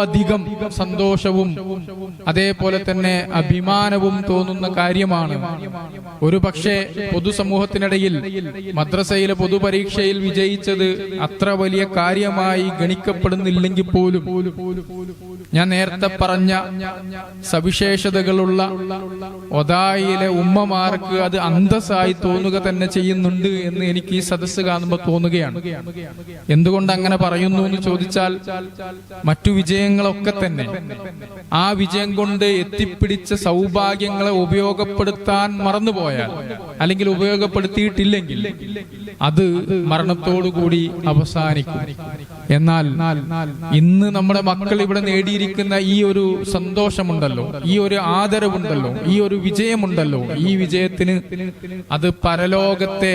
അധികം സന്തോഷവും അതേപോലെ തന്നെ അഭിമാനവും തോന്നുന്ന കാര്യമാണ്. ഒരു പക്ഷേ പൊതുസമൂഹത്തിനിടയിൽ മദ്രസയിലെ പൊതുപരീക്ഷയിൽ വിജയിച്ചത് അത്ര വലിയ കാര്യമായി ഗണിക്കപ്പെടുന്നില്ലെങ്കിൽ പോലും ഞാൻ നേരത്തെ പറഞ്ഞ സവിശേഷതകളുള്ള ഒതായിലെ ഉമ്മമാർക്ക് അത് അന്തസ്സായി തോന്നുക തന്നെ ചെയ്യുന്നുണ്ട് എന്ന് എനിക്ക് ഈ സദസ്സ് കാണുമ്പോൾ തോന്നുകയാണ്. എന്തുകൊണ്ട് അങ്ങനെ പറയുന്നു എന്ന് ചോദിച്ചാൽ, മറ്റു വിജയങ്ങളൊക്കെ തന്നെ ആ വിജയം കൊണ്ട് എത്തിപ്പിടിച്ച സൗഭാഗ്യങ്ങളെ ഉപയോഗപ്പെടുത്താൻ മറന്നുപോയാൽ അല്ലെങ്കിൽ ഉപയോഗപ്പെടുത്തിയിട്ടില്ലെങ്കിൽ അത് മരണത്തോടുകൂടി അവസാനിക്കും. എന്നാൽ ഇന്ന് നമ്മുടെ മക്കൾ ഇവിടെ നേടിയിരിക്കുന്ന ഈ ഒരു സന്തോഷമുണ്ടല്ലോ, ഈ ഒരു ആദരവുണ്ടല്ലോ, ഈ ഒരു വിജയമുണ്ടല്ലോ, ഈ വിജയത്തിന് അത് പരലോകത്തെ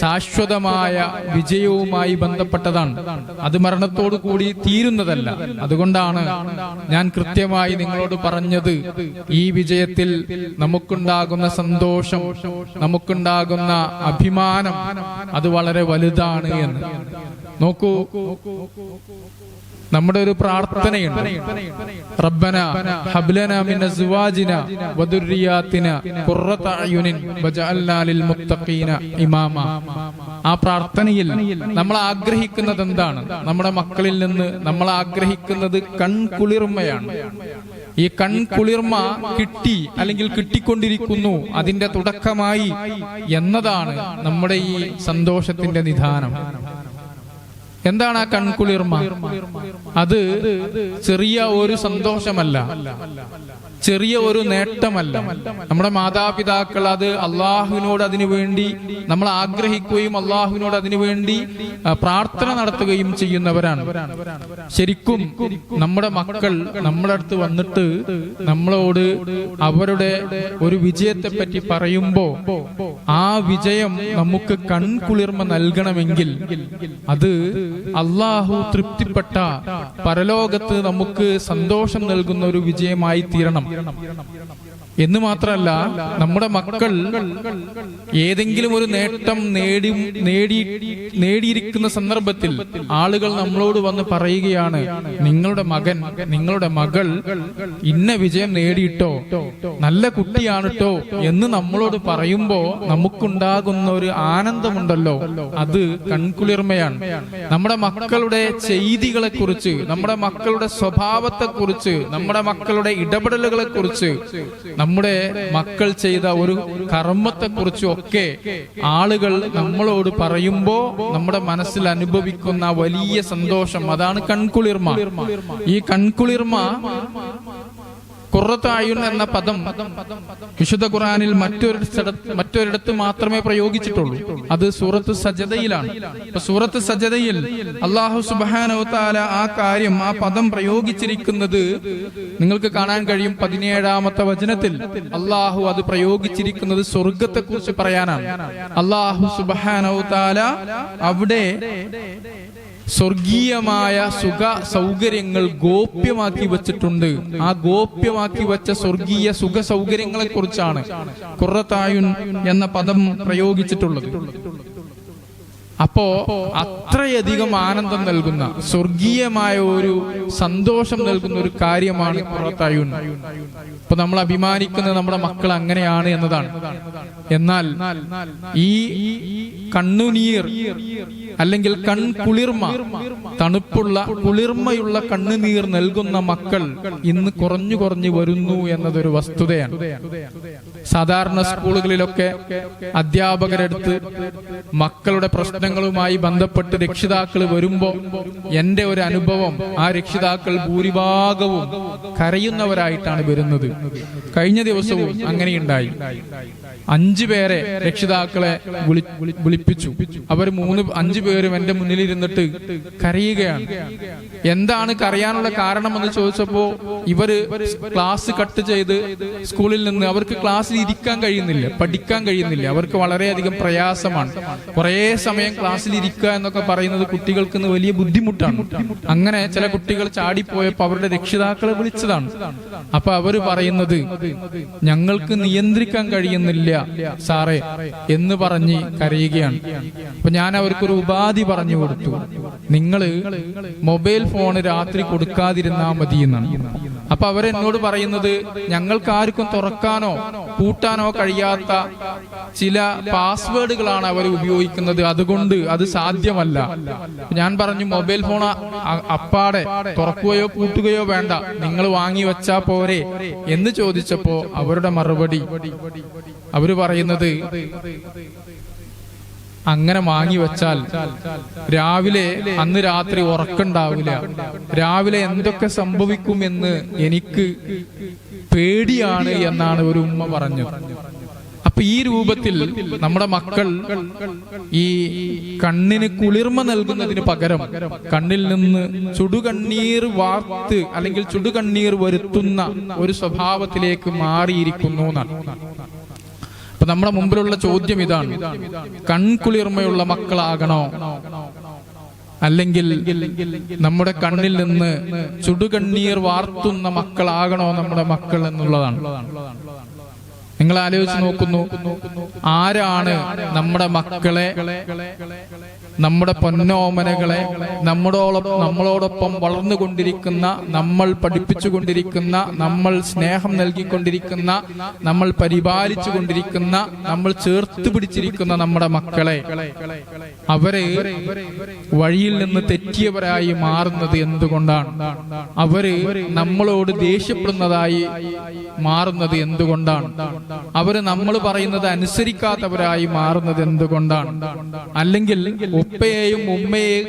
ശാശ്വതമായ വിജയവുമായി ബന്ധപ്പെട്ടതാണ്. അത് മരണത്തോടു കൂടി തീരുന്നതല്ല. അതുകൊണ്ടാണ് ഞാൻ കൃത്യമായി നിങ്ങളോട് പറഞ്ഞത്, ഈ വിജയത്തിൽ നമുക്കുണ്ടാകുന്ന സന്തോഷം, നമുക്കുണ്ടാകുന്ന അഭിമാനം അത് വളരെ വലുതാണ് എന്ന്. നോക്കൂ, നമ്മുടെ ഒരു പ്രാർത്ഥനയുണ്ട്, റബ്ബന ഹബ്ലന മിൻ അസ്വാജിന വദുർരിയാതിന ഖുർറത അയുനിൻ വജഅൽനാ ലിൽ മുത്തഖീന ഇമാമ. ആ പ്രാർത്ഥനയിൽ നമ്മൾ ആഗ്രഹിക്കുന്നത് എന്താണ്? നമ്മുടെ മക്കളിൽ നിന്ന് നമ്മൾ ആഗ്രഹിക്കുന്നത് കൺകുളിർമയാണ്. ഈ കൺകുളിർമ കിട്ടി അല്ലെങ്കിൽ കിട്ടിക്കൊണ്ടിരിക്കുന്നു, അതിന്റെ തുടക്കമായി എന്നതാണ് നമ്മുടെ ഈ സന്തോഷത്തിന്റെ നിദാനം. എന്താണ് ആ കൺകുളിർമ? അത് ചെറിയ ഒരു സന്തോഷമല്ല, ചെറിയ ഒരു നേട്ടമല്ല. നമ്മുടെ മാതാപിതാക്കൾ അത് അള്ളാഹുവിനോട് അതിനു വേണ്ടി നമ്മൾ ആഗ്രഹിക്കുകയും അള്ളാഹുവിനോട് അതിനു വേണ്ടി പ്രാർത്ഥന നടത്തുകയും ചെയ്യുന്നവരാണ്. ശരിക്കും നമ്മുടെ മക്കൾ നമ്മുടെ അടുത്ത് വന്നിട്ട് നമ്മളോട് അവരുടെ ഒരു വിജയത്തെ പറ്റി പറയുമ്പോ ആ വിജയം നമുക്ക് കൺകുളിർമ നൽകണമെങ്കിൽ അത് അള്ളാഹു തൃപ്തിപ്പെട്ട പരലോകത്ത് നമുക്ക് സന്തോഷം നൽകുന്ന ഒരു വിജയമായി തീരണം. എന്ന് മാത്രമല്ല, നമ്മുടെ മക്കൾ ഏതെങ്കിലും ഒരു നേട്ടം നേടിയിരിക്കുന്ന സന്ദർഭത്തിൽ ആളുകൾ നമ്മളോട് വന്ന് പറയുകയാണ്, നിങ്ങളുടെ മകൻ, നിങ്ങളുടെ മകൾ ഇന്ന വിജയം നേടിയിട്ടോ, നല്ല കുട്ടിയാണ് ട്ടോ എന്ന് നമ്മളോട് പറയുമ്പോ നമുക്കുണ്ടാകുന്ന ഒരു ആനന്ദമുണ്ടല്ലോ, അത് കൺകുളിർമയാണ്. നമ്മുടെ മക്കളുടെ ചെയ്തികളെ കുറിച്ച്, നമ്മുടെ മക്കളുടെ സ്വഭാവത്തെ കുറിച്ച്, നമ്മുടെ മക്കളുടെ ഇടപെടലുകളെ കുറിച്ച്, നമ്മുടെ മക്കൾ ചെയ്ത ഒരു കർമ്മത്തെ കുറിച്ചും ഒക്കെ ആളുകൾ നമ്മളോട് പറയുമ്പോ നമ്മുടെ മനസ്സിൽ അനുഭവിക്കുന്ന വലിയ സന്തോഷം, അതാണ് കൺകുളിർമ. ഈ കൺകുളിർമ, ഖുർറത അയുൻ എന്ന പദം വിശുദ്ധ ഖുർആനിൽ മറ്റൊരിടത്ത് മാത്രമേ പ്രയോഗിച്ചിട്ടുള്ളൂ. അത് സൂറത്ത് സജദയിലാണ്. സൂറത്ത് സജദയിൽ അല്ലാഹു സുബ്ഹാനഹു വ തആല ആ കാര്യം, ആ പദം പ്രയോഗിച്ചിരിക്കുന്നത് നിങ്ങൾക്ക് കാണാൻ കഴിയും. 17-ാമത്തെ വചനത്തിൽ അല്ലാഹു അത് പ്രയോഗിച്ചിരിക്കുന്നത് സ്വർഗത്തെ കുറിച്ച് പറയാനാണ്. അല്ലാഹു സുബ്ഹാനഹു വ തആല അവിടെ സ്വർഗീയമായ സുഖ സൗകര്യങ്ങൾ ഗോപ്യമാക്കി വച്ചിട്ടുണ്ട്. ആ ഗോപ്യമാക്കി വച്ച സ്വർഗീയ സുഖ സൗകര്യങ്ങളെ കുറിച്ചാണ് ഖുർറത അയുൻ എന്ന പദം പ്രയോഗിച്ചിട്ടുള്ളത്. അപ്പോ അത്രയധികം ആനന്ദം നൽകുന്ന, സ്വർഗീയമായ ഒരു സന്തോഷം നൽകുന്ന ഒരു കാര്യമാണ് ഖുർറത അയുൻ. ഇപ്പൊ നമ്മൾ അഭിമാനിക്കുന്നത് നമ്മുടെ മക്കൾ അങ്ങനെയാണ് എന്നതാണ്. എന്നാൽ ഈ കണ്ണുനീർ അല്ലെങ്കിൽ കൺകുളിർമ, തണുപ്പുള്ള കുളിർമയുള്ള കണ്ണുനീർ നൽകുന്ന മക്കൾ ഇന്ന് കുറഞ്ഞു കുറഞ്ഞു വരുന്നു എന്നതൊരു വസ്തുതയാണ്. സാധാരണ സ്കൂളുകളിലൊക്കെ അധ്യാപകരെടുത്ത് മക്കളുടെ പ്രശ്നങ്ങളുമായി ബന്ധപ്പെട്ട് രക്ഷിതാക്കൾ വരുമ്പോ എന്റെ ഒരു അനുഭവം, ആ രക്ഷിതാക്കൾ ഭൂരിഭാഗവും കരയുന്നവരായിട്ടാണ് വരുന്നത്. കഴിഞ്ഞ ദിവസവും അങ്ങനെയുണ്ടായി. 5 പേരെ രക്ഷിതാക്കളെ വിളിപ്പിച്ചു. അവർ 5 പേരും എന്റെ മുന്നിലിരുന്നിട്ട് കരയുകയാണ്. എന്താണ് കരയാനുള്ള കാരണം എന്ന് ചോദിച്ചപ്പോ, ഇവര് ക്ലാസ് കട്ട് ചെയ്ത് സ്കൂളിൽ നിന്ന് അവർക്ക് ക്ലാസ്സിൽ ഇരിക്കാൻ കഴിയുന്നില്ല, പഠിക്കാൻ കഴിയുന്നില്ല. അവർക്ക് വളരെയധികം പ്രയാസമാണ്. കുറേ സമയം ക്ലാസ്സിൽ ഇരിക്കുക എന്നൊക്കെ പറയുന്നത് കുട്ടികൾക്ക് വലിയ ബുദ്ധിമുട്ടാണ്. അങ്ങനെ ചില കുട്ടികൾ ചാടിപ്പോയപ്പോ അവരുടെ രക്ഷിതാക്കളെ വിളിച്ചതാണ്. അപ്പൊ അവര് പറയുന്നത്, ഞങ്ങൾക്ക് നിയന്ത്രിക്കാൻ കഴിയുന്നില്ല സാറേ എന്ന് പറഞ്ഞ് കരയുകയാണ്. അപ്പൊ ഞാൻ അവർക്കൊരു ഉപാധി പറഞ്ഞു കൊടുത്തു. നിങ്ങള് മൊബൈൽ ഫോൺ രാത്രി കൊടുക്കാതിരുന്നാ മതി എന്നാണ്. അപ്പൊ അവരെന്നോട് പറയുന്നത്, ഞങ്ങൾക്ക് ആർക്കും തുറക്കാനോ കൂട്ടാനോ കഴിയാത്ത ചില പാസ്വേഡുകളാണ് അവർ ഉപയോഗിക്കുന്നത്, അതുകൊണ്ട് അത് സാധ്യമല്ല. ഞാൻ പറഞ്ഞു, മൊബൈൽ ഫോൺ അപ്പാടെ തുറക്കുകയോ പൂട്ടുകയോ വേണ്ട, നിങ്ങൾ വാങ്ങി വെച്ചാ പോരെ എന്ന് ചോദിച്ചപ്പോ അവരുടെ മറുപടി, അവര് പറയുന്നത്, അങ്ങനെ വാങ്ങി വെച്ചാൽ രാവിലെ അന്ന് രാത്രി ഉറക്കണ്ടാവില്ല, രാവിലെ എന്തൊക്കെ സംഭവിക്കുമെന്ന് എനിക്ക് പേടിയാണ് എന്നാണ് ഒരു ഉമ്മ പറഞ്ഞു. അപ്പൊ ഈ രൂപത്തിൽ നമ്മുടെ മക്കൾ ഈ കണ്ണിന് കുളിർമ നൽകുന്നതിന് പകരം കണ്ണിൽ നിന്ന് ചുടുകണ്ണീർ വാർത്ത് അല്ലെങ്കിൽ ചുടുകണ്ണീർ വരുത്തുന്ന ഒരു സ്വഭാവത്തിലേക്ക് മാറിയിരിക്കുന്നു എന്നാണ്. അപ്പൊ നമ്മുടെ മുമ്പിലുള്ള ചോദ്യം ഇതാണ്, കൺകുളിർമയുള്ള മക്കളാകണോ, അല്ലെങ്കിൽ നമ്മുടെ കണ്ണിൽ നിന്ന് ചുടുകണ്ണീർ വാർത്തുന്ന മക്കളാകണോ നമ്മുടെ മക്കൾ എന്നുള്ളതാണ്. നിങ്ങൾ ആലോചിച്ച് നോക്കുന്നു, ആരാണ് നമ്മുടെ മക്കളെ, നമ്മുടെ പൊന്നോമനകളെ നമ്മളോടൊപ്പം വളർന്നുകൊണ്ടിരിക്കുന്ന, നമ്മൾ പഠിപ്പിച്ചുകൊണ്ടിരിക്കുന്ന, നമ്മൾ സ്നേഹം നൽകിക്കൊണ്ടിരിക്കുന്ന, നമ്മൾ പരിപാലിച്ചു കൊണ്ടിരിക്കുന്ന, നമ്മൾ ചേർത്ത് പിടിച്ചിരിക്കുന്ന നമ്മുടെ മക്കളെ അവര് വഴിയിൽ നിന്ന് തെറ്റിയവരായി മാറുന്നത് എന്തുകൊണ്ടാണ്? അവര് നമ്മളോട് ദേഷ്യപ്പെടുന്നതായി മാറുന്നത് എന്തുകൊണ്ടാണ്? അവര് നമ്മൾ പറയുന്നത് അനുസരിക്കാത്തവരായി മാറുന്നത് എന്തുകൊണ്ടാണ്? അല്ലെങ്കിൽ ഉപ്പയെയും ഉമ്മയെയും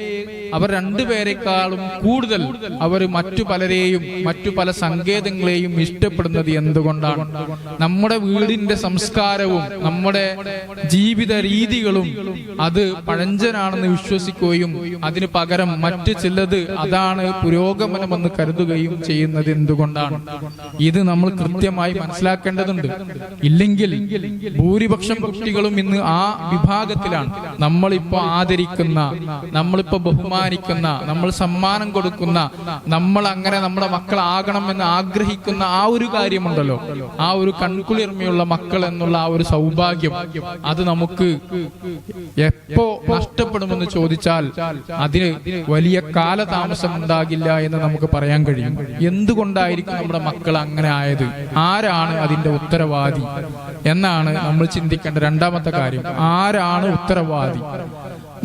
അവർ രണ്ടുപേരെക്കാളും കൂടുതൽ അവർ മറ്റു പലരെയും മറ്റു പല സങ്കേതങ്ങളെയും ഇഷ്ടപ്പെടുന്നത് എന്തുകൊണ്ടാണ്? നമ്മുടെ വീടിന്റെ സംസ്കാരവും നമ്മുടെ ജീവിത രീതികളും അത് പഴഞ്ചനാണെന്ന് വിശ്വസിക്കുകയും അതിന് പകരം മറ്റ് ചിലത് അതാണ് പുരോഗമനമെന്ന് കരുതുകയും ചെയ്യുന്നത് എന്തുകൊണ്ടാണ്? ഇത് നമ്മൾ കൃത്യമായി മനസ്സിലാക്കേണ്ടതുണ്ട്. ഇല്ലെങ്കിൽ ഭൂരിപക്ഷം കുട്ടികളും ഇന്ന് ആ വിഭാഗത്തിലാണ്. നമ്മളിപ്പോ ആദരിക്കുന്ന, നമ്മളിപ്പോ ബഹുമാനിക്കുന്ന, നമ്മൾ സമ്മാനം കൊടുക്കുന്ന, നമ്മൾ അങ്ങനെ നമ്മുടെ മക്കളാകണമെന്ന് ആഗ്രഹിക്കുന്ന ആ ഒരു കാര്യമുണ്ടല്ലോ, ആ ഒരു കൺകുളിർമയുള്ള മക്കൾ എന്നുള്ള ആ ഒരു സൗഭാഗ്യം, അത് നമുക്ക് എപ്പോ നഷ്ടപ്പെടുമെന്ന് ചോദിച്ചാൽ അതിന് വലിയ കാലതാമസം ഉണ്ടാകില്ല എന്ന് നമുക്ക് പറയാൻ കഴിയും. എന്തുകൊണ്ടായിരിക്കും നമ്മുടെ മക്കൾ അങ്ങനെ ആയത്? ആരാണ് അതിന്റെ ഉത്തരവാദി എന്നാണ് നമ്മൾ ചിന്തിക്കേണ്ട രണ്ടാമത്തെ കാര്യം. ആരാണ് ഉത്തരവാദി?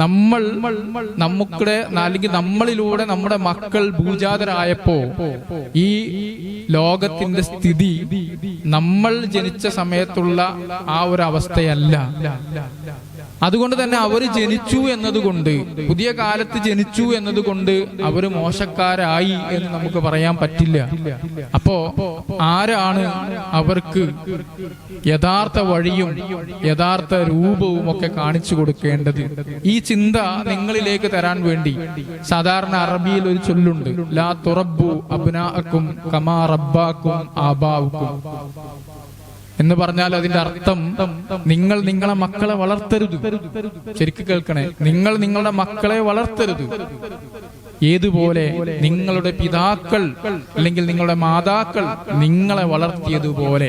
നമ്മുടെ അല്ലെങ്കിൽ നമ്മളിലൂടെ നമ്മുടെ മക്കൾ ഭൂജാതരായപ്പോ ഈ ലോകത്തിന്റെ സ്ഥിതി നമ്മൾ ജനിച്ച സമയത്തുള്ള ആ ഒരു അവസ്ഥയല്ല. അതുകൊണ്ട് തന്നെ അവർ ജനിച്ചു എന്നതുകൊണ്ട്, പുതിയ കാലത്ത് ജനിച്ചു എന്നതുകൊണ്ട് അവര് മോശക്കാരായി എന്ന് നമുക്ക് പറയാൻ പറ്റില്ല. അപ്പോ ആരാണ് അവർക്ക് യഥാർത്ഥ വഴിയും യഥാർത്ഥ രൂപവും ഒക്കെ കാണിച്ചു കൊടുക്കേണ്ടത്? ഈ ചിന്ത നിങ്ങളിലേക്ക് തരാൻ വേണ്ടി സാധാരണ അറബിയിൽ ഒരു ചൊല്ലുണ്ട്, ലാ തുറബ്ബു അബ്നാഅക്കും കമാ റബ്ബാക്കും ആബാഉക്കും എന്ന് പറഞ്ഞാൽ അതിന്റെ അർത്ഥം, നിങ്ങൾ നിങ്ങളെ മക്കളെ വളർത്തരുത്. ശരിക്കും കേൾക്കണേ, നിങ്ങൾ നിങ്ങളുടെ മക്കളെ വളർത്തരുത് ഏതുപോലെ നിങ്ങളുടെ പിതാക്കൾ അല്ലെങ്കിൽ നിങ്ങളുടെ മാതാക്കൾ നിങ്ങളെ വളർത്തിയതുപോലെ.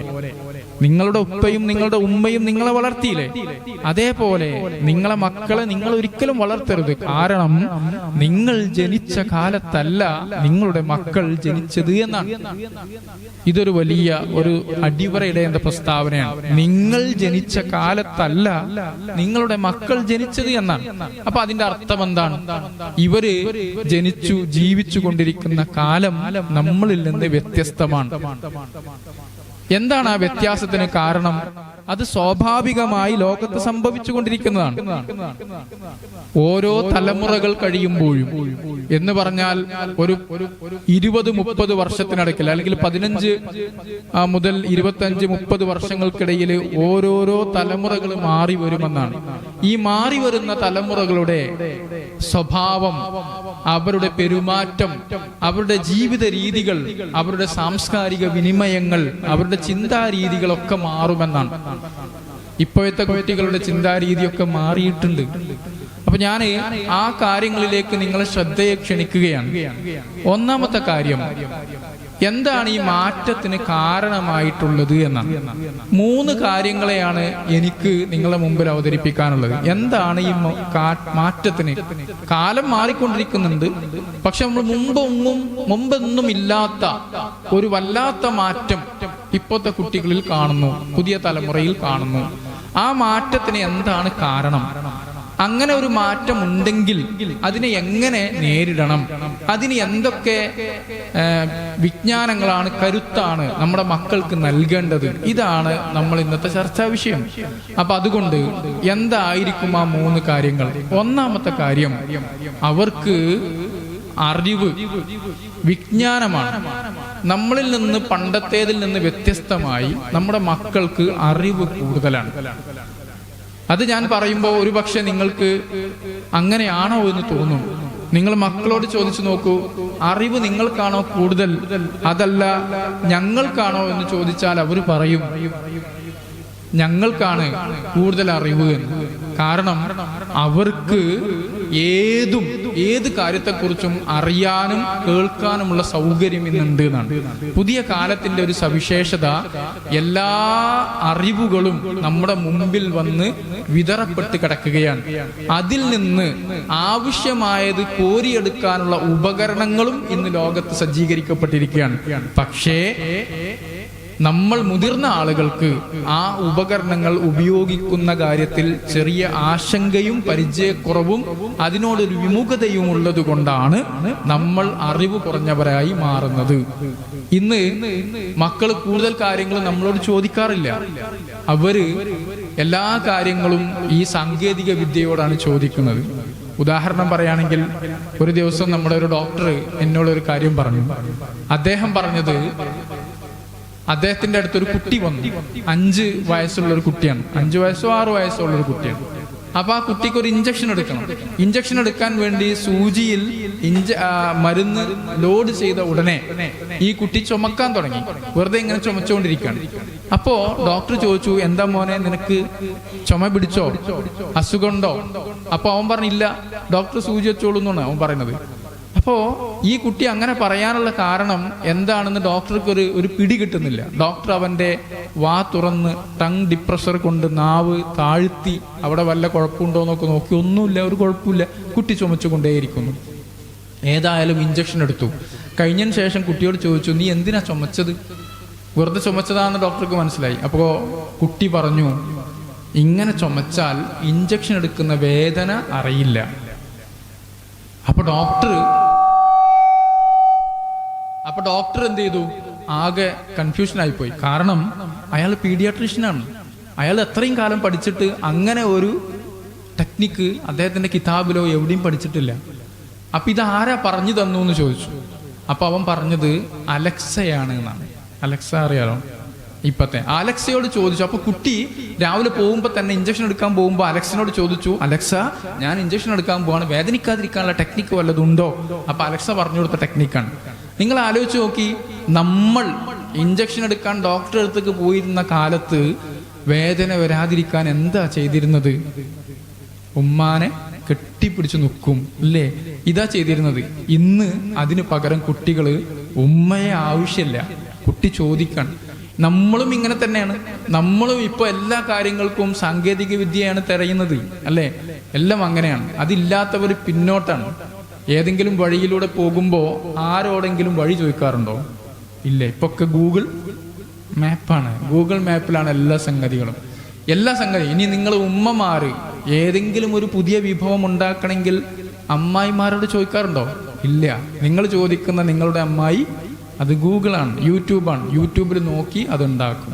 നിങ്ങളുടെ ഉപ്പയും നിങ്ങളുടെ ഉമ്മയും നിങ്ങളെ വളർത്തിയില്ലേ, അതേപോലെ നിങ്ങളെ മക്കളെ നിങ്ങൾ ഒരിക്കലും വളർത്തരുത്. കാരണം നിങ്ങൾ ജനിച്ച കാലത്തല്ല നിങ്ങളുടെ മക്കൾ ജനിച്ചത് എന്നാണ്. ഇതൊരു വലിയ ഒരു അടിവരയിടേണ്ട പ്രസ്താവനയാണ്. നിങ്ങൾ ജനിച്ച കാലത്തല്ല നിങ്ങളുടെ മക്കൾ ജനിച്ചത് എന്നാണ്. അപ്പൊ അതിന്റെ അർത്ഥം എന്താണ്? ഇവര് ജനിച്ചു ജീവിച്ചു കൊണ്ടിരിക്കുന്ന കാലം നമ്മളിൽ നിന്ന് വ്യത്യസ്തമാണ്. എന്താണ് ആ വ്യത്യാസത്തിന് കാരണം? അത് സ്വാഭാവികമായി ലോകത്ത് സംഭവിച്ചു കൊണ്ടിരിക്കുന്നതാണ്. ഓരോ തലമുറകൾ കഴിയുമ്പോഴും എന്ന് പറഞ്ഞാൽ ഒരു 20-30 വർഷത്തിനിടയ്ക്ക് അല്ലെങ്കിൽ 15 മുതൽ 25-30 വർഷങ്ങൾക്കിടയിൽ ഓരോരോ തലമുറകൾ മാറി വരുമെന്നാണ്. ഈ മാറി വരുന്ന തലമുറകളുടെ സ്വഭാവം, അവരുടെ പെരുമാറ്റം, അവരുടെ ജീവിത രീതികൾ, അവരുടെ സാംസ്കാരിക വിനിമയങ്ങൾ, അവരുടെ ചിന്താരീതികളൊക്കെ മാറുമെന്നാണ്. ഇപ്പോഴത്തെ കുട്ടികളുടെ ചിന്താരീതിയൊക്കെ മാറിയിട്ടുണ്ട്. അപ്പൊ ഞാൻ ആ കാര്യങ്ങളിലേക്ക് നിങ്ങളെ ശ്രദ്ധയെ ക്ഷണിക്കുകയാണ്. ഒന്നാമത്തെ കാര്യം, എന്താണ് ഈ മാറ്റത്തിന് കാരണമായിട്ടുള്ളത് എന്നാണ്. 3 കാര്യങ്ങളെയാണ് എനിക്ക് നിങ്ങളുടെ മുമ്പിൽ അവതരിപ്പിക്കാനുള്ളത്. എന്താണ് ഈ മാറ്റത്തിന്? കാലം മാറിക്കൊണ്ടിരിക്കുന്നുണ്ട്, പക്ഷെ നമ്മൾ മുമ്പൊന്നും ഇല്ലാത്ത ഒരു വല്ലാത്ത മാറ്റം ഇപ്പോഴത്തെ കുട്ടികളിൽ കാണുന്നു, പുതിയ തലമുറയിൽ കാണുന്നു. ആ മാറ്റത്തിന് എന്താണ് കാരണം? അങ്ങനെ ഒരു മാറ്റം ഉണ്ടെങ്കിൽ അതിനെ എങ്ങനെ നേരിടണം? അതിന് എന്തൊക്കെ വിജ്ഞാനങ്ങളാണ്, കരുത്താണ് നമ്മുടെ മക്കൾക്ക് നൽകേണ്ടത്? ഇതാണ് നമ്മൾ ഇന്നത്തെ ചർച്ചാ വിഷയം. അപ്പൊ അതുകൊണ്ട് എന്തായിരിക്കും ആ 3 കാര്യങ്ങൾ? ഒന്നാമത്തെ കാര്യം, അവർക്ക് അറിവ്, വിജ്ഞാനമാണ്. നമ്മളിൽ നിന്ന്, പണ്ടത്തേതിൽ നിന്ന് വ്യത്യസ്തമായി നമ്മുടെ മക്കൾക്ക് അറിവ് കൂടുതലാണ്. അത് ഞാൻ പറയുമ്പോൾ ഒരു പക്ഷെ നിങ്ങൾക്ക് അങ്ങനെയാണോ എന്ന് തോന്നും. നിങ്ങൾ മക്കളോട് ചോദിച്ചു നോക്കൂ, അറിവ് നിങ്ങൾക്കാണോ കൂടുതൽ, അതല്ല ഞങ്ങൾക്കാണോ എന്ന് ചോദിച്ചാൽ അവർ പറയും ഞങ്ങൾക്കാണ് കൂടുതൽ അറിവ് എന്ന്. കാരണം അവർക്ക് ഏത് കാര്യത്തെക്കുറിച്ചും അറിയാനും കേൾക്കാനുമുള്ള സൗകര്യം ഇന്നുണ്ട് എന്നാണ്. പുതിയ കാലത്തിന്റെ ഒരു സവിശേഷത, എല്ലാ അറിവുകളും നമ്മുടെ മുമ്പിൽ വന്ന് വിതറപ്പെട്ട് കിടക്കുകയാണ്. അതിൽ നിന്ന് ആവശ്യമായത് കോരിയെടുക്കാനുള്ള ഉപകരണങ്ങളും ഇന്ന് ലോകത്ത് സജ്ജീകരിക്കപ്പെട്ടിരിക്കുകയാണ്. പക്ഷേ നമ്മൾ മുതിർന്ന ആളുകൾക്ക് ആ ഉപകരണങ്ങൾ ഉപയോഗിക്കുന്ന കാര്യത്തിൽ ചെറിയ ആശങ്കയും പരിചയക്കുറവും അതിനോടൊരു വിമുഖതയും ഉള്ളത് കൊണ്ടാണ് നമ്മൾ അറിവ് കുറഞ്ഞവരായി മാറുന്നത്. ഇന്ന് മക്കൾ കൂടുതൽ കാര്യങ്ങൾ നമ്മളോട് ചോദിക്കാറില്ല. അവര് എല്ലാ കാര്യങ്ങളും ഈ സാങ്കേതിക വിദ്യയോടാണ് ചോദിക്കുന്നത്. ഉദാഹരണം പറയുകയാണെങ്കിൽ, ഒരു ദിവസം നമ്മുടെ ഒരു ഡോക്ടർ എന്നോടൊരു കാര്യം പറഞ്ഞു. അദ്ദേഹം പറഞ്ഞത്, അദ്ദേഹത്തിന്റെ അടുത്തൊരു കുട്ടി വന്നു. 5 വയസ്സുള്ള ഒരു കുട്ടിയാണ്. 5 വയസ്സോ 6 വയസ്സോ ഉള്ള ഒരു കുട്ടിയാണ്. അപ്പൊ ആ കുട്ടിക്ക് ഒരു ഇഞ്ചക്ഷൻ എടുക്കണം. ഇഞ്ചക്ഷൻ എടുക്കാൻ വേണ്ടി സൂചിയിൽ മരുന്ന് ലോഡ് ചെയ്ത ഉടനെ ഈ കുട്ടി ചുമക്കാൻ തുടങ്ങി. വെറുതെ ഇങ്ങനെ ചുമച്ചുകൊണ്ടിരിക്കുകയാണ്. അപ്പോ ഡോക്ടർ ചോദിച്ചു, എന്താ മോനെ, നിനക്ക് ചുമ പിടിച്ചോ, അസുഖമുണ്ടോ? അപ്പൊ അവൻ പറഞ്ഞില്ല, ഡോക്ടർ സൂചി വെച്ചോളൂ എന്നാണ് അവൻ പറയുന്നത്. അപ്പോ ഈ കുട്ടി അങ്ങനെ പറയാനുള്ള കാരണം എന്താണെന്ന് ഡോക്ടർക്ക് ഒരു പിടി കിട്ടുന്നില്ല. ഡോക്ടർ അവന്റെ വാ തുറന്ന് ടങ് ഡിപ്രഷർ കൊണ്ട് നാവ് താഴ്ത്തി അവിടെ വല്ല കുഴപ്പമുണ്ടോ എന്നൊക്കെ നോക്കി. ഒന്നുമില്ല, ഒരു കുഴപ്പമില്ല, കുട്ടി ചുമച്ചുകൊണ്ടേയിരിക്കുന്നു. ഏതായാലും ഇഞ്ചക്ഷൻ എടുത്തു. കഴിഞ്ഞതിന് ശേഷം കുട്ടിയോട് ചോദിച്ചു, നീ എന്തിനാ ചുമച്ചത്? വെറുതെ ചുമച്ചതാണെന്ന് ഡോക്ടർക്ക് മനസ്സിലായി. അപ്പോ കുട്ടി പറഞ്ഞു, ഇങ്ങനെ ചുമച്ചാൽ ഇഞ്ചക്ഷൻ എടുക്കുന്ന വേദന അറിയില്ല. അപ്പൊ ഡോക്ടർ എന്ത് ചെയ്തു? ആകെ കൺഫ്യൂഷൻ ആയിപ്പോയി. കാരണം അയാൾ പീഡിയാട്രീഷ്യനാണ്. അയാൾ എത്രയും കാലം പഠിച്ചിട്ട് അങ്ങനെ ഒരു ടെക്നിക്ക് അദ്ദേഹത്തിന്റെ കിതാബിലോ എവിടെയും പഠിച്ചിട്ടില്ല. അപ്പൊ ഇത് ആരാ പറഞ്ഞു തന്നു എന്ന് ചോദിച്ചു. അപ്പൊ അവൻ പറഞ്ഞത് അലക്സയാണ് എന്നാണ്. അലക്സ അറിയാലോ? ഇപ്പത്തെ അലക്സയോട് ചോദിച്ചു. അപ്പൊ കുട്ടി രാവിലെ പോകുമ്പോ തന്നെ ഇഞ്ചക്ഷൻ എടുക്കാൻ പോകുമ്പോ അലക്സിനോട് ചോദിച്ചു, അലക്സ, ഞാൻ ഇഞ്ചക്ഷൻ എടുക്കാൻ പോവാണ്, വേദനിക്കാതിരിക്കാനുള്ള ടെക്നിക്ക് വല്ലതുണ്ടോ? അപ്പൊ അലക്സ പറഞ്ഞു കൊടുത്ത ടെക്നിക്കാണ്. നിങ്ങൾ ആലോചിച്ച് നോക്കി, നമ്മൾ ഇഞ്ചക്ഷൻ എടുക്കാൻ ഡോക്ടറെ അടുത്തേക്ക് പോയിരുന്ന കാലത്ത് വേദന വരാതിരിക്കാൻ എന്താ ചെയ്തിരുന്നത്? ഉമ്മാനെ കെട്ടിപ്പിടിച്ച് നിൽക്കും അല്ലേ? ഇതാ ചെയ്തിരുന്നത്. ഇന്ന് അതിന് പകരം കുട്ടികള് ഉമ്മയെ ആവശ്യമില്ല, കുട്ടി ചോദിക്കണം. നമ്മളും ഇങ്ങനെ തന്നെയാണ്. നമ്മളും ഇപ്പൊ എല്ലാ കാര്യങ്ങൾക്കും സാങ്കേതിക വിദ്യയാണ് തിരയുന്നത് അല്ലേ? എല്ലാം അങ്ങനെയാണ്. അതില്ലാത്തവർ പിന്നോട്ടാണ്. ഏതെങ്കിലും വഴിയിലൂടെ പോകുമ്പോ ആരോടെങ്കിലും വഴി ചോദിക്കാറുണ്ടോ? ഇല്ല. ഇപ്പൊക്കെ ഗൂഗിൾ മാപ്പാണ്. ഗൂഗിൾ മാപ്പിലാണ് എല്ലാ സംഗതികളും. ഇനി നിങ്ങൾ ഉമ്മമാര് ഏതെങ്കിലും ഒരു പുതിയ വിഭവം ഉണ്ടാക്കണമെങ്കിൽ അമ്മായിമാരോട് ചോദിക്കാറുണ്ടോ? ഇല്ല. നിങ്ങൾ ചോദിക്കുന്ന നിങ്ങളുടെ അമ്മായി അത് ഗൂഗിളാണ്, യൂട്യൂബാണ്. യൂട്യൂബിൽ നോക്കി അതുണ്ടാക്കും.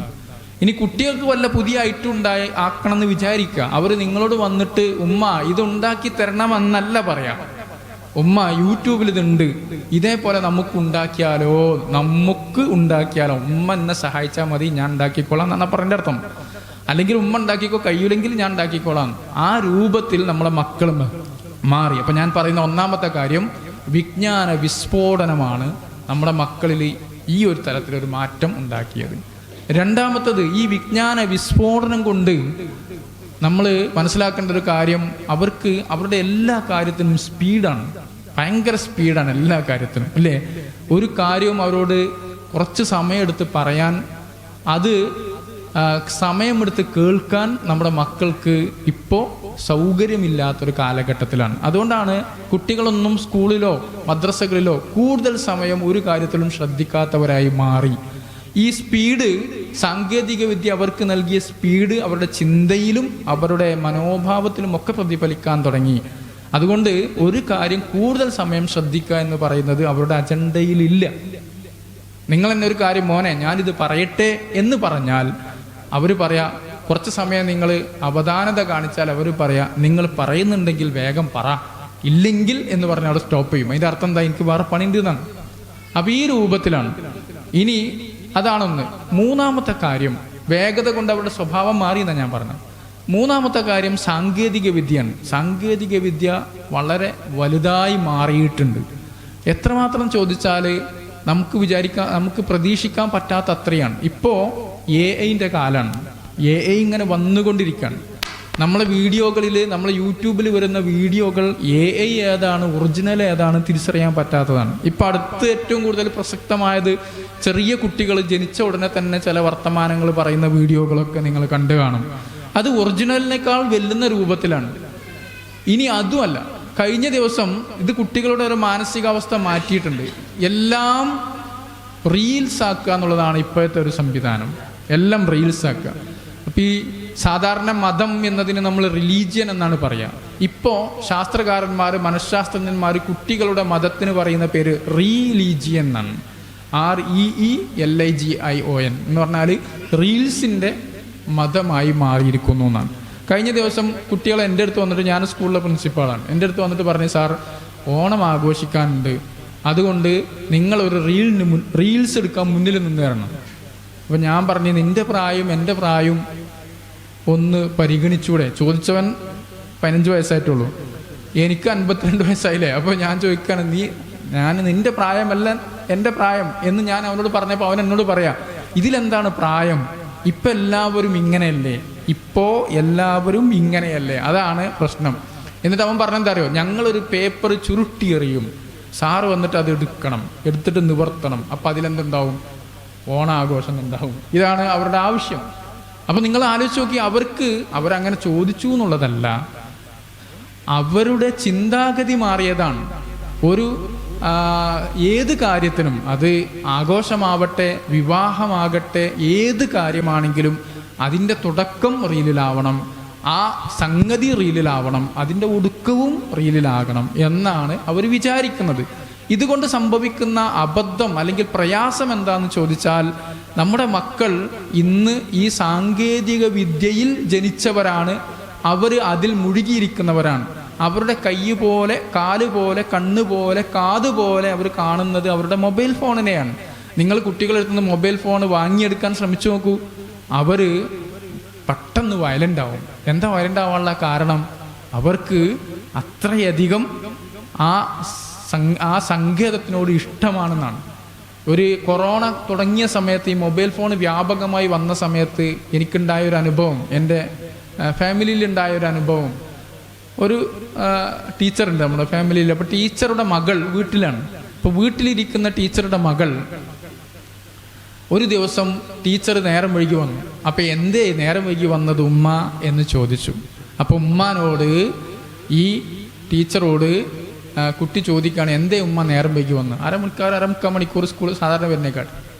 ഇനി കുട്ടികൾക്ക് വല്ല പുതിയ ഐറ്റം ആക്കണം എന്ന് വിചാരിക്കുക. അവർ നിങ്ങളോട് വന്നിട്ട് ഉമ്മ ഇത് ഉണ്ടാക്കി തരണമെന്നല്ല പറയാം. ഉമ്മ യൂട്യൂബിൽ ഇതുണ്ട്, ഇതേപോലെ നമുക്ക് ഉണ്ടാക്കിയാലോ ഉമ്മ എന്നെ സഹായിച്ചാൽ മതി, ഞാൻ ഉണ്ടാക്കിക്കോളാം എന്നാണ് പറഞ്ഞ അർത്ഥം. അല്ലെങ്കിൽ ഉമ്മ ഉണ്ടാക്കിക്കോ, കഴിയില്ലെങ്കിൽ ഞാൻ ഉണ്ടാക്കിക്കോളാം. ആ രൂപത്തിൽ നമ്മളെ മക്കൾ മാറി. അപ്പൊ ഞാൻ പറയുന്ന ഒന്നാമത്തെ കാര്യം, വിജ്ഞാന വിസ്ഫോടനമാണ് നമ്മുടെ മക്കളിൽ ഈ ഒരു തരത്തിലൊരു മാറ്റം ഉണ്ടാക്കിയത്. രണ്ടാമത്തത്, ഈ വിജ്ഞാന വിസ്ഫോടനം കൊണ്ട് നമ്മൾ മനസ്സിലാക്കേണ്ട ഒരു കാര്യം, അവർക്ക് അവരുടെ എല്ലാ കാര്യത്തിനും സ്പീഡാണ്, ഭയങ്കര സ്പീഡാണ് എല്ലാ കാര്യത്തിനും അല്ലേ? ഒരു കാര്യവും അവരോട് കുറച്ച് സമയമെടുത്ത് പറയാൻ, അത് സമയമെടുത്ത് കേൾക്കാൻ നമ്മുടെ മക്കൾക്ക് ഇപ്പോൾ സൗകര്യമില്ലാത്തൊരു കാലഘട്ടത്തിലാണ്. അതുകൊണ്ടാണ് കുട്ടികളൊന്നും സ്കൂളിലോ മദ്രസകളിലോ കൂടുതൽ സമയം ഒരു കാര്യത്തിലും ശ്രദ്ധിക്കാത്തവരായി മാറി. ഈ സ്പീഡ്, സാങ്കേതിക വിദ്യ അവർക്ക് നൽകിയ സ്പീഡ് അവരുടെ ചിന്തയിലും അവരുടെ മനോഭാവത്തിലും ഒക്കെ പ്രതിഫലിക്കാൻ തുടങ്ങി. അതുകൊണ്ട് ഒരു കാര്യം കൂടുതൽ സമയം ശ്രദ്ധിക്കുക എന്ന് പറയുന്നത് അവരുടെ അജണ്ടയിലില്ല. നിങ്ങൾ എന്നെ ഒരു കാര്യം മോനെ ഞാനിത് പറയട്ടെ എന്ന് പറഞ്ഞാൽ അവർ പറയാ, കുറച്ച് സമയം നിങ്ങൾ അവധാനത കാണിച്ചാൽ അവർ പറയാ നിങ്ങൾ പറയുന്നുണ്ടെങ്കിൽ വേഗം പറ, ഇല്ലെങ്കിൽ എന്ന് പറഞ്ഞാൽ അവിടെ സ്റ്റോപ്പ് ചെയ്യും. അതിന്റെ അർത്ഥം എന്താ, എനിക്ക് വേറെ പണിയുണ്ട് എന്നാണ്. അപ്പൊ ഈ രൂപത്തിലാണ്. ഇനി അതാണൊന്ന്. മൂന്നാമത്തെ കാര്യം, വേഗത കൊണ്ട് അവരുടെ സ്വഭാവം മാറി എന്നാണ് ഞാൻ പറഞ്ഞത്. മൂന്നാമത്തെ കാര്യം സാങ്കേതിക വിദ്യയാണ്. സാങ്കേതിക വിദ്യ വളരെ വലുതായി മാറിയിട്ടുണ്ട്. എത്രമാത്രം ചോദിച്ചാൽ നമുക്ക് പ്രതീക്ഷിക്കാൻ പറ്റാത്ത അത്രയാണ്. ഇപ്പോൾ AI കാലാണ്. AI ഇങ്ങനെ വന്നുകൊണ്ടിരിക്കുകയാണ്. നമ്മളെ വീഡിയോകളിൽ, നമ്മളെ യൂട്യൂബിൽ വരുന്ന വീഡിയോകൾ AI ഏതാണ് ഒറിജിനൽ ഏതാണ് തിരിച്ചറിയാൻ പറ്റാത്തതാണ്. ഇപ്പം അടുത്ത് ഏറ്റവും കൂടുതൽ പ്രസക്തമായത് ചെറിയ കുട്ടികൾ ജനിച്ച ഉടനെ തന്നെ ചില വർത്തമാനങ്ങൾ പറയുന്ന വീഡിയോകളൊക്കെ നിങ്ങൾ കണ്ടു കാണും. അത് ഒറിജിനലിനേക്കാൾ വെല്ലുന്ന രൂപത്തിലാണ്. ഇനി അതുമല്ല, കഴിഞ്ഞ ദിവസം ഇത് കുട്ടികളുടെ ഒരു മാനസികാവസ്ഥ മാറ്റിയിട്ടുണ്ട്. എല്ലാം റീൽസ് ആക്കുക എന്നുള്ളതാണ് ഇപ്പോഴത്തെ ഒരു സംവിധാനം. എല്ലാം റീൽസ് ആക്കുക. അപ്പം ഈ സാധാരണ മതം എന്നതിന് നമ്മൾ റിലീജിയൻ എന്നാണ് പറയുക. ഇപ്പോൾ ശാസ്ത്രകാരന്മാർ, മനഃശാസ്ത്രജ്ഞന്മാർ കുട്ടികളുടെ മതത്തിന് പറയുന്ന പേര് റീലീജിയൻ എന്നാണ്. REELIGION എന്ന് പറഞ്ഞാൽ റീൽസിൻ്റെ മതമായി മാറിയിരിക്കുന്നു എന്നാണ്. കഴിഞ്ഞ ദിവസം കുട്ടികൾ എൻ്റെ അടുത്ത് വന്നിട്ട്, ഞാൻ സ്കൂളിലെ പ്രിൻസിപ്പാളാണ്, എൻ്റെ അടുത്ത് വന്നിട്ട് പറഞ്ഞു, സാർ ഓണം ആഘോഷിക്കാനുണ്ട്, അതുകൊണ്ട് നിങ്ങളൊരു റീൽസ് എടുക്കാൻ മുന്നിൽ നിന്ന് തരണം. അപ്പം ഞാൻ പറഞ്ഞു, നിൻ്റെ പ്രായം എൻ്റെ പ്രായം ഒന്ന് പരിഗണിച്ചൂടെ? ചോദിച്ചവൻ 15 വയസ്സായിട്ടുള്ളൂ, എനിക്ക് 52 വയസ്സായില്ലേ. അപ്പോൾ ഞാൻ ചോദിക്കുകയാണ്, ഞാൻ നിൻ്റെ പ്രായമല്ല എൻ്റെ പ്രായം എന്ന് ഞാൻ അവനോട് പറഞ്ഞപ്പോൾ അവൻ എന്നോട് പറയാം, ഇതിലെന്താണ് പ്രായം? ഇപ്പം എല്ലാവരും ഇങ്ങനെയല്ലേ, ഇപ്പോൾ എല്ലാവരും ഇങ്ങനെയല്ലേ, അതാണ് പ്രശ്നം. എന്നിട്ട് അവൻ പറഞ്ഞെന്താ അറിയോ, ഞങ്ങളൊരു പേപ്പർ ചുരുട്ടി എറിയും, സാറ് വന്നിട്ട് അത് എടുക്കണം, എടുത്തിട്ട് നിവർത്തണം, അപ്പം അതിലെന്തുണ്ടാവും? ഓണാഘോഷം ഉണ്ടാവും. ഇതാണ് അവരുടെ ആവശ്യം. അപ്പം നിങ്ങൾ ആലോചിച്ച് നോക്കി, അവരങ്ങനെ ചോദിച്ചു എന്നുള്ളതല്ല, അവരുടെ ചിന്താഗതി മാറിയതാണ്. ഒരു ഏത് കാര്യത്തിനും, അത് ആഘോഷമാവട്ടെ വിവാഹമാകട്ടെ ഏത് കാര്യമാണെങ്കിലും അതിൻ്റെ തുടക്കം റീലിലാവണം, ആ സംഗതി റീലിലാവണം, അതിൻ്റെ ഒടുക്കവും റീലിലാകണം എന്നാണ് അവർ വിചാരിക്കുന്നത്. ഇതുകൊണ്ട് സംഭവിക്കുന്ന അബദ്ധം അല്ലെങ്കിൽ പ്രയാസം എന്താണെന്ന് ചോദിച്ചാൽ, നമ്മുടെ മക്കൾ ഇന്ന് ഈ സാങ്കേതിക വിദ്യയിൽ ജനിച്ചവരാണ്. അവർ അതിൽ മുഴുകിയിരിക്കുന്നവരാണ്. അവരുടെ കൈ പോലെ, കാല് പോലെ, കണ്ണ് പോലെ, കാത് പോലെ അവർ കാണുന്നത് അവരുടെ മൊബൈൽ ഫോണിനെയാണ്. നിങ്ങൾ കുട്ടികളെടുത്തുനിന്ന് മൊബൈൽ ഫോൺ വാങ്ങിയെടുക്കാൻ ശ്രമിച്ചു നോക്കൂ, അവർ പെട്ടെന്ന് വയലൻ്റ് ആവും. എന്താ വയലൻ്റ് ആവാനുള്ള കാരണം? അവർക്ക് അത്രയധികം ആ സങ്കേതത്തിനോട് ഇഷ്ടമാണെന്നാണ്. ഒരു കൊറോണ തുടങ്ങിയ സമയത്ത് ഈ മൊബൈൽ ഫോൺ വ്യാപകമായി വന്ന സമയത്ത് എനിക്കുണ്ടായൊരു അനുഭവം, എൻ്റെ ഫാമിലിയിൽ ഉണ്ടായൊരു അനുഭവം. ഒരു ടീച്ചറുണ്ട് നമ്മുടെ ഫാമിലിയിൽ. അപ്പോൾ ടീച്ചറുടെ മകൾ വീട്ടിലാണ്. അപ്പോൾ വീട്ടിലിരിക്കുന്ന ടീച്ചറുടെ മകൾ ഒരു ദിവസം ടീച്ചർ നേരം വൈകി വന്നു. അപ്പോൾ എന്തേ നേരം വൈകി വന്നത് ഉമ്മ എന്ന് ചോദിച്ചു. അപ്പോൾ ഉമ്മാനോട്, ഈ ടീച്ചറോട് കുട്ടി ചോദിക്കുകയാണ്, എന്തേ ഉമ്മ നേരം വൈകി വന്ന്? അരമുക്കാൽ മണിക്കൂർ സ്കൂൾ സാധാരണ വരുന്നേക്കാൾ.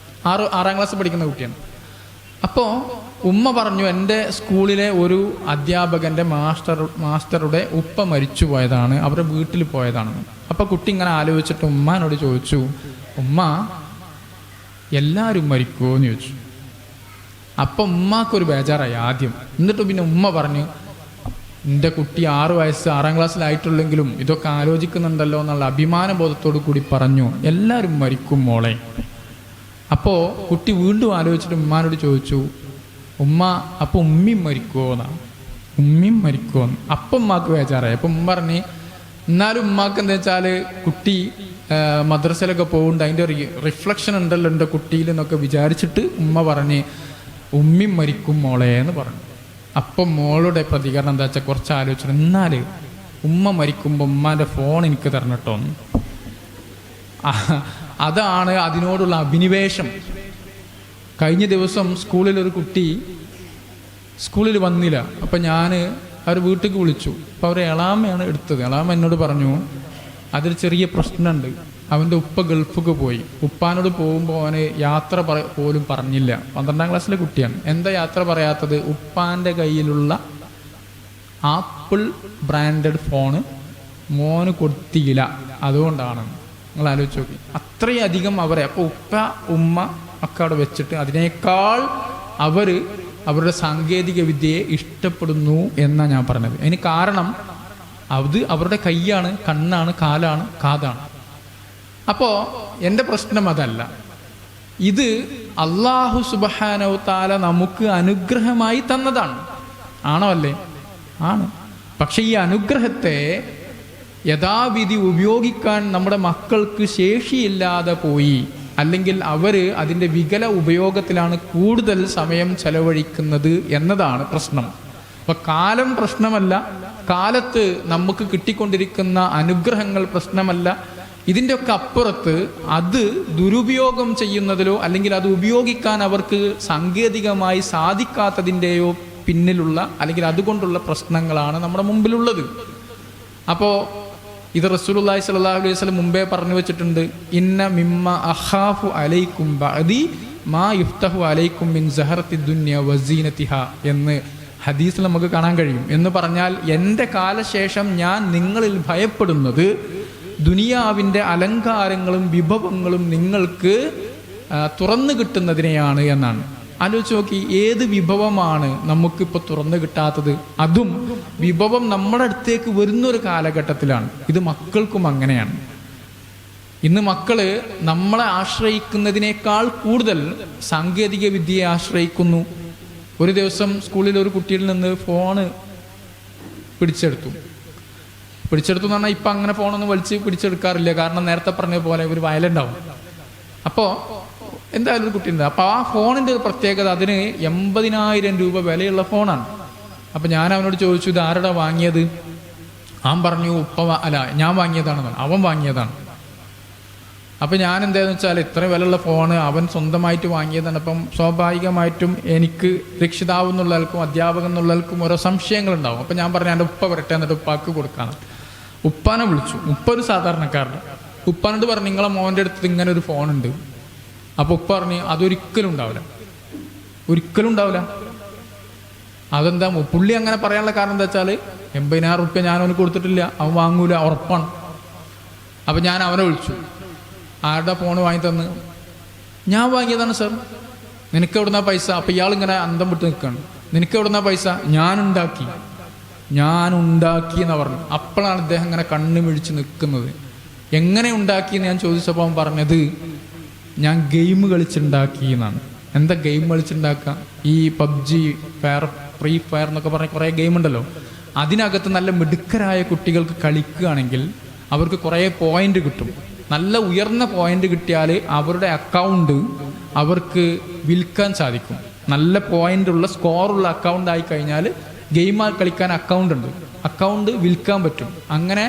6ാം ക്ലാസ് പഠിക്കുന്ന കുട്ടിയാണ്. അപ്പോൾ ഉമ്മ പറഞ്ഞു, എൻ്റെ സ്കൂളിലെ ഒരു അധ്യാപകൻ്റെ മാസ്റ്ററുടെ ഉപ്പ മരിച്ചു പോയതാണ്, അവരുടെ വീട്ടിൽ പോയതാണെന്ന്. അപ്പോൾ കുട്ടി ഇങ്ങനെ ആലോചിച്ചിട്ട് ഉമ്മാനോട് ചോദിച്ചു, ഉമ്മ എല്ലാവരും മരിക്കുമോ എന്ന് ചോദിച്ചു. അപ്പം ഉമ്മാക്കൊരു ബേജാറായി ആദ്യം. എന്നിട്ട് പിന്നെ ഉമ്മ പറഞ്ഞു, എൻ്റെ കുട്ടി 6 വയസ്സ് 6ാം ക്ലാസ്സിലായിട്ടുള്ളെങ്കിലും ഇതൊക്കെ ആലോചിക്കുന്നുണ്ടല്ലോ എന്നുള്ള അഭിമാന ബോധത്തോടു കൂടി പറഞ്ഞു, എല്ലാവരും മരിക്കും മോളെ. അപ്പോൾ കുട്ടി വീണ്ടും ആലോചിച്ചിട്ട് ഉമ്മാനോട് ചോദിച്ചു, ഉമ്മ അപ്പോൾ ഉമ്മയും മരിക്കുമോ എന്നാണ്. ഉമ്മയും മരിക്കുമോന്ന്. അപ്പം ഉമ്മാക്ക് ബേജാറായി. അപ്പം ഉമ്മ പറഞ്ഞ്, എന്നാലും ഉമ്മാക്ക് എന്താ വെച്ചാൽ കുട്ടി മദ്രസയിലൊക്കെ പോകുന്നുണ്ട്, അതിൻ്റെ ഒരു റിഫ്ലക്ഷൻ ഉണ്ടല്ലോ എൻ്റെ കുട്ടിയിൽ എന്നൊക്കെ വിചാരിച്ചിട്ട് ഉമ്മ പറഞ്ഞ് ഉമ്മയും മരിക്കും മോളെ എന്ന് പറഞ്ഞു. അപ്പം മോളുടെ പ്രതികരണം എന്താ വെച്ചാൽ കുറച്ച് ആലോചിച്ചു, എന്നാൽ ഉമ്മ മരിക്കുമ്പോൾ ഉമ്മാൻ്റെ ഫോൺ എനിക്ക് തരണം കേട്ടോ. അതാണ് അതിനോടുള്ള അഭിനിവേശം. കഴിഞ്ഞ ദിവസം സ്കൂളിലൊരു കുട്ടി സ്കൂളിൽ വന്നില്ല. അപ്പം ഞാൻ അവർ വീട്ടിലേക്ക് വിളിച്ചു. അപ്പോൾ അവർ എളാമയാണ് എടുത്തത്. എളാമ എന്നോട് പറഞ്ഞു, അതിൽ ചെറിയ പ്രശ്നമുണ്ട്. അവൻ്റെ ഉപ്പ ഗൾഫിക്ക് പോയി. ഉപ്പാനോട് പോകുമ്പോൾ അവന് യാത്ര പോലും പറഞ്ഞില്ല. 12ാം ക്ലാസ്സിലെ കുട്ടിയാണ്. എന്താ യാത്ര പറയാത്തത്? ഉപ്പാൻ്റെ കയ്യിലുള്ള ആപ്പിൾ ബ്രാൻഡഡ് ഫോണ് മോന് കൊടുത്തില്ല, അതുകൊണ്ടാണ്. നിങ്ങൾ ആലോചിച്ച് നോക്കി, അത്രയധികം അവരെ. അപ്പോൾ ഉപ്പ ഉമ്മ ഒക്കെ അവിടെ വെച്ചിട്ട് അതിനേക്കാൾ അവരുടെ സാങ്കേതിക വിദ്യയെ ഇഷ്ടപ്പെടുന്നു എന്നാണ് ഞാൻ പറഞ്ഞത്. അതിന് കാരണം അത് അവരുടെ കൈയാണ്, കണ്ണാണ്, കാലാണ്, കാതാണ്. അപ്പോൾ എൻ്റെ പ്രശ്നം അതല്ല. ഇത് അല്ലാഹു സുബ്ഹാനഹു തആല നമുക്ക് അനുഗ്രഹമായി തന്നതാണ്. ആണോ അല്ലേ? ആണ്. പക്ഷെ ഈ അനുഗ്രഹത്തെ യഥാവിധി ഉപയോഗിക്കാൻ നമ്മുടെ മക്കൾക്ക് ശേഷിയില്ലാതെ പോയി, അല്ലെങ്കിൽ അതിൻ്റെ വികല ഉപയോഗത്തിലാണ് കൂടുതൽ സമയം ചെലവഴിക്കുന്നത് എന്നതാണ് പ്രശ്നം. അപ്പം കാലം പ്രശ്നമല്ല, കാലത്ത് നമുക്ക് കിട്ടിക്കൊണ്ടിരിക്കുന്ന അനുഗ്രഹങ്ങൾ പ്രശ്നമല്ല. ഇതിൻ്റെയൊക്കെ അപ്പുറത്ത് അത് ദുരുപയോഗം ചെയ്യുന്നതിലോ അല്ലെങ്കിൽ അത് ഉപയോഗിക്കാൻ അവർക്ക് സാങ്കേതികമായി സാധിക്കാത്തതിൻ്റെയോ പിന്നിലുള്ള അല്ലെങ്കിൽ അതുകൊണ്ടുള്ള പ്രശ്നങ്ങളാണ് നമ്മുടെ മുമ്പിലുള്ളത്. അപ്പോൾ ഇത് റസൂലുള്ളാഹി സ്വല്ലല്ലാഹു അലൈഹി വസല്ലം മുമ്പേ പറഞ്ഞു വെച്ചിട്ടുണ്ട്. ഇന്ന മിമ്മ അഖാഫു അലൈക്കും ബഅദി മാ യുഫ്തഹു അലൈക്കും മിൻ സഹറത്തി ദുനിയ വസീനതിഹാ എന്ന് ഹദീസിൽ നമുക്ക് കാണാൻ കഴിയും. എന്ന് പറഞ്ഞാൽ എൻ്റെ കാലശേഷം ഞാൻ നിങ്ങളിൽ ഭയപ്പെടുന്നത് ദുനിയാവിൻ്റെ അലങ്കാരങ്ങളും വിഭവങ്ങളും നിങ്ങൾക്ക് തുറന്നു കിട്ടുന്നതിനെയാണ് എന്നാണ്. ആലോചിച്ച് നോക്കി, ഏത് വിഭവമാണ് നമുക്കിപ്പോൾ തുറന്നു കിട്ടാത്തത്? അതും വിഭവം നമ്മുടെ അടുത്തേക്ക് വരുന്നൊരു കാലഘട്ടത്തിലാണ്. ഇത് മക്കൾക്കും അങ്ങനെയാണ്. ഇന്ന് മക്കള് നമ്മളെ ആശ്രയിക്കുന്നതിനേക്കാൾ കൂടുതൽ സാങ്കേതിക വിദ്യയെ ആശ്രയിക്കുന്നു. ഒരു ദിവസം സ്കൂളിൽ ഒരു കുട്ടിയിൽ നിന്ന് ഫോണ് പിടിച്ചെടുത്തു എന്ന് പറഞ്ഞാൽ ഇപ്പം അങ്ങനെ ഫോണൊന്നും വലിച്ച് പിടിച്ചെടുക്കാറില്ല. കാരണം നേരത്തെ പറഞ്ഞ പോലെ ഒരു വയലുണ്ടാവും. അപ്പോൾ എന്തായാലും ഒരു കുട്ടി ഉണ്ട്. അപ്പോൾ ആ ഫോണിൻ്റെ ഒരു പ്രത്യേകത, അതിന് 80,000 രൂപ വിലയുള്ള ഫോണാണ്. അപ്പം ഞാൻ അവനോട് ചോദിച്ചു, ഇത് ആരുടെ വാങ്ങിയത്? അവൻ പറഞ്ഞു ഞാൻ വാങ്ങിയതാണെന്ന്. അവൻ വാങ്ങിയതാണ്. അപ്പം ഞാൻ എന്താണെന്ന് വെച്ചാൽ, ഇത്ര വിലയുള്ള ഫോണ് അവൻ സ്വന്തമായിട്ട് വാങ്ങിയതാണ്. അപ്പം സ്വാഭാവികമായിട്ടും എനിക്ക് രക്ഷിതാവ് എന്നുള്ളവർക്കും അധ്യാപകൻ എന്നുള്ളവർക്കും ഓരോ സംശയങ്ങളുണ്ടാവും. അപ്പം ഞാൻ പറഞ്ഞു, എൻ്റെ ഉപ്പ വരട്ടെ, എന്നിട്ട് ഉപ്പാക്ക് കൊടുക്കാന്ന്. ഉപ്പാനെ വിളിച്ചു. ഉപ്പ ഒരു സാധാരണക്കാരൻ. ഉപ്പാനോട് പറഞ്ഞു, നിങ്ങളെ മോൻ്റെ അടുത്ത് ഇങ്ങനെ ഒരു ഫോണുണ്ട്. അപ്പോൾ ഉപ്പ പറഞ്ഞു, അതൊരിക്കലും ഉണ്ടാവില്ല. അതെന്താ പുള്ളി അങ്ങനെ പറയാനുള്ള കാരണം എന്താ വെച്ചാൽ, 80,000 റുപ്യ ഞാൻ അവന് കൊടുത്തിട്ടില്ല, അവൻ വാങ്ങൂല, ഉറപ്പാണ്. അപ്പം ഞാൻ അവനെ വിളിച്ചു. ആരുടെ ഫോൺ വാങ്ങി തന്ന്? ഞാൻ വാങ്ങിയതാണ് സർ. നിനക്ക് എവിടുന്ന പൈസ? അപ്പം ഇയാളിങ്ങനെ അന്തം വിട്ട് നിൽക്കുകയാണ്. നിനക്ക് എവിടുന്ന പൈസ? ഞാൻ ഉണ്ടാക്കി എന്ന് പറഞ്ഞു. അപ്പോഴാണ് ഇദ്ദേഹം ഇങ്ങനെ കണ്ണു മിഴിച്ച് നിൽക്കുന്നത്. എങ്ങനെ ഉണ്ടാക്കിയെന്ന് ഞാൻ ചോദിച്ചപ്പോൾ അവൻ പറഞ്ഞത്, ഞാൻ ഗെയിം കളിച്ചുണ്ടാക്കി എന്നാണ്. എന്താ ഗെയിം കളിച്ചുണ്ടാക്കുക? ഈ പബ്ജി, ഫ്രീ ഫയർ എന്നൊക്കെ പറഞ്ഞ കുറേ ഗെയിം ഉണ്ടല്ലോ. അതിനകത്ത് നല്ല മിടുക്കരായ കുട്ടികൾക്ക് കളിക്കുകയാണെങ്കിൽ അവർക്ക് കുറേ പോയിന്റ് കിട്ടും. നല്ല ഉയർന്ന പോയിന്റ് കിട്ടിയാൽ അവരുടെ അക്കൗണ്ട് അവർക്ക് വിൽക്കാൻ സാധിക്കും. നല്ല പോയിന്റുള്ള സ്കോറുള്ള അക്കൗണ്ട് ആയി കഴിഞ്ഞാൽ ഗെയിം കളിക്കാൻ അക്കൗണ്ട് വിൽക്കാൻ പറ്റും. അങ്ങനെ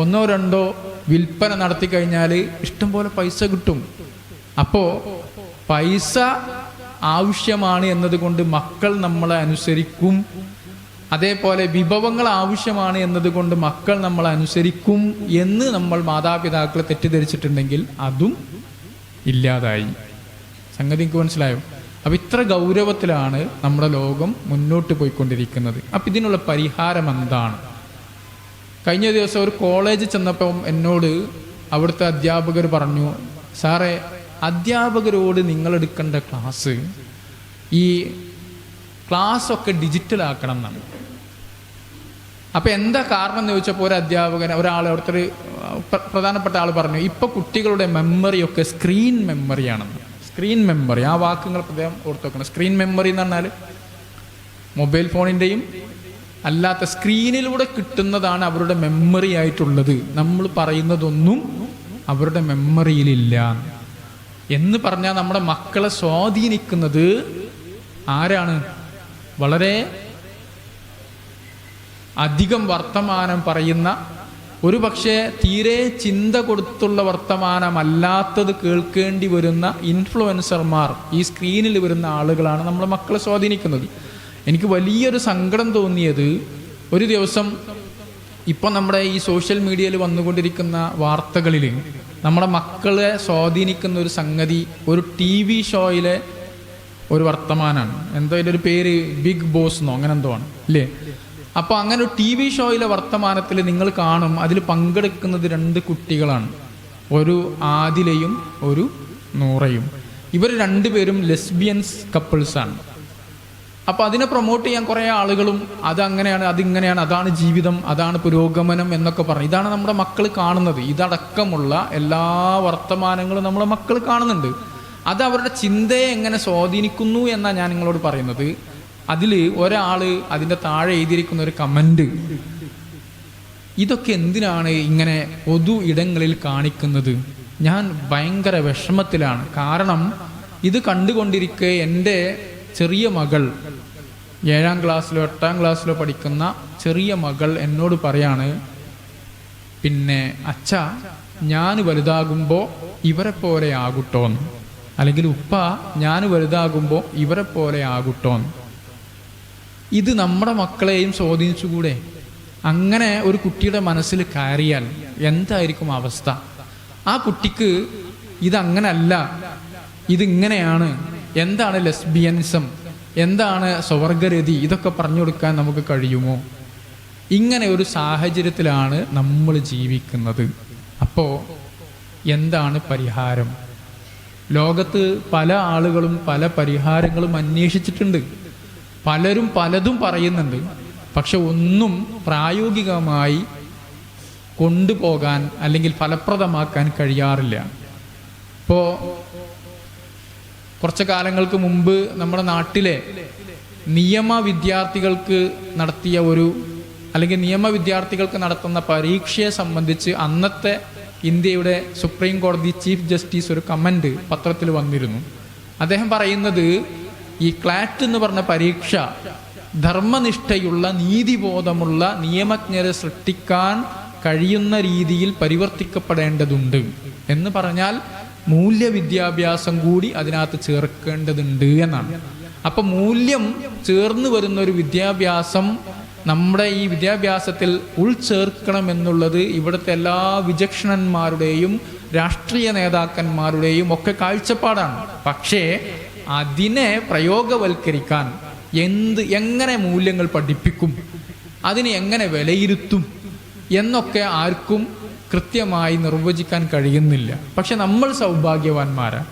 1-2 വിൽപ്പന നടത്തി കഴിഞ്ഞാൽ ഇഷ്ടംപോലെ പൈസ കിട്ടും. അപ്പോൾ പൈസ ആവശ്യമാണ് എന്നതുകൊണ്ട് മക്കൾ നമ്മളെ അനുസരിക്കും. അതേപോലെ വിഭവങ്ങൾ ആവശ്യമാണ് എന്നതുകൊണ്ട് മക്കൾ നമ്മളെ അനുസരിക്കും എന്ന് നമ്മൾ മാതാപിതാക്കളെ തെറ്റിദ്ധരിച്ചിട്ടുണ്ടെങ്കിൽ അതും ഇല്ലാതായി. സംഗതി എനിക്ക് മനസ്സിലായോ? അപ്പം ഇത്ര ഗൗരവത്തിലാണ് നമ്മുടെ ലോകം മുന്നോട്ട് പോയിക്കൊണ്ടിരിക്കുന്നത്. അപ്പം ഇതിനുള്ള പരിഹാരം എന്താണ്? കഴിഞ്ഞ ദിവസം ഒരു കോളേജിൽ ചെന്നപ്പം എന്നോട് അവിടുത്തെ അധ്യാപകർ പറഞ്ഞു, സാറേ, അധ്യാപകരോട് നിങ്ങളെടുക്കേണ്ട ഈ ക്ലാസ്സൊക്കെ ഡിജിറ്റലാക്കണം എന്നാണ്. അപ്പം എന്താ കാരണം എന്ന് ചോദിച്ചപ്പോൾ അവിടുത്തെ ഒരു പ്രധാനപ്പെട്ട ആൾ പറഞ്ഞു, ഇപ്പം കുട്ടികളുടെ മെമ്മറിയൊക്കെ സ്ക്രീൻ മെമ്മറിയാണെന്ന്. സ്ക്രീൻ മെമ്മറി, ആ വാക്കുകൾ പ്രത്യേകം ഓർത്ത് വെക്കണം. സ്ക്രീൻ മെമ്മറി എന്ന് പറഞ്ഞാൽ മൊബൈൽ ഫോണിൻ്റെയും അല്ലാത്ത സ്ക്രീനിലൂടെ കിട്ടുന്നതാണ് അവരുടെ മെമ്മറി ആയിട്ടുള്ളത്. നമ്മൾ പറയുന്നതൊന്നും അവരുടെ മെമ്മറിയിലില്ല എന്ന് പറഞ്ഞാൽ നമ്മുടെ മക്കളെ സ്വാധീനിക്കുന്നത് ആരാണ്? വളരെ അധികം വർത്തമാനം പറയുന്ന ഒരു പക്ഷേ തീരെ ചിന്ത കൊടുത്തുള്ള വർത്തമാനമല്ലാത്തത് കേൾക്കേണ്ടി വരുന്ന ഇൻഫ്ലുവൻസർമാർ, ഈ സ്ക്രീനിൽ വരുന്ന ആളുകളാണ് നമ്മളെ മക്കളെ സ്വാധീനിക്കുന്നത്. എനിക്ക് വലിയൊരു സങ്കടം തോന്നിയത്, ഒരു ദിവസം ഇപ്പം നമ്മുടെ ഈ സോഷ്യൽ മീഡിയയിൽ വന്നുകൊണ്ടിരിക്കുന്ന വാർത്തകളിൽ നമ്മുടെ മക്കളെ സ്വാധീനിക്കുന്ന ഒരു സംഗതി ഒരു TV ഷോയിലെ ഒരു വർത്തമാനമാണ്. എന്തോ അതിൻ്റെ ഒരു പേര് ബിഗ് ബോസ് എന്നോ അങ്ങനെ എന്തോ ആണ് അല്ലേ. അപ്പോൾ അങ്ങനെ ഒരു TV ഷോയിലെ വർത്തമാനത്തിൽ നിങ്ങൾ കാണും, അതിൽ പങ്കെടുക്കുന്നത് 2 കുട്ടികളാണ്, ഒരു ആദിലയും ഒരു നൂറയും. ഇവർ 2 പേരും ലെസ്ബിയൻസ് കപ്പിൾസാണ്. അപ്പോൾ അതിനെ പ്രൊമോട്ട് ചെയ്യാൻ കുറേ ആളുകളും അതങ്ങനെയാണ്, അതിങ്ങനെയാണ്, അതാണ് ജീവിതം, അതാണ് പുരോഗമനം എന്നൊക്കെ പറഞ്ഞു. ഇതാണ് നമ്മുടെ മക്കൾ കാണുന്നത്. ഇതടക്കമുള്ള എല്ലാ വർത്തമാനങ്ങളും നമ്മുടെ മക്കൾ കാണുന്നുണ്ട്. അത് അവരുടെ ചിന്തയെ എങ്ങനെ സ്വാധീനിക്കുന്നു എന്നാണ് ഞാൻ നിങ്ങളോട് പറയുന്നത്. അതിൽ ഒരാൾ അതിൻ്റെ താഴെ എഴുതിയിരിക്കുന്ന ഒരു കമൻറ്റ്, ഇതൊക്കെ എന്തിനാണ് ഇങ്ങനെ പൊതു ഇടങ്ങളിൽ കാണിക്കുന്നത്? ഞാൻ ഭയങ്കര വിഷമത്തിലാണ്. കാരണം ഇത് കണ്ടുകൊണ്ടിരിക്കെ എൻ്റെ ചെറിയ മകൾ, 7ാം ക്ലാസ്സിലോ 8ാം ക്ലാസ്സിലോ പഠിക്കുന്ന ചെറിയ മകൾ എന്നോട് പറയാണ്, പിന്നെ അച്ഛാ ഞാൻ വലുതാകുമ്പോൾ ഇവരെ പോലെ ആകുട്ടോന്ന്, അല്ലെങ്കിൽ ഉപ്പ ഞാൻ വലുതാകുമ്പോൾ ഇവരെ പോലെ ആകുട്ടോന്ന്. ഇത് നമ്മുടെ മക്കളെയും സ്വാധീനിച്ചുകൂടെ? അങ്ങനെ ഒരു കുട്ടിയുടെ മനസ്സിൽ കയറിയാൽ എന്തായിരിക്കും അവസ്ഥ? ആ കുട്ടിക്ക് ഇതങ്ങനല്ല, ഇതിങ്ങനെയാണ്, എന്താണ് ലെസ്ബിയനിസം, എന്താണ് സ്വർഗരതി, ഇതൊക്കെ പറഞ്ഞു കൊടുക്കാൻ നമുക്ക് കഴിയുമോ? ഇങ്ങനെ ഒരു സാഹചര്യത്തിലാണ് നമ്മൾ ജീവിക്കുന്നത്. അപ്പോൾ എന്താണ് പരിഹാരം? ലോകത്ത് പല ആളുകളും പല പരിഹാരങ്ങളും അന്വേഷിച്ചിട്ടുണ്ട്. പലരും പലതും പറയുന്നുണ്ട്. പക്ഷെ ഒന്നും പ്രായോഗികമായി കൊണ്ടുപോകാൻ അല്ലെങ്കിൽ ഫലപ്രദമാക്കാൻ കഴിയാറില്ല. ഇപ്പോൾ കുറച്ച് കാലങ്ങൾക്ക് മുമ്പ് നമ്മുടെ നാട്ടിലെ നിയമ വിദ്യാർത്ഥികൾക്ക് നടത്തിയ അല്ലെങ്കിൽ നിയമ വിദ്യാർത്ഥികൾക്ക് നടത്തുന്ന പരീക്ഷയെ സംബന്ധിച്ച് അന്നത്തെ ഇന്ത്യയുടെ സുപ്രീം കോടതി ചീഫ് ജസ്റ്റിസ് ഒരു കമൻറ്റ് പത്രത്തിൽ വന്നിരുന്നു. അദ്ദേഹം പറയുന്നത്, ഈ ക്ലാറ്റ് എന്ന് പറഞ്ഞ പരീക്ഷ ധർമ്മനിഷ്ഠയുള്ള നീതിബോധമുള്ള നിയമജ്ഞരെ സൃഷ്ടിക്കാൻ കഴിയുന്ന രീതിയിൽ പരിവർത്തിക്കപ്പെടേണ്ടതുണ്ട് എന്ന് പറഞ്ഞാൽ മൂല്യവിദ്യാഭ്യാസം കൂടി അതിനകത്ത് ചേർക്കേണ്ടതുണ്ട് എന്നാണ്. അപ്പൊ മൂല്യം ചേർന്ന് വരുന്ന ഒരു വിദ്യാഭ്യാസം നമ്മുടെ ഈ വിദ്യാഭ്യാസത്തിൽ ഉൾച്ചേർക്കണം എന്നുള്ളത് ഇവിടുത്തെ എല്ലാ വിചക്ഷണന്മാരുടെയും രാഷ്ട്രീയ നേതാക്കന്മാരുടെയും ഒക്കെ കാഴ്ചപ്പാടാണ്. പക്ഷേ അതിനെ പ്രയോഗവൽക്കരിക്കാൻ എങ്ങനെ മൂല്യങ്ങൾ പഠിപ്പിക്കും, അതിനെ എങ്ങനെ വിലയിരുത്തും എന്നൊക്കെ ആർക്കും കൃത്യമായി നിർവചിക്കാൻ കഴിയുന്നില്ല. പക്ഷെ നമ്മൾ സൗഭാഗ്യവാന്മാരാണ്.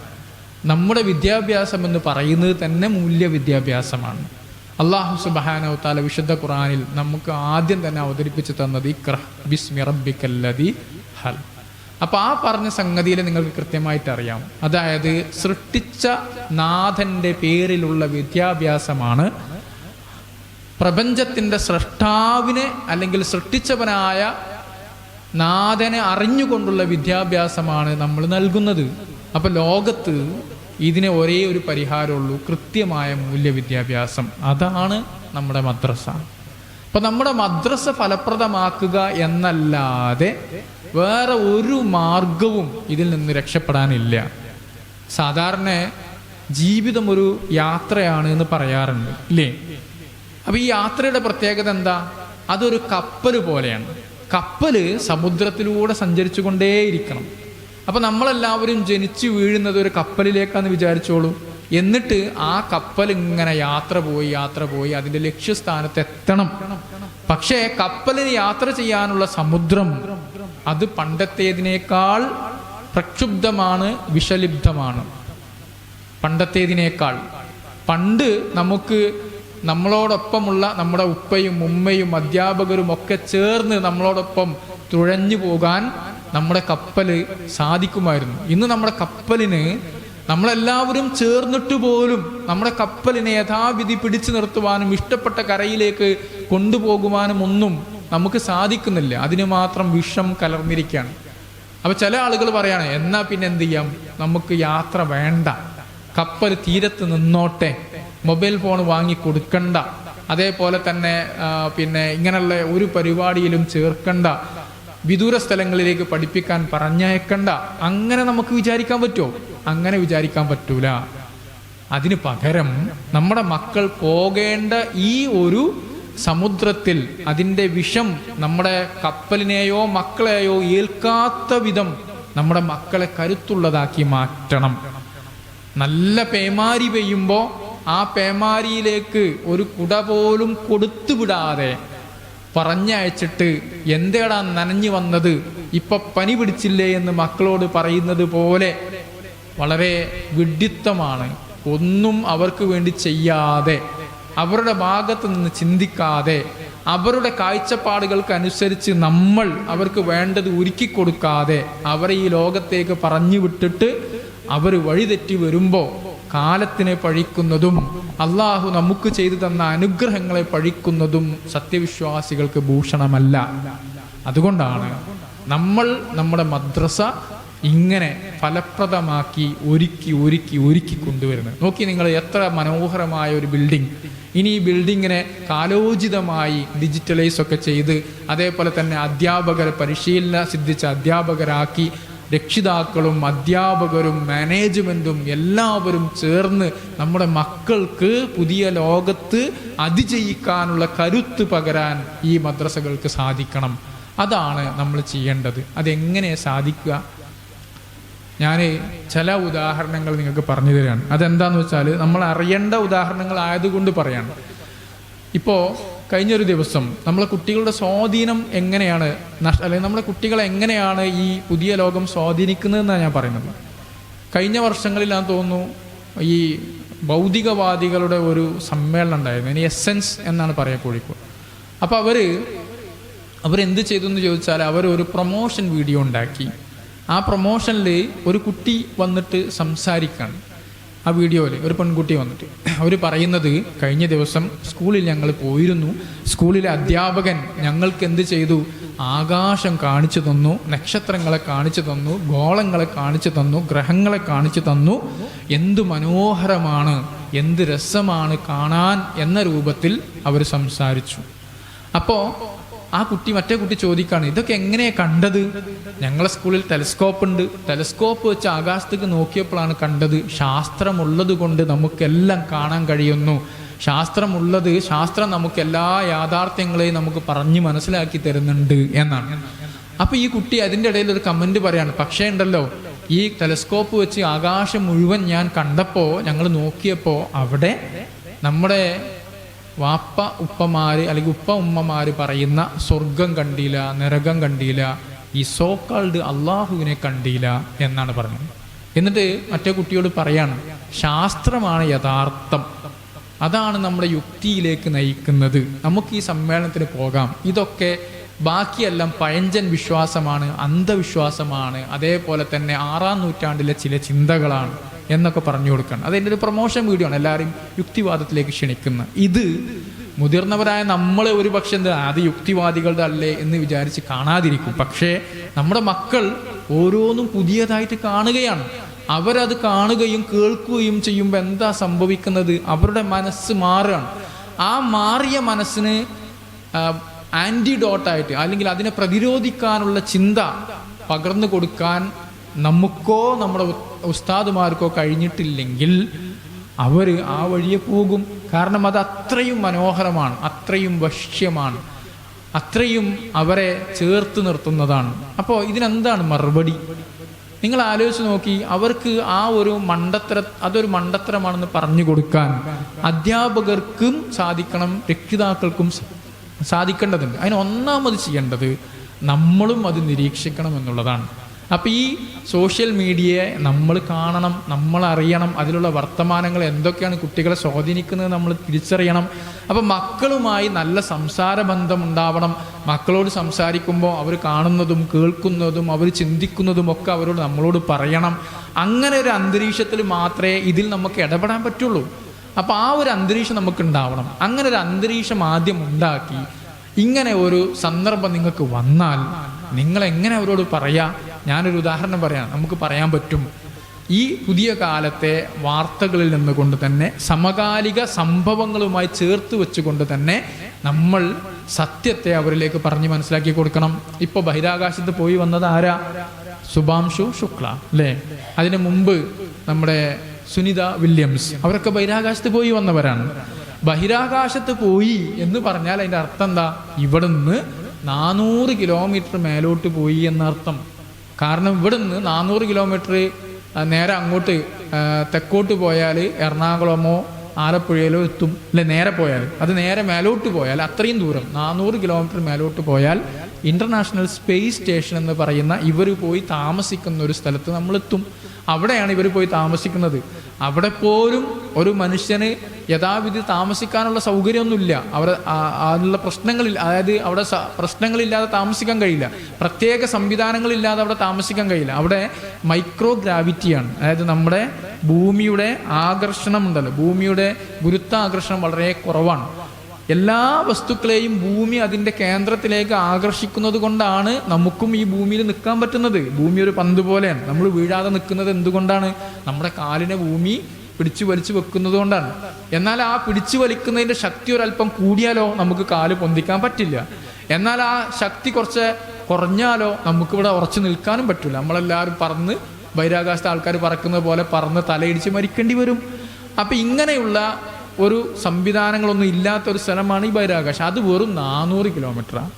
നമ്മുടെ വിദ്യാഭ്യാസം എന്ന് പറയുന്നത് തന്നെ മൂല്യവിദ്യാഭ്യാസമാണ്. അല്ലാഹു സുബ്ഹാനഹു വ തആല വിശുദ്ധ ഖുർആനിൽ നമുക്ക് ആദ്യം തന്നെ അവതരിപ്പിച്ചു തന്നത് ഇഖ്റ ബിസ്മി റബ്ബിക്കല്ലദീ ഹൽ. അപ്പൊ ആ പറഞ്ഞ സംഗതിയിൽ നിങ്ങൾക്ക് കൃത്യമായിട്ട് അറിയാം. അതായത് സൃഷ്ടിച്ച നാഥന്റെ പേരിലുള്ള വിദ്യാഭ്യാസമാണ്, പ്രപഞ്ചത്തിന്റെ സൃഷ്ടാവിനെ അല്ലെങ്കിൽ സൃഷ്ടിച്ചവനായ നാഥനെ അറിഞ്ഞുകൊണ്ടുള്ള വിദ്യാഭ്യാസമാണ് നമ്മൾ നൽകുന്നത്. അപ്പൊ ലോകത്ത് ഇതിന് ഒരേ ഒരു പരിഹാരമുള്ളൂ, കൃത്യമായ മൂല്യവിദ്യാഭ്യാസം. അതാണ് നമ്മുടെ മദ്രസ. അപ്പൊ നമ്മുടെ മദ്രസ ഫലപ്രദമാക്കുക എന്നല്ലാതെ വേറെ ഒരു മാർഗവും ഇതിൽ നിന്ന് രക്ഷപ്പെടാനില്ല. സാധാരണ ജീവിതം ഒരു യാത്രയാണ് എന്ന് പറയാറുണ്ട് ഇല്ലേ? അപ്പൊ ഈ യാത്രയുടെ പ്രത്യേകത എന്താ? അതൊരു കപ്പൽ പോലെയാണ്. കപ്പല് സമുദ്രത്തിലൂടെ സഞ്ചരിച്ചു കൊണ്ടേയിരിക്കണം. അപ്പൊ നമ്മളെല്ലാവരും ജനിച്ചു വീഴുന്നത് ഒരു കപ്പലിലേക്കാന്ന് വിചാരിച്ചോളൂ. എന്നിട്ട് ആ കപ്പൽ ഇങ്ങനെ യാത്ര പോയി അതിന്റെ ലക്ഷ്യസ്ഥാനത്ത് എത്തണം. പക്ഷേ കപ്പലിന് യാത്ര ചെയ്യാനുള്ള സമുദ്രം അത് പണ്ടത്തേതിനേക്കാൾ പ്രക്ഷുബ്ധമാണ്, വിഷലിബ്ധമാണ്. പണ്ടത്തേതിനേക്കാൾ പണ്ട് നമുക്ക് നമ്മളോടൊപ്പമുള്ള നമ്മുടെ ഉപ്പയും ഉമ്മയും അധ്യാപകരും ഒക്കെ ചേർന്ന് നമ്മളോടൊപ്പം തുഴഞ്ഞു പോകാൻ നമ്മുടെ കപ്പല് സാധിക്കുമായിരുന്നു. ഇന്ന് നമ്മുടെ കപ്പലിന് നമ്മളെല്ലാവരും ചേർന്നിട്ട് പോലും നമ്മുടെ കപ്പലിനെ യഥാവിധി പിടിച്ചു നിർത്തുവാനും ഇഷ്ടപ്പെട്ട കരയിലേക്ക് കൊണ്ടുപോകുവാനും ഒന്നും നമുക്ക് സാധിക്കുന്നില്ല. അതിന് മാത്രം വിഷം കലർന്നിരിക്കുകയാണ്. അപ്പൊ ചില ആളുകൾ പറയാണ്, എന്നാ പിന്നെ എന്ത് ചെയ്യാം, നമുക്ക് യാത്ര വേണ്ട, കപ്പൽ തീരത്ത് നിന്നോട്ടെ, മൊബൈൽ ഫോൺ വാങ്ങി കൊടുക്കണ്ട, അതേപോലെ തന്നെ പിന്നെ ഇങ്ങനെയുള്ള ഒരു പരിപാടിയിലും ചേർക്കണ്ട, വിദൂര സ്ഥലങ്ങളിലേക്ക് പഠിപ്പിക്കാൻ പറഞ്ഞയക്കണ്ട. അങ്ങനെ നമുക്ക് വിചാരിക്കാൻ പറ്റുമോ? അങ്ങനെ വിചാരിക്കാൻ പറ്റൂല. അതിന് പകരം നമ്മുടെ മക്കൾ പോകേണ്ട ഈ ഒരു സമുദ്രത്തിൽ അതിൻ്റെ വിഷം നമ്മുടെ കപ്പലിനെയോ മക്കളെയോ ഏൽക്കാത്ത വിധം നമ്മുടെ മക്കളെ കരുത്തുള്ളതാക്കി മാറ്റണം. നല്ല പേമാരി പെയ്യുമ്പോൾ ആ പേമാരിയിലേക്ക് ഒരു കുട പോലും കൊടുത്തുവിടാതെ പറഞ്ഞയച്ചിട്ട് എന്തേടാ നനഞ്ഞു വന്നത്, ഇപ്പൊ പനി പിടിച്ചില്ലേ എന്ന് മക്കളോട് പറയുന്നത് പോലെ വളരെ വിഡ്ഢിത്തമാണ്. ഒന്നും അവർക്ക് വേണ്ടി ചെയ്യാതെ, അവരുടെ ഭാഗത്ത് നിന്ന് ചിന്തിക്കാതെ, അവരുടെ കാഴ്ചപ്പാടുകൾക്കനുസരിച്ച് നമ്മൾ അവർക്ക് വേണ്ടത് ഒരുക്കി കൊടുക്കാതെ അവരെ ഈ ലോകത്തേക്ക് പറഞ്ഞു വിട്ടിട്ട് അവർ വഴിതെറ്റി വരുമ്പോൾ കാലത്തിനെ പഴിക്കുന്നതും അള്ളാഹു നമുക്ക് ചെയ്തു തന്ന അനുഗ്രഹങ്ങളെ പഴിക്കുന്നതും സത്യവിശ്വാസികൾക്ക് ഭൂഷണമല്ല. അതുകൊണ്ടാണ് നമ്മൾ നമ്മുടെ മദ്രസ ഇങ്ങനെ ഫലപ്രദമാക്കി ഒരുക്കി കൊണ്ടുവരുന്നത്. നോക്കി നിങ്ങൾ, എത്ര മനോഹരമായ ഒരു ബിൽഡിംഗ്. ഇനി ഈ ബിൽഡിങ്ങിനെ കാലോചിതമായി ഡിജിറ്റലൈസ് ഒക്കെ ചെയ്ത് അതേപോലെ തന്നെ അധ്യാപകരെ പരിശീലനം സിദ്ധിച്ച അധ്യാപകരാക്കി രക്ഷിതാക്കളും അധ്യാപകരും മാനേജ്മെന്റും എല്ലാവരും ചേർന്ന് നമ്മുടെ മക്കൾക്ക് പുതിയ ലോകത്ത് അതിജയിക്കാനുള്ള കരുത്ത് പകരാൻ ഈ മദ്രസകൾക്ക് സാധിക്കണം. അതാണ് നമ്മൾ ചെയ്യേണ്ടത്. അതെങ്ങനെ സാധിക്കുക? ഞാൻ ചില ഉദാഹരണങ്ങൾ നിങ്ങൾക്ക് പറഞ്ഞു തരാണ്. അതെന്താന്ന് വെച്ചാൽ നമ്മൾ അറിയേണ്ട ഉദാഹരണങ്ങൾ ആയതുകൊണ്ട് പറയാണ്. ഇപ്പോൾ കഴിഞ്ഞൊരു ദിവസം നമ്മളെ കുട്ടികളുടെ സ്വാധീനം എങ്ങനെയാണ് അല്ലെങ്കിൽ നമ്മളെ കുട്ടികളെ എങ്ങനെയാണ് ഈ പുതിയ ലോകം സ്വാധീനിക്കുന്നതെന്നാണ് ഞാൻ പറയുന്നത്. കഴിഞ്ഞ വർഷങ്ങളിൽ ഞാൻ തോന്നുന്നു ഈ ഭൗതികവാദികളുടെ ഒരു സമ്മേളനം ഉണ്ടായിരുന്നു. ഇനി എസെൻസ് എന്നാണ് പറയുക കോഴിക്കോട്. അപ്പോൾ അവരെന്ത് ചെയ്തു എന്ന് ചോദിച്ചാൽ ഒരു പ്രൊമോഷൻ വീഡിയോ ഉണ്ടാക്കി. ആ പ്രൊമോഷനിൽ ഒരു കുട്ടി വന്നിട്ട് സംസാരിക്കുകയാണ്. ആ വീഡിയോയിൽ ഒരു പെൺകുട്ടി വന്നിട്ട് അവർ പറയുന്നത്, കഴിഞ്ഞ ദിവസം സ്കൂളിൽ ഞങ്ങൾ പോയിരുന്നു, സ്കൂളിലെ അധ്യാപകൻ ഞങ്ങൾക്ക് എന്ത് ചെയ്തു, ആകാശം കാണിച്ചു തന്നു, നക്ഷത്രങ്ങളെ കാണിച്ചു തന്നു, ഗോളങ്ങളെ കാണിച്ചു തന്നു, ഗ്രഹങ്ങളെ കാണിച്ചു തന്നു, എന്തു മനോഹരമാണ്, എന്ത് രസമാണ് കാണാൻ എന്ന രൂപത്തിൽ അവർ സംസാരിച്ചു. അപ്പോൾ മറ്റേ കുട്ടി ചോദിക്കാണ്, ഇതൊക്കെ എങ്ങനെയാണ് കണ്ടത്? ഞങ്ങളെ സ്കൂളിൽ ടെലസ്കോപ്പ് ഉണ്ട്, ടെലസ്കോപ്പ് വെച്ച് ആകാശത്തേക്ക് നോക്കിയപ്പോഴാണ് കണ്ടത്. ശാസ്ത്രമുള്ളത് കൊണ്ട് നമുക്കെല്ലാം കാണാൻ കഴിയുന്നു. ശാസ്ത്രം നമുക്ക് എല്ലാ യാഥാർത്ഥ്യങ്ങളെയും നമുക്ക് പറഞ്ഞ് മനസ്സിലാക്കി തരുന്നുണ്ട് എന്നാണ്. അപ്പൊ ഈ കുട്ടി അതിൻ്റെ ഇടയിൽ ഒരു കമന്റ് പറയാണ്, പക്ഷേ ഉണ്ടല്ലോ, ഈ ടെലസ്കോപ്പ് വെച്ച് ആകാശം മുഴുവൻ ഞാൻ കണ്ടപ്പോൾ, ഞങ്ങൾ നോക്കിയപ്പോൾ അവിടെ നമ്മുടെ വാപ്പ ഉപ്പമാര് അല്ലെങ്കിൽ ഉപ്പ ഉമ്മമാര് പറയുന്ന സ്വർഗം കണ്ടില്ല, നരകം കണ്ടില്ല, ഈ സോക്കാൾഡ് അള്ളാഹുവിനെ കണ്ടില്ല എന്നാണ് പറഞ്ഞത്. എന്നിട്ട് മറ്റേ കുട്ടിയോട് പറയാണ്, ശാസ്ത്രമാണ് യഥാർത്ഥം, അതാണ് നമ്മുടെ യുക്തിയിലേക്ക് നയിക്കുന്നത്, നമുക്ക് ഈ സമ്മേളനത്തിന് പോകാം. ഇതൊക്കെ ബാക്കിയെല്ലാം പഴഞ്ചൻ വിശ്വാസമാണ്, അന്ധവിശ്വാസമാണ്, അതേപോലെ തന്നെ 6-ാം നൂറ്റാണ്ടിലെ ചില ചിന്തകളാണ് എന്നൊക്കെ പറഞ്ഞു കൊടുക്കണം. അതെൻ്റെ ഒരു പ്രൊമോഷൻ വീഡിയോ ആണ്, എല്ലാവരും യുക്തിവാദത്തിലേക്ക് ക്ഷണിക്കുന്ന. ഇത് മുതിർന്നവരായ നമ്മൾ ഒരു പക്ഷെ അത് യുക്തിവാദികളുടെ അല്ലേ എന്ന് വിചാരിച്ച് കാണാതിരിക്കും. പക്ഷേ നമ്മുടെ മക്കൾ ഓരോന്നും പുതിയതായിട്ട് കാണുകയാണ്. അവരത് കാണുകയും കേൾക്കുകയും ചെയ്യുമ്പോൾ എന്താ സംഭവിക്കുന്നത്? അവരുടെ മനസ്സ് മാറുകയാണ്. ആ മാറിയ മനസ്സിന് ആൻറ്റിഡോട്ടായിട്ട് അല്ലെങ്കിൽ അതിനെ പ്രതിരോധിക്കാനുള്ള ചിന്ത പകർന്നു കൊടുക്കാൻ നമുക്കോ നമ്മുടെ ഉസ്താദുമാർക്കോ കഴിഞ്ഞിട്ടില്ലെങ്കിൽ അവർ ആ വഴിയെ പോകും. കാരണം അത് അത്രയും മനോഹരമാണ്, അത്രയും വശ്യമാണ്, അത്രയും അവരെ ചേർത്ത് നിർത്തുന്നതാണ്. അപ്പോൾ ഇതിനെന്താണ് മറുപടി? നിങ്ങൾ ആലോചിച്ച് നോക്കി. അവർക്ക് ആ ഒരു അതൊരു മണ്ടത്തരമാണെന്ന് പറഞ്ഞു കൊടുക്കാൻ അധ്യാപകർക്കും സാധിക്കണം, രക്ഷിതാക്കൾക്കും സാധിക്കേണ്ടതുണ്ട്. അതിന് ഒന്നാമത് ചെയ്യേണ്ടത് നമ്മളും അത് നിരീക്ഷിക്കണം എന്നുള്ളതാണ്. അപ്പം ഈ സോഷ്യൽ മീഡിയയെ നമ്മൾ കാണണം, നമ്മൾ അറിയണം, അതിലുള്ള വർത്തമാനങ്ങൾ എന്തൊക്കെയാണ് കുട്ടികളെ സ്വാധീനിക്കുന്നത് നമ്മൾ തിരിച്ചറിയണം. അപ്പം മക്കളുമായി നല്ല സംസാര ബന്ധം ഉണ്ടാവണം. മക്കളോട് സംസാരിക്കുമ്പോൾ അവർ കാണുന്നതും കേൾക്കുന്നതും അവർ ചിന്തിക്കുന്നതും ഒക്കെ അവരോട് നമ്മളോട് പറയണം. അങ്ങനെ ഒരു അന്തരീക്ഷത്തിൽ മാത്രമേ ഇതിൽ നമുക്ക് ഇടപെടാൻ പറ്റുള്ളൂ. അപ്പം ആ ഒരു അന്തരീക്ഷം നമുക്ക് ഉണ്ടാവണം. അങ്ങനെ ഒരു അന്തരീക്ഷം ആദ്യം ഉണ്ടാക്കി ഇങ്ങനെ ഒരു സന്ദർഭം നിങ്ങൾക്ക് വന്നാൽ നിങ്ങൾ എങ്ങനെ അവരോട് പറയാ? ഞാനൊരു ഉദാഹരണം പറയാം, നമുക്ക് പറയാൻ പറ്റും. ഈ പുതിയ കാലത്തെ വാർത്തകളിൽ നിന്നുകൊണ്ട് തന്നെ സമകാലിക സംഭവങ്ങളുമായി ചേർത്ത് വെച്ചുകൊണ്ട് തന്നെ നമ്മൾ സത്യത്തെ അവരിലേക്ക് പറഞ്ഞ് മനസ്സിലാക്കി കൊടുക്കണം. ഇപ്പൊ ബഹിരാകാശത്ത് പോയി വന്നത് ആരാ? ശുഭാംശു ശുക്ല അല്ലേ? അതിനു മുമ്പ് നമ്മുടെ സുനിത വില്യംസ്, അവരൊക്കെ ബഹിരാകാശത്ത് പോയി വന്നവരാണ്. ബഹിരാകാശത്ത് പോയി എന്ന് പറഞ്ഞാൽ അതിന്റെ അർത്ഥം എന്താ? ഇവിടുന്ന് 400 കിലോമീറ്റർ മേലോട്ട് പോയി എന്നർത്ഥം. കാരണം ഇവിടുന്ന് 400 കിലോമീറ്റർ നേരെ അങ്ങോട്ട് തെക്കോട്ട് പോയാൽ എറണാകുളമോ ആലപ്പുഴയിലോ എത്തും അല്ലെ? നേരെ പോയാൽ, അത് നേരെ മേലോട്ട് പോയാൽ അത്രയും ദൂരം 400 കിലോമീറ്റർ മേലോട്ട് പോയാൽ ഇന്റർനാഷണൽ സ്പേസ് സ്റ്റേഷൻ എന്ന് പറയുന്ന ഇവർ പോയി താമസിക്കുന്ന ഒരു സ്ഥലത്ത് നമ്മളെത്തും. അവിടെയാണ് ഇവർ പോയി താമസിക്കുന്നത്. അവിടെ പോലും ഒരു മനുഷ്യന് യഥാവിധി താമസിക്കാനുള്ള സൗകര്യമൊന്നുമില്ല. അവിടെ അതിനുള്ള പ്രശ്നങ്ങളില്ല, അതായത് അവിടെ പ്രശ്നങ്ങളില്ലാതെ താമസിക്കാൻ കഴിയില്ല. പ്രത്യേക സംവിധാനങ്ങളില്ലാതെ അവിടെ താമസിക്കാൻ കഴിയില്ല. അവിടെ മൈക്രോ ഗ്രാവിറ്റിയാണ്, അതായത് നമ്മുടെ ഭൂമിയുടെ ആകർഷണം ഉണ്ടല്ലോ, ഭൂമിയുടെ ഗുരുത്വാകർഷണം വളരെ കുറവാണ്. എല്ലാ വസ്തുക്കളെയും ഭൂമി അതിൻ്റെ കേന്ദ്രത്തിലേക്ക് ആകർഷിക്കുന്നത് കൊണ്ടാണ് നമുക്കും ഈ ഭൂമിയിൽ നിൽക്കാൻ പറ്റുന്നത്. ഭൂമി ഒരു പന്ത് പോലെയാണ്, നമ്മൾ വീഴാതെ നിൽക്കുന്നത് എന്തുകൊണ്ടാണ്? നമ്മുടെ കാലിനെ ഭൂമി പിടിച്ചു വലിച്ചു വെക്കുന്നത് കൊണ്ടാണ്. എന്നാൽ ആ പിടിച്ചു വലിക്കുന്നതിൻ്റെ ശക്തി ഒരല്പം കൂടിയാലോ നമുക്ക് കാല് പൊന്തിക്കാൻ പറ്റില്ല. എന്നാൽ ആ ശക്തി കുറച്ച് കുറഞ്ഞാലോ നമുക്കിവിടെ ഉറച്ചു നിൽക്കാനും പറ്റില്ല. നമ്മളെല്ലാവരും പറന്ന്, ബഹിരാകാശത്തെ ആൾക്കാർ പറക്കുന്നത് പോലെ പറന്ന് തലയിടിച്ച് മരിക്കേണ്ടി വരും. അപ്പം ഇങ്ങനെയുള്ള ഒരു സംവിധാനങ്ങളൊന്നും ഇല്ലാത്തൊരു സ്ഥലമാണ് ഈ ബഹിരാകാശം. അത് വെറും 400 കിലോമീറ്ററാണ്.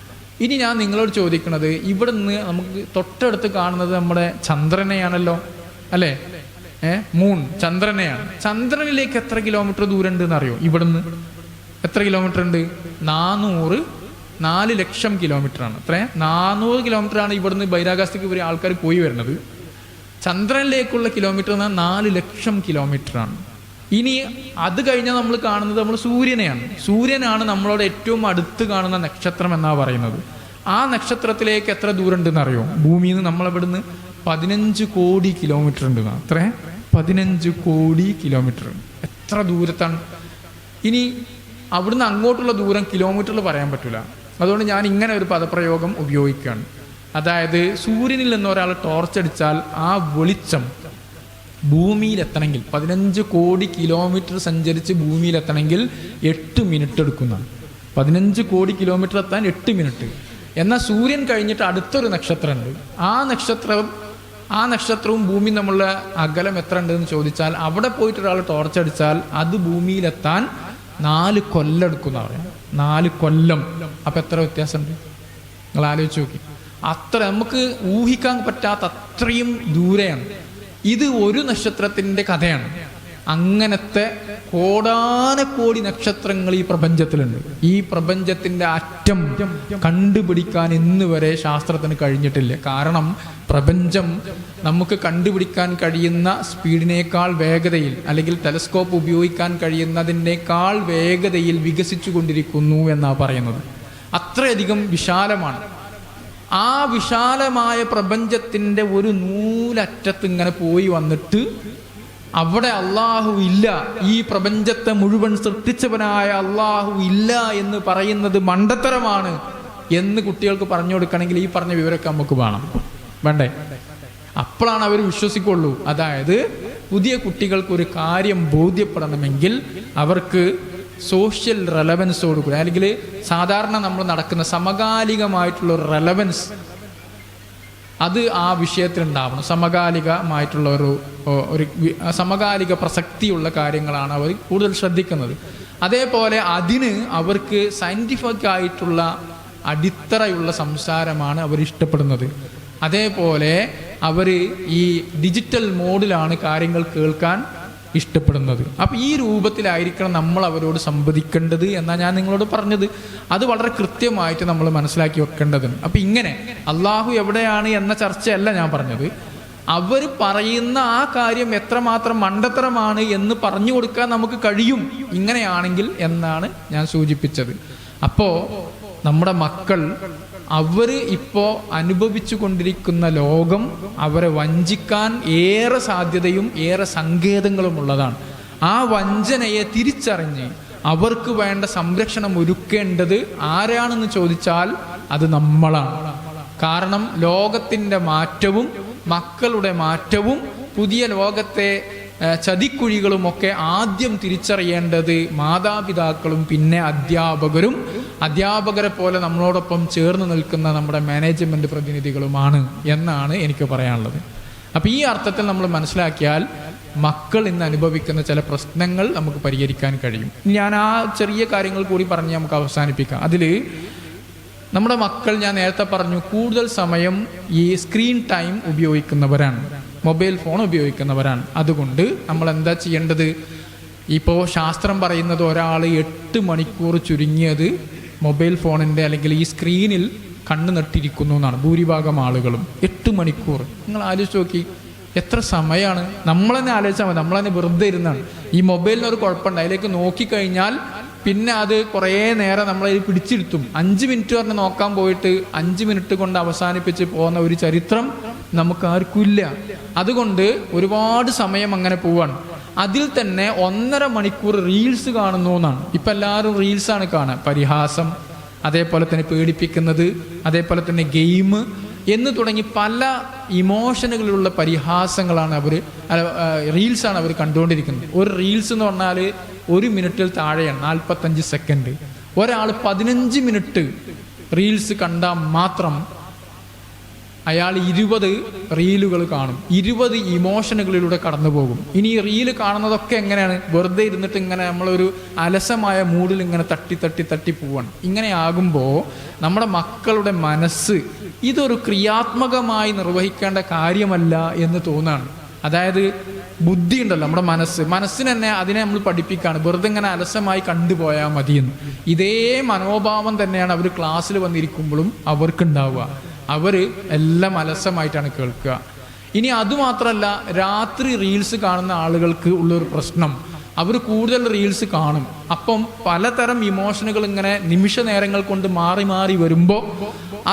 ഇനി ഞാൻ നിങ്ങളോട് ചോദിക്കുന്നത്, ഇവിടെ നിന്ന് നമുക്ക് തൊട്ടടുത്ത് കാണുന്നത് നമ്മുടെ ചന്ദ്രനെയാണല്ലോ അല്ലേ? മൂൺ ചന്ദ്രനെയാണ്. ചന്ദ്രനിലേക്ക് എത്ര കിലോമീറ്റർ ദൂരം ഉണ്ട് എന്നറിയോ? ഇവിടുന്ന് എത്ര കിലോമീറ്റർ ഉണ്ട്? 4 ലക്ഷം കിലോമീറ്ററാണ്. അത്ര 400 കിലോമീറ്ററാണ് ഇവിടുന്ന് ബഹിരാകാശത്തേക്ക് ഇവർ ആൾക്കാർ പോയി വരുന്നത്. ചന്ദ്രനിലേക്കുള്ള കിലോമീറ്റർ എന്നാൽ 4 ലക്ഷം കിലോമീറ്ററാണ്. ഇനി അത് കഴിഞ്ഞാൽ നമ്മൾ കാണുന്നത് നമ്മൾ സൂര്യനെയാണ്. സൂര്യനാണ് നമ്മളോട് ഏറ്റവും അടുത്ത് കാണുന്ന നക്ഷത്രം എന്നാ പറയുന്നത്. ആ നക്ഷത്രത്തിലേക്ക് എത്ര ദൂരം ഉണ്ടെന്ന് അറിയോ? ഭൂമിയിൽ നിന്ന് നമ്മളിവിടുന്ന് 15 കോടി കിലോമീറ്റർ ഉണ്ട്. അത്ര 15 കോടി കിലോമീറ്റർ. എത്ര ദൂരത്താണ്? ഇനി അവിടുന്ന് അങ്ങോട്ടുള്ള ദൂരം കിലോമീറ്ററിൽ പറയാൻ പറ്റില്ല. അതുകൊണ്ട് ഞാൻ ഇങ്ങനെ ഒരു പദപ്രയോഗം ഉപയോഗിക്കുകയാണ്. അതായത് സൂര്യനിൽ നിന്ന് ഒരാൾ ടോർച്ചടിച്ചാൽ ആ വെളിച്ചം ഭൂമിയിലെത്തണമെങ്കിൽ 15 കോടി കിലോമീറ്റർ സഞ്ചരിച്ച് ഭൂമിയിലെത്തണമെങ്കിൽ 8 മിനിറ്റ് എടുക്കുന്നതാണ്. 15 കോടി കിലോമീറ്റർ എത്താൻ 8 മിനിറ്റ്. എന്നാൽ സൂര്യൻ കഴിഞ്ഞിട്ട് അടുത്തൊരു നക്ഷത്രമുണ്ട്. ആ നക്ഷത്രവും ഭൂമി നമ്മളുടെ അകലം എത്ര ഉണ്ടെന്ന് ചോദിച്ചാൽ അവിടെ പോയിട്ട് ഒരാൾ ടോർച്ചടിച്ചാൽ അത് ഭൂമിയിലെത്താൻ 4 കൊല്ലം എടുക്കുന്ന പറയാം. 4 കൊല്ലം. അപ്പം എത്ര വ്യത്യാസമുണ്ട് നിങ്ങൾ ആലോചിച്ച് നോക്കി. അത്ര നമുക്ക് ഊഹിക്കാൻ പറ്റാത്ത അത്രയും ദൂരെയാണ്. ഇത് ഒരു നക്ഷത്രത്തിൻ്റെ കഥയാണ്. അങ്ങനത്തെ കോടാനക്കോടി നക്ഷത്രങ്ങൾ ഈ പ്രപഞ്ചത്തിലുണ്ട്. ഈ പ്രപഞ്ചത്തിന്റെ അറ്റം കണ്ടുപിടിക്കാൻ ഇന്ന് വരെ ശാസ്ത്രത്തിന് കഴിഞ്ഞിട്ടില്ല. കാരണം പ്രപഞ്ചം നമുക്ക് കണ്ടുപിടിക്കാൻ കഴിയുന്ന സ്പീഡിനേക്കാൾ വേഗതയിൽ, അല്ലെങ്കിൽ ടെലസ്കോപ്പ് ഉപയോഗിക്കാൻ കഴിയുന്നതിനേക്കാൾ വേഗതയിൽ വികസിച്ചു കൊണ്ടിരിക്കുന്നു എന്നാണ് പറയുന്നത്. അത്രയധികം വിശാലമാണ്. ആ വിശാലമായ പ്രപഞ്ചത്തിന്റെ ഒരു നൂലറ്റത്ത് ഇങ്ങനെ പോയി വന്നിട്ട് അവിടെ അള്ളാഹു ഇല്ല, ഈ പ്രപഞ്ചത്തെ മുഴുവൻ സൃഷ്ടിച്ചവനായ അള്ളാഹു ഇല്ല എന്ന് പറയുന്നത് മണ്ടത്തരമാണ് എന്ന് കുട്ടികൾക്ക് പറഞ്ഞു കൊടുക്കണമെങ്കിൽ ഈ പറഞ്ഞ വിവരമൊക്കെ നമുക്ക് വേണ്ടേ? അപ്പോഴാണ് അവർ വിശ്വസിക്കുള്ളൂ. അതായത് പുതിയ കുട്ടികൾക്ക് ഒരു കാര്യം ബോധ്യപ്പെടണമെങ്കിൽ അവർക്ക് സോഷ്യൽ റെലവൻസോട് കൂടി, അല്ലെങ്കിൽ സാധാരണ നമ്മൾ നടക്കുന്ന സമകാലികമായിട്ടുള്ള ഒരു റെലവൻസ് അത് ആ വിഷയത്തിലുണ്ടാവണം. സമകാലികമായിട്ടുള്ള ഒരു സമകാലിക പ്രസക്തിയുള്ള കാര്യങ്ങളാണ് അവർ കൂടുതൽ ശ്രദ്ധിക്കുന്നത്. അതേപോലെ അതിന് അവർക്ക് സയൻറ്റിഫിക് ആയിട്ടുള്ള അടിത്തറയുള്ള സംസാരമാണ് അവർ ഇഷ്ടപ്പെടുന്നത്. അതേപോലെ അവർ ഈ ഡിജിറ്റൽ മോഡിലാണ് കാര്യങ്ങൾ കേൾക്കാൻ ഇഷ്ടപ്പെടുന്നത്. അപ്പം ഈ രൂപത്തിലായിരിക്കണം നമ്മൾ അവരോട് സംവദിക്കേണ്ടത് എന്നാണ് ഞാൻ നിങ്ങളോട് പറഞ്ഞത്. അത് വളരെ കൃത്യമായിട്ട് നമ്മൾ മനസ്സിലാക്കി വെക്കേണ്ടതുണ്ട്. അപ്പം ഇങ്ങനെ അള്ളാഹു എവിടെയാണ് എന്ന ചർച്ചയല്ല ഞാൻ പറഞ്ഞത്. അവർ പറയുന്ന ആ കാര്യം എത്രമാത്രം മണ്ടത്തരമാണ് എന്ന് പറഞ്ഞു കൊടുക്കാൻ നമുക്ക് കഴിയും ഇങ്ങനെയാണെങ്കിൽ എന്നാണ് ഞാൻ സൂചിപ്പിച്ചത്. അപ്പോൾ നമ്മുടെ മക്കൾ അവർ ഇപ്പോൾ അനുഭവിച്ചു കൊണ്ടിരിക്കുന്ന ലോകം അവരെ വഞ്ചിക്കാൻ ഏറെ സാധ്യതയും ഏറെ സങ്കേതങ്ങളും ഉള്ളതാണ്. ആ വഞ്ചനയെ തിരിച്ചറിഞ്ഞ് അവർക്ക് വേണ്ട സംരക്ഷണം ഒരുക്കേണ്ടത് ആരാണെന്ന് ചോദിച്ചാൽ അത് നമ്മളാണ്. കാരണം ലോകത്തിൻ്റെ മാറ്റവും മക്കളുടെ മാറ്റവും പുതിയ ലോകത്തെ ചതിക്കുഴികളുമൊക്കെ ആദ്യം തിരിച്ചറിയേണ്ടത് മാതാപിതാക്കളും പിന്നെ അധ്യാപകരും, അധ്യാപകരെ പോലെ നമ്മളോടൊപ്പം ചേർന്ന് നിൽക്കുന്ന നമ്മുടെ മാനേജ്മെന്റ് പ്രതിനിധികളുമാണ് എന്നാണ് എനിക്ക് പറയാനുള്ളത്. അപ്പം ഈ അർത്ഥത്തിൽ നമ്മൾ മനസ്സിലാക്കിയാൽ മക്കൾ ഇന്ന് അനുഭവിക്കുന്ന ചില പ്രശ്നങ്ങൾ നമുക്ക് പരിഹരിക്കാൻ കഴിയും. ഞാൻ ആ ചെറിയ കാര്യങ്ങൾ കൂടി പറഞ്ഞ് നമുക്ക് അവസാനിപ്പിക്കാം. അതിൽ നമ്മുടെ മക്കൾ, ഞാൻ നേരത്തെ പറഞ്ഞു, കൂടുതൽ സമയം ഈ സ്ക്രീൻ ടൈം ഉപയോഗിക്കുന്നവരാണ്, മൊബൈൽ ഫോൺ ഉപയോഗിക്കുന്നവരാണ്. അതുകൊണ്ട് നമ്മൾ എന്താ ചെയ്യേണ്ടത്? ഇപ്പോൾ ശാസ്ത്രം പറയുന്നത് ഒരാൾ 8 മണിക്കൂർ ചുരുങ്ങിയത് മൊബൈൽ ഫോണിൻ്റെ അല്ലെങ്കിൽ ഈ സ്ക്രീനിൽ കണ്ണു നട്ടിരിക്കുന്നു എന്നാണ് ഭൂരിഭാഗം ആളുകളും. 8 മണിക്കൂർ. നിങ്ങൾ ആലോചിച്ച് നോക്കി, എത്ര സമയമാണ്. നമ്മൾ തന്നെ ആലോചിച്ചാൽ മതി, നമ്മൾ തന്നെ വെറുതെ ഇരുന്നാണ്. ഈ മൊബൈലിനൊരു കുഴപ്പമുണ്ട്, അതിലേക്ക് നോക്കിക്കഴിഞ്ഞാൽ പിന്നെ അത് കുറേ നേരം നമ്മളതിൽ പിടിച്ചിരുത്തും. 5 മിനിറ്റ് പറഞ്ഞ് നോക്കാൻ പോയിട്ട് 5 മിനിറ്റ് കൊണ്ട് അവസാനിപ്പിച്ച് പോകുന്ന ഒരു ചരിത്രം നമുക്ക് ആർക്കുമില്ല. അതുകൊണ്ട് ഒരുപാട് സമയം അങ്ങനെ പോവാണ്. അതിൽ തന്നെ 1.5 മണിക്കൂർ റീൽസ് കാണുന്നു എന്നാണ്. ഇപ്പം എല്ലാവരും റീൽസാണ് കാണുക. പരിഹാസം, അതേപോലെ തന്നെ പേടിപ്പിക്കുന്നത്, അതേപോലെ തന്നെ ഗെയിം എന്ന് തുടങ്ങി പല ഇമോഷനുകളിലുള്ള പരിഹാസങ്ങളാണ് റീൽസാണ് അവർ കണ്ടുകൊണ്ടിരിക്കുന്നത്. ഒരു റീൽസ് എന്ന് പറഞ്ഞാൽ 1 മിനിറ്റിൽ താഴെയാണ്, 45 സെക്കൻഡ്. ഒരാൾ 15 മിനിറ്റ് റീൽസ് കണ്ടാൽ മാത്രം അയാൾ 20 റീലുകൾ കാണും, 20 ഇമോഷനുകളിലൂടെ കടന്നു പോകും. ഇനി ഈ റീല് കാണുന്നതൊക്കെ എങ്ങനെയാണ്? വെറുതെ ഇരുന്നിട്ട് ഇങ്ങനെ നമ്മളൊരു അലസമായ മൂഡിൽ ഇങ്ങനെ തട്ടി പോവാണ്. ഇങ്ങനെ ആകുമ്പോൾ നമ്മുടെ മക്കളുടെ മനസ്സ് ഇതൊരു ക്രിയാത്മകമായി നിർവഹിക്കേണ്ട കാര്യമല്ല എന്ന് തോന്നാണ്. അതായത് ബുദ്ധി ഉണ്ടല്ലോ, നമ്മുടെ മനസ്സിന് തന്നെ അതിനെ നമ്മൾ പഠിപ്പിക്കുകയാണ്, വെറുതെ ഇങ്ങനെ അലസമായി കണ്ടുപോയാൽ മതിയെന്ന്. ഇതേ മനോഭാവം തന്നെയാണ് അവർ ക്ലാസ്സിൽ വന്നിരിക്കുമ്പോഴും അവർക്കുണ്ടാവുക. അവർ എല്ലാം അലസമായിട്ടാണ് കേൾക്കുക. ഇനി അതുമാത്രമല്ല, രാത്രി റീൽസ് കാണുന്ന ആളുകൾക്ക് ഉള്ളൊരു പ്രശ്നം, അവർ കൂടുതൽ റീൽസ് കാണും. അപ്പം പലതരം ഇമോഷനുകൾ ഇങ്ങനെ നിമിഷ നേരങ്ങൾ കൊണ്ട് മാറി വരുമ്പോൾ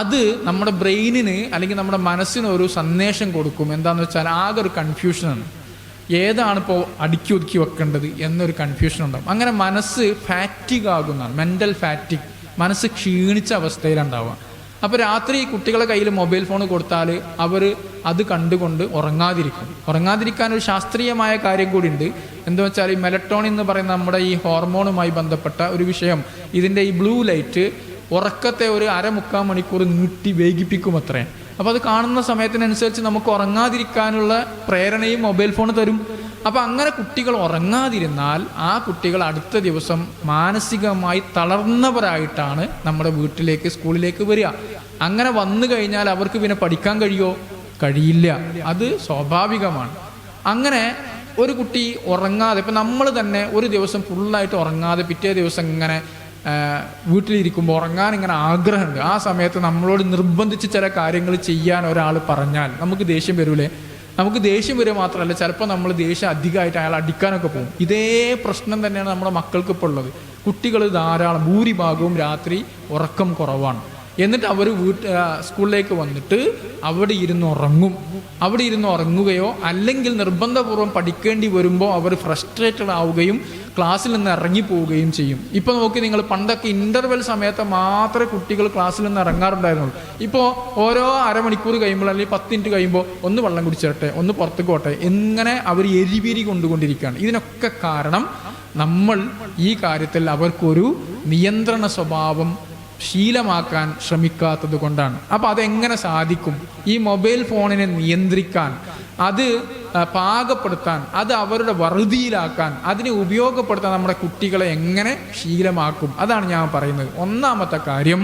അത് നമ്മുടെ ബ്രെയിനിന് അല്ലെങ്കിൽ നമ്മുടെ മനസ്സിന് ഒരു സന്ദേശം കൊടുക്കും. എന്താണെന്ന് വെച്ചാൽ ആകെ ഒരു കൺഫ്യൂഷനാണ്, ഏതാണിപ്പോൾ അടുക്കി ഒതുക്കി വെക്കേണ്ടത് എന്നൊരു കൺഫ്യൂഷൻ ഉണ്ടാകും. അങ്ങനെ മനസ്സ് ഫാറ്റിക് ആകുന്നതാണ്, മെൻ്റൽ ഫാറ്റിക്. മനസ്സ് ക്ഷീണിച്ച അവസ്ഥയിലുണ്ടാവുക. അപ്പോൾ രാത്രി കുട്ടികളെ കയ്യിൽ മൊബൈൽ ഫോൺ കൊടുത്താൽ അവർ അത് കണ്ടുകൊണ്ട് ഉറങ്ങാതിരിക്കാൻ ഒരു ശാസ്ത്രീയമായ കാര്യം കൂടി ഉണ്ട്. എന്താ വെച്ചാൽ ഈ മെലറ്റോണിൻ എന്ന് പറയുന്ന നമ്മുടെ ഈ ഹോർമോണുമായി ബന്ധപ്പെട്ട ഒരു വിഷയം, ഇതിൻ്റെ ഈ ബ്ലൂ ലൈറ്റ് ഉറക്കത്തെ ഒരു 1/4 മണിക്കൂർ നീട്ടി വേഗിപ്പിക്കും അത്രേ. അപ്പോൾ അത് കാണുന്ന സമയത്തിനനുസരിച്ച് നമുക്ക് ഉറങ്ങാതിരിക്കാനുള്ള പ്രേരണയും മൊബൈൽ ഫോൺ തരും. അപ്പം അങ്ങനെ കുട്ടികൾ ഉറങ്ങാതിരുന്നാൽ ആ കുട്ടികൾ അടുത്ത ദിവസം മാനസികമായി തളർന്നവരായിട്ടാണ് നമ്മുടെ വീട്ടിലേക്ക്, സ്കൂളിലേക്ക് വരിക. അങ്ങനെ വന്നു കഴിഞ്ഞാൽ അവർക്ക് പിന്നെ പഠിക്കാൻ കഴിയില്ല. അത് സ്വാഭാവികമാണ്. അങ്ങനെ ഒരു കുട്ടി ഉറങ്ങാതെ, ഇപ്പം നമ്മൾ തന്നെ ഒരു ദിവസം ഫുള്ളായിട്ട് ഉറങ്ങാതെ പിറ്റേ ദിവസം ഇങ്ങനെ വീട്ടിലിരിക്കുമ്പോൾ ഉറങ്ങാൻ ഇങ്ങനെ ആഗ്രഹമുണ്ട്. ആ സമയത്ത് നമ്മളോട് നിർബന്ധിച്ച് ചില കാര്യങ്ങൾ ചെയ്യാൻ ഒരാൾ പറഞ്ഞാൽ നമുക്ക് ദേഷ്യം വരൂലേ? നമുക്ക് ദേഷ്യം വരിക മാത്രമല്ല, ചിലപ്പോൾ നമ്മൾ ദേഷ്യം അധികമായിട്ട് അയാൾ അടിക്കാനൊക്കെ പോകും. ഇതേ പ്രശ്നം തന്നെയാണ് നമ്മുടെ മക്കൾക്ക് ഇപ്പോൾ ഉള്ളത്. കുട്ടികൾ ധാരാളം, ഭൂരിഭാഗവും രാത്രി ഉറക്കം കുറവാണ്. എന്നിട്ട് അവർ സ്കൂളിലേക്ക് വന്നിട്ട് അവിടെ ഇരുന്ന് ഉറങ്ങുകയോ അല്ലെങ്കിൽ നിർബന്ധപൂർവ്വം പഠിക്കേണ്ടി വരുമ്പോൾ അവർ ഫ്രസ്ട്രേറ്റഡ് ആവുകയും ക്ലാസ്സിൽ നിന്ന് ഇറങ്ങിപ്പോവുകയും ചെയ്യും. ഇപ്പോൾ നോക്കി നിങ്ങൾ, പണ്ടൊക്കെ ഇൻ്റർവെൽ സമയത്ത് മാത്രമേ കുട്ടികൾ ക്ലാസ്സിൽ നിന്ന് ഇറങ്ങാറുണ്ടായിരുന്നുള്ളൂ. ഇപ്പോൾ ഓരോ അരമണിക്കൂർ കഴിയുമ്പോൾ അല്ലെങ്കിൽ 10 മിനിറ്റ് കഴിയുമ്പോൾ ഒന്ന് വെള്ളം കുടിച്ചിട്ടെ, ഒന്ന് പുറത്തേക്ക് പോട്ടെ, ഇങ്ങനെ അവർ എരിപിരി കൊണ്ടുകൊണ്ടിരിക്കുകയാണ്. ഇതിനൊക്കെ കാരണം നമ്മൾ ഈ കാര്യത്തിൽ അവർക്കൊരു നിയന്ത്രണ സ്വഭാവം ശീലമാക്കാൻ ശ്രമിക്കാത്തത് കൊണ്ടാണ്. അപ്പം അതെങ്ങനെ സാധിക്കും? ഈ മൊബൈൽ ഫോണിനെ നിയന്ത്രിക്കാൻ, അത് പാകപ്പെടുത്താൻ, അത് അവരുടെ വറുതിയിലാക്കാൻ, അതിനെ ഉപയോഗപ്പെടുത്താൻ നമ്മുടെ കുട്ടികളെ എങ്ങനെ ശീലമാക്കും? അതാണ് ഞാൻ പറയുന്നത്. ഒന്നാമത്തെ കാര്യം,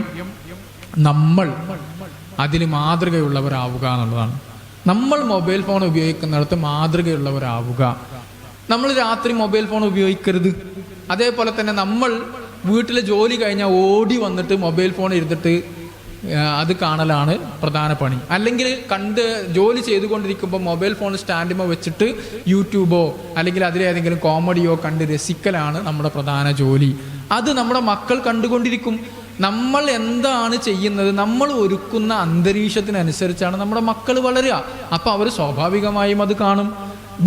നമ്മൾ അതിൽ മാതൃകയുള്ളവരാവുക എന്നുള്ളതാണ്. നമ്മൾ മൊബൈൽ ഫോൺ ഉപയോഗിക്കുന്നിടത്ത് മാതൃകയുള്ളവരാവുക. നമ്മൾ രാത്രി മൊബൈൽ ഫോൺ ഉപയോഗിക്കരുത്. അതേപോലെ തന്നെ നമ്മൾ വീട്ടിലെ ജോലി കഴിഞ്ഞാൽ ഓടി വന്നിട്ട് മൊബൈൽ ഫോൺ എടുത്തിട്ട് അത് കാണലാണ് പ്രധാന പണി. അല്ലെങ്കിൽ ജോലി ചെയ്തുകൊണ്ടിരിക്കുമ്പോൾ മൊബൈൽ ഫോൺ സ്റ്റാൻഡിമോ വെച്ചിട്ട് യൂട്യൂബോ അല്ലെങ്കിൽ അതിലേതെങ്കിലും കോമഡിയോ കണ്ട് രസിക്കലാണ് നമ്മുടെ പ്രധാന ജോലി. അത് നമ്മുടെ മക്കൾ കണ്ടുകൊണ്ടിരിക്കും. നമ്മൾ എന്താണ് ചെയ്യുന്നത്, നമ്മൾ ഒരുക്കുന്ന അന്തരീക്ഷത്തിനനുസരിച്ചാണ് നമ്മുടെ മക്കൾ വളരുക. അപ്പോൾ അവർ സ്വാഭാവികമായും അത് കാണും.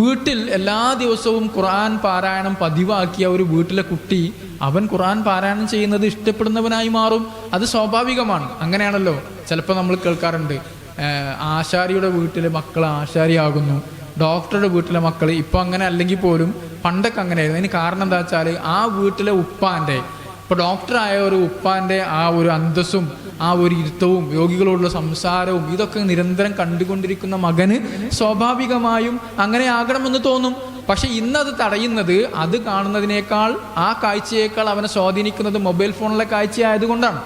വീട്ടിൽ എല്ലാ ദിവസവും ഖുർആൻ പാരായണം പതിവാക്കിയ ഒരു വീട്ടിലെ കുട്ടി, അവൻ ഖുർആൻ പാരായണം ചെയ്യുന്നത് ഇഷ്ടപ്പെടുന്നവനായി മാറും. അത് സ്വാഭാവികമാണ്. അങ്ങനെയാണല്ലോ ചിലപ്പോൾ നമ്മൾ കേൾക്കാറുണ്ട്, ആശാരിയുടെ വീട്ടിലെ മക്കൾ ആശാരിയാകുന്നു, ഡോക്ടറുടെ വീട്ടിലെ മക്കൾ ഇപ്പൊ അങ്ങനെ അല്ലെങ്കിൽ പോലും പണ്ടൊക്കെ അങ്ങനെയായിരുന്നു. അതിന് കാരണം എന്താ വെച്ചാൽ ആ വീട്ടിലെ ഉപ്പാന്റെ, ഇപ്പൊ ഡോക്ടറായ ഒരു ഉപ്പാന്റെ ആ ഒരു അന്തസ്സും ആ ഒരു ഇരുത്തവും രോഗികളോടുള്ള സംസാരവും ഇതൊക്കെ നിരന്തരം കണ്ടുകൊണ്ടിരിക്കുന്ന മകന് സ്വാഭാവികമായും അങ്ങനെ ആകണമെന്ന് തോന്നും. പക്ഷെ ഇന്നത് തടയുന്നത്, അത് കാണുന്നതിനേക്കാൾ ആ കാഴ്ചയേക്കാൾ അവനെ സ്വാധീനിക്കുന്നത് മൊബൈൽ ഫോണിലെ കാഴ്ചയായതുകൊണ്ടാണ്.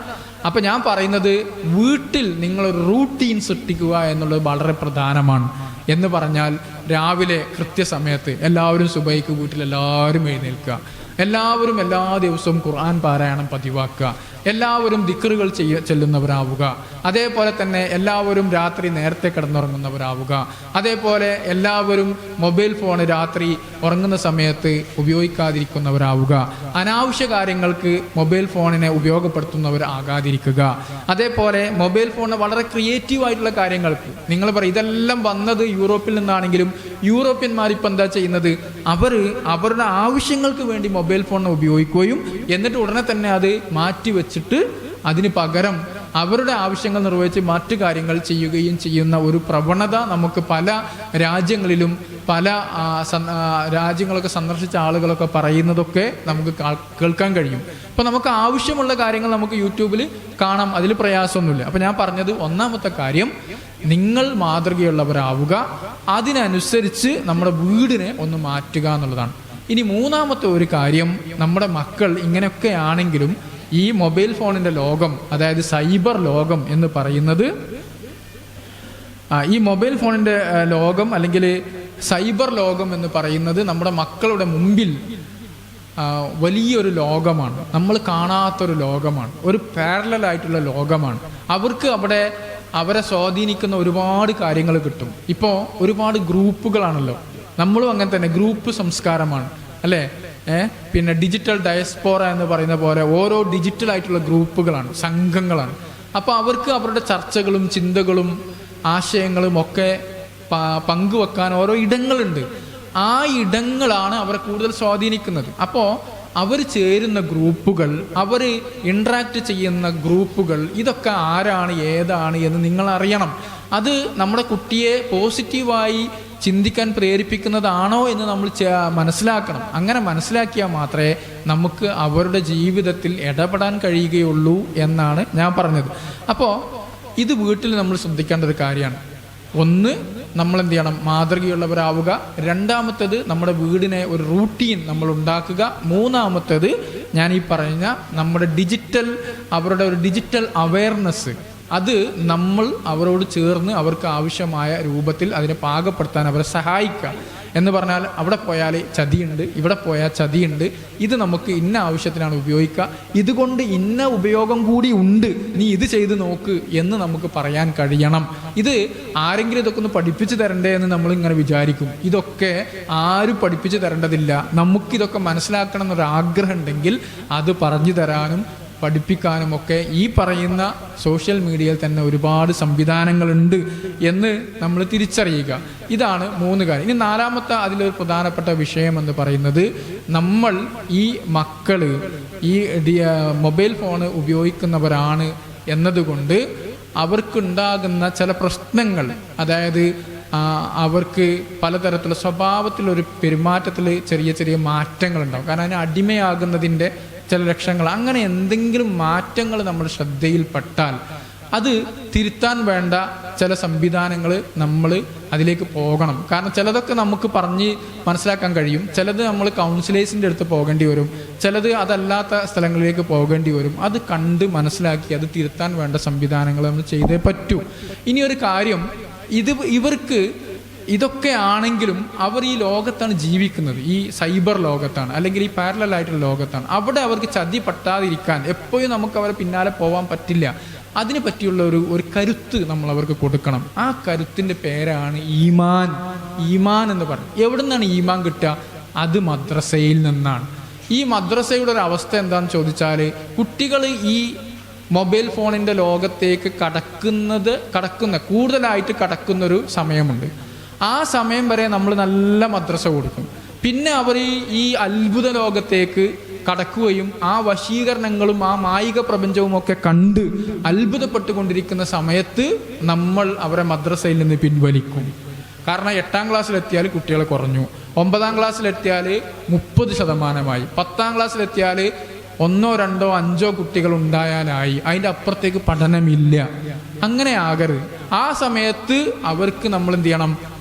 അപ്പൊ ഞാൻ പറയുന്നത്, വീട്ടിൽ നിങ്ങൾ റൂട്ടീൻ സൃഷ്ടിക്കുക എന്നുള്ളത് വളരെ പ്രധാനമാണ്. എന്ന് പറഞ്ഞാൽ രാവിലെ കൃത്യസമയത്ത് എല്ലാവരും സുബൈക്ക് വീട്ടിൽ എല്ലാവരും എഴുന്നേൽക്കുക, എല്ലാവരും എല്ലാ ദിവസവും ഖുർആൻ പാരായണം പതിവാക്കുക, എല്ലാവരും ദിക്റുകൾ ചെല്ലുന്നവരാവുക, അതേപോലെ തന്നെ എല്ലാവരും രാത്രി നേരത്തെ കിടന്നുറങ്ങുന്നവരാവുക, അതേപോലെ എല്ലാവരും മൊബൈൽ ഫോൺ രാത്രി ഉറങ്ങുന്ന സമയത്ത് ഉപയോഗിക്കാതിരിക്കുന്നവരാവുക, അനാവശ്യ കാര്യങ്ങൾക്ക് മൊബൈൽ ഫോണിനെ ഉപയോഗപ്പെടുത്തുന്നവർ ആകാതിരിക്കുക. അതേപോലെ മൊബൈൽ ഫോണിന് വളരെ ക്രിയേറ്റീവ് ആയിട്ടുള്ള കാര്യങ്ങൾക്ക് നിങ്ങൾ പറയും ഇതെല്ലാം വന്നത് യൂറോപ്പിൽ നിന്നാണെങ്കിലും യൂറോപ്യന്മാർ ഇപ്പം എന്താ ചെയ്യുന്നത്, അവരുടെ ആവശ്യങ്ങൾക്ക് വേണ്ടി മൊബൈൽ ഫോണിനെ ഉപയോഗിക്കുകയും എന്നിട്ട് ഉടനെ തന്നെ അത് മാറ്റിവെച്ചിട്ട് അതിന് പകരം അവരുടെ ആവശ്യങ്ങൾ നിർവഹിച്ച് മറ്റു കാര്യങ്ങൾ ചെയ്യുകയും ചെയ്യുന്ന ഒരു പ്രവണത നമുക്ക് പല രാജ്യങ്ങളിലും പല രാജ്യങ്ങളൊക്കെ സന്ദർശിച്ച ആളുകളൊക്കെ പറയുന്നതൊക്കെ നമുക്ക് കേൾക്കാൻ കഴിയും. അപ്പൊ നമുക്ക് ആവശ്യമുള്ള കാര്യങ്ങൾ നമുക്ക് യൂട്യൂബിൽ കാണാം, അതിൽ പ്രയാസമൊന്നുമില്ല. അപ്പൊ ഞാൻ പറഞ്ഞത്, ഒന്നാമത്തെ കാര്യം നിങ്ങൾ മാതൃകയുള്ളവരാവുക, അതിനനുസരിച്ച് നമ്മുടെ വീടിനെ ഒന്ന് മാറ്റുക എന്നുള്ളതാണ്. ഇനി മൂന്നാമത്തെ ഒരു കാര്യം, നമ്മുടെ മക്കൾ ഇങ്ങനെയൊക്കെ ആണെങ്കിലും ഈ മൊബൈൽ ഫോണിന്റെ ലോകം, അതായത് സൈബർ ലോകം എന്ന് പറയുന്നത്, ഈ മൊബൈൽ ഫോണിന്റെ ലോകം അല്ലെങ്കിൽ സൈബർ ലോകം എന്ന് പറയുന്നത് നമ്മുടെ മക്കളുടെ മുമ്പിൽ വലിയൊരു ലോകമാണ്, നമ്മൾ കാണാത്തൊരു ലോകമാണ്, ഒരു പാരലലായിട്ടുള്ള ലോകമാണ്. അവർക്ക് അവിടെ അവരെ സ്വാധീനിക്കുന്ന ഒരുപാട് കാര്യങ്ങൾ കിട്ടും. ഇപ്പോൾ ഒരുപാട് ഗ്രൂപ്പുകളാണല്ലോ, നമ്മളും അങ്ങനെ തന്നെ ഗ്രൂപ്പ് സംസ്കാരമാണ് അല്ലേ. പിന്നെ ഡിജിറ്റൽ ഡയസ്പോറ എന്ന് പറയുന്ന പോലെ ഓരോ ഡിജിറ്റൽ ആയിട്ടുള്ള ഗ്രൂപ്പുകളാണ്, സംഘങ്ങളാണ്. അപ്പോൾ അവർക്ക് അവരുടെ ചർച്ചകളും ചിന്തകളും ആശയങ്ങളും ഒക്കെ പങ്കുവെക്കാൻ ഓരോ ഇടങ്ങളുണ്ട്. ആ ഇടങ്ങളാണ് അവരെ കൂടുതൽ സ്വാധീനിക്കുന്നത്. അപ്പോൾ അവർ ചേരുന്ന ഗ്രൂപ്പുകൾ, അവർ ഇൻട്രാക്ട് ചെയ്യുന്ന ഗ്രൂപ്പുകൾ, ഇതൊക്കെ ആരാണ് ഏതാണ് എന്ന് നിങ്ങൾ അറിയണം. അത് നമ്മുടെ കുട്ടിയെ പോസിറ്റീവായി ചിന്തിക്കാൻ പ്രേരിപ്പിക്കുന്നതാണോ എന്ന് നമ്മൾ മനസ്സിലാക്കണം. അങ്ങനെ മനസ്സിലാക്കിയാൽ മാത്രമേ നമുക്ക് അവരുടെ ജീവിതത്തിൽ ഇടപെടാൻ കഴിയുകയുള്ളൂ എന്നാണ് ഞാൻ പറഞ്ഞത്. അപ്പോൾ ഇത് വീട്ടിൽ നമ്മൾ ശ്രദ്ധിക്കേണ്ട ഒരു കാര്യമാണ്. ഒന്ന്, നമ്മൾ എന്ത് ചെയ്യണം, മാതൃകയുള്ളവരാവുക. രണ്ടാമത്തേത്, നമ്മുടെ വീടിനെ ഒരു റൂട്ടീൻ നമ്മൾ ഉണ്ടാക്കുക. മൂന്നാമത്തേത്, ഞാൻ ഈ പറഞ്ഞ നമ്മുടെ അവരുടെ ഒരു ഡിജിറ്റൽ അവയർനെസ്, അത് നമ്മൾ അവരോട് ചേർന്ന് അവർക്ക് ആവശ്യമായ രൂപത്തിൽ അതിനെ പാകപ്പെടുത്താൻ അവരെ സഹായിക്കുക. എന്ന് പറഞ്ഞാൽ അവിടെ പോയാൽ ചതിയുണ്ട്, ഇവിടെ പോയാൽ ചതിയുണ്ട്, ഇത് നമുക്ക് ഇന്ന ആവശ്യത്തിനാണ് ഉപയോഗിക്കുക, ഇതുകൊണ്ട് ഇന്ന ഉപയോഗം കൂടി ഉണ്ട്, നീ ഇത് ചെയ്ത് നോക്ക് എന്ന് നമുക്ക് പറയാൻ കഴിയണം. ഇത് ആരെങ്കിലും ഇതൊക്കെ ഒന്ന് പഠിപ്പിച്ചു തരണ്ടേ എന്ന് നമ്മൾ ഇങ്ങനെ വിചാരിക്കും. ഇതൊക്കെ ആരും പഠിപ്പിച്ചു തരേണ്ടതില്ല. നമുക്കിതൊക്കെ മനസ്സിലാക്കണം എന്നൊരാഗ്രഹം ഉണ്ടെങ്കിൽ അത് പറഞ്ഞു തരാനും പഠിപ്പിക്കാനും ഒക്കെ ഈ പറയുന്ന സോഷ്യൽ മീഡിയയിൽ തന്നെ ഒരുപാട് സംവിധാനങ്ങളുണ്ട് എന്ന് നമ്മൾ തിരിച്ചറിയുക. ഇതാണ് 3 കാര്യം. ഇനി നാലാമത്തെ അതിലൊരു പ്രധാനപ്പെട്ട വിഷയം എന്ന് പറയുന്നത്, നമ്മൾ ഈ മക്കള് ഈ മൊബൈൽ ഫോണ് ഉപയോഗിക്കുന്നവരാണ് എന്നതുകൊണ്ട് അവർക്കുണ്ടാകുന്ന ചില പ്രശ്നങ്ങൾ, അതായത് അവർക്ക് പലതരത്തിലുള്ള സ്വഭാവത്തിലൊരു പെരുമാറ്റത്തിൽ ചെറിയ ചെറിയ മാറ്റങ്ങൾ ഉണ്ടാവും. കാരണം അതിന് അടിമയാകുന്നതിൻ്റെ ചില ലക്ഷണങ്ങൾ, അങ്ങനെ എന്തെങ്കിലും മാറ്റങ്ങൾ നമ്മുടെ ശ്രദ്ധയിൽപ്പെട്ടാൽ അത് തിരുത്താൻ വേണ്ട ചില സംവിധാനങ്ങൾ നമ്മൾ അതിലേക്ക് പോകണം. കാരണം ചിലതൊക്കെ നമുക്ക് പറഞ്ഞ് മനസ്സിലാക്കാൻ കഴിയും, ചിലത് നമ്മൾ കൗൺസിലേഴ്സിൻ്റെ അടുത്ത് പോകേണ്ടി വരും, ചിലത് അതല്ലാത്ത സ്ഥലങ്ങളിലേക്ക് പോകേണ്ടി വരും. അത് കണ്ട് മനസ്സിലാക്കി അത് തിരുത്താൻ വേണ്ട സംവിധാനങ്ങൾ നമ്മൾ ചെയ്തേ പറ്റൂ. ഇനിയൊരു കാര്യം, ഇവർക്ക് ഇതൊക്കെ ആണെങ്കിലും അവർ ഈ ലോകത്താണ് ജീവിക്കുന്നത്, ഈ സൈബർ ലോകത്താണ്, അല്ലെങ്കിൽ ഈ പാരലൽ ആയിട്ടുള്ള ലോകത്താണ്. അവിടെ അവർക്ക് ചതി പറ്റാതിരിക്കാൻ എപ്പോഴും നമുക്ക് അവരെ പിന്നാലെ പോകാൻ പറ്റില്ല. അതിനെ പറ്റിയുള്ള ഒരു കരുത്ത് നമ്മൾ അവർക്ക് കൊടുക്കണം. ആ കരുത്തിൻ്റെ പേരാണ് ഈമാൻ. ഈമാൻ എന്ന് പറയും. എവിടെ നിന്നാണ് ഈമാൻ കിട്ടുക? അത് മദ്രസയിൽ നിന്നാണ്. ഈ മദ്രസയുടെ ഒരു അവസ്ഥ എന്താണെന്ന് ചോദിച്ചാൽ, കുട്ടികൾ ഈ മൊബൈൽ ഫോണിൻ്റെ ലോകത്തേക്ക് കൂടുതലായിട്ട് കടക്കുന്നൊരു സമയമുണ്ട്. ആ സമയം വരെ നമ്മൾ നല്ല മദ്രസ കൊടുക്കും. പിന്നെ അവർ ഈ അത്ഭുത ലോകത്തേക്ക് കടക്കുകയും ആ വശീകരണങ്ങളും ആ മായിക പ്രപഞ്ചവും ഒക്കെ കണ്ട് അത്ഭുതപ്പെട്ടുകൊണ്ടിരിക്കുന്ന സമയത്ത് നമ്മൾ അവരെ മദ്രസയിൽ നിന്ന് പിൻവലിക്കും. കാരണം 8ാം ക്ലാസ്സിലെത്തിയാൽ കുട്ടികൾ കുറഞ്ഞു, 9ാം ക്ലാസ്സിലെത്തിയാൽ 30%, 10ാം ക്ലാസ്സിലെത്തിയാൽ 1, 2, 5 കുട്ടികൾ ഉണ്ടായാലായി, അതിൻ്റെ അപ്പുറത്തേക്ക് പഠനമില്ല. അങ്ങനെ ആകരുത്. ആ സമയത്ത് അവർക്ക് നമ്മൾ എന്ത് ചെയ്യണം?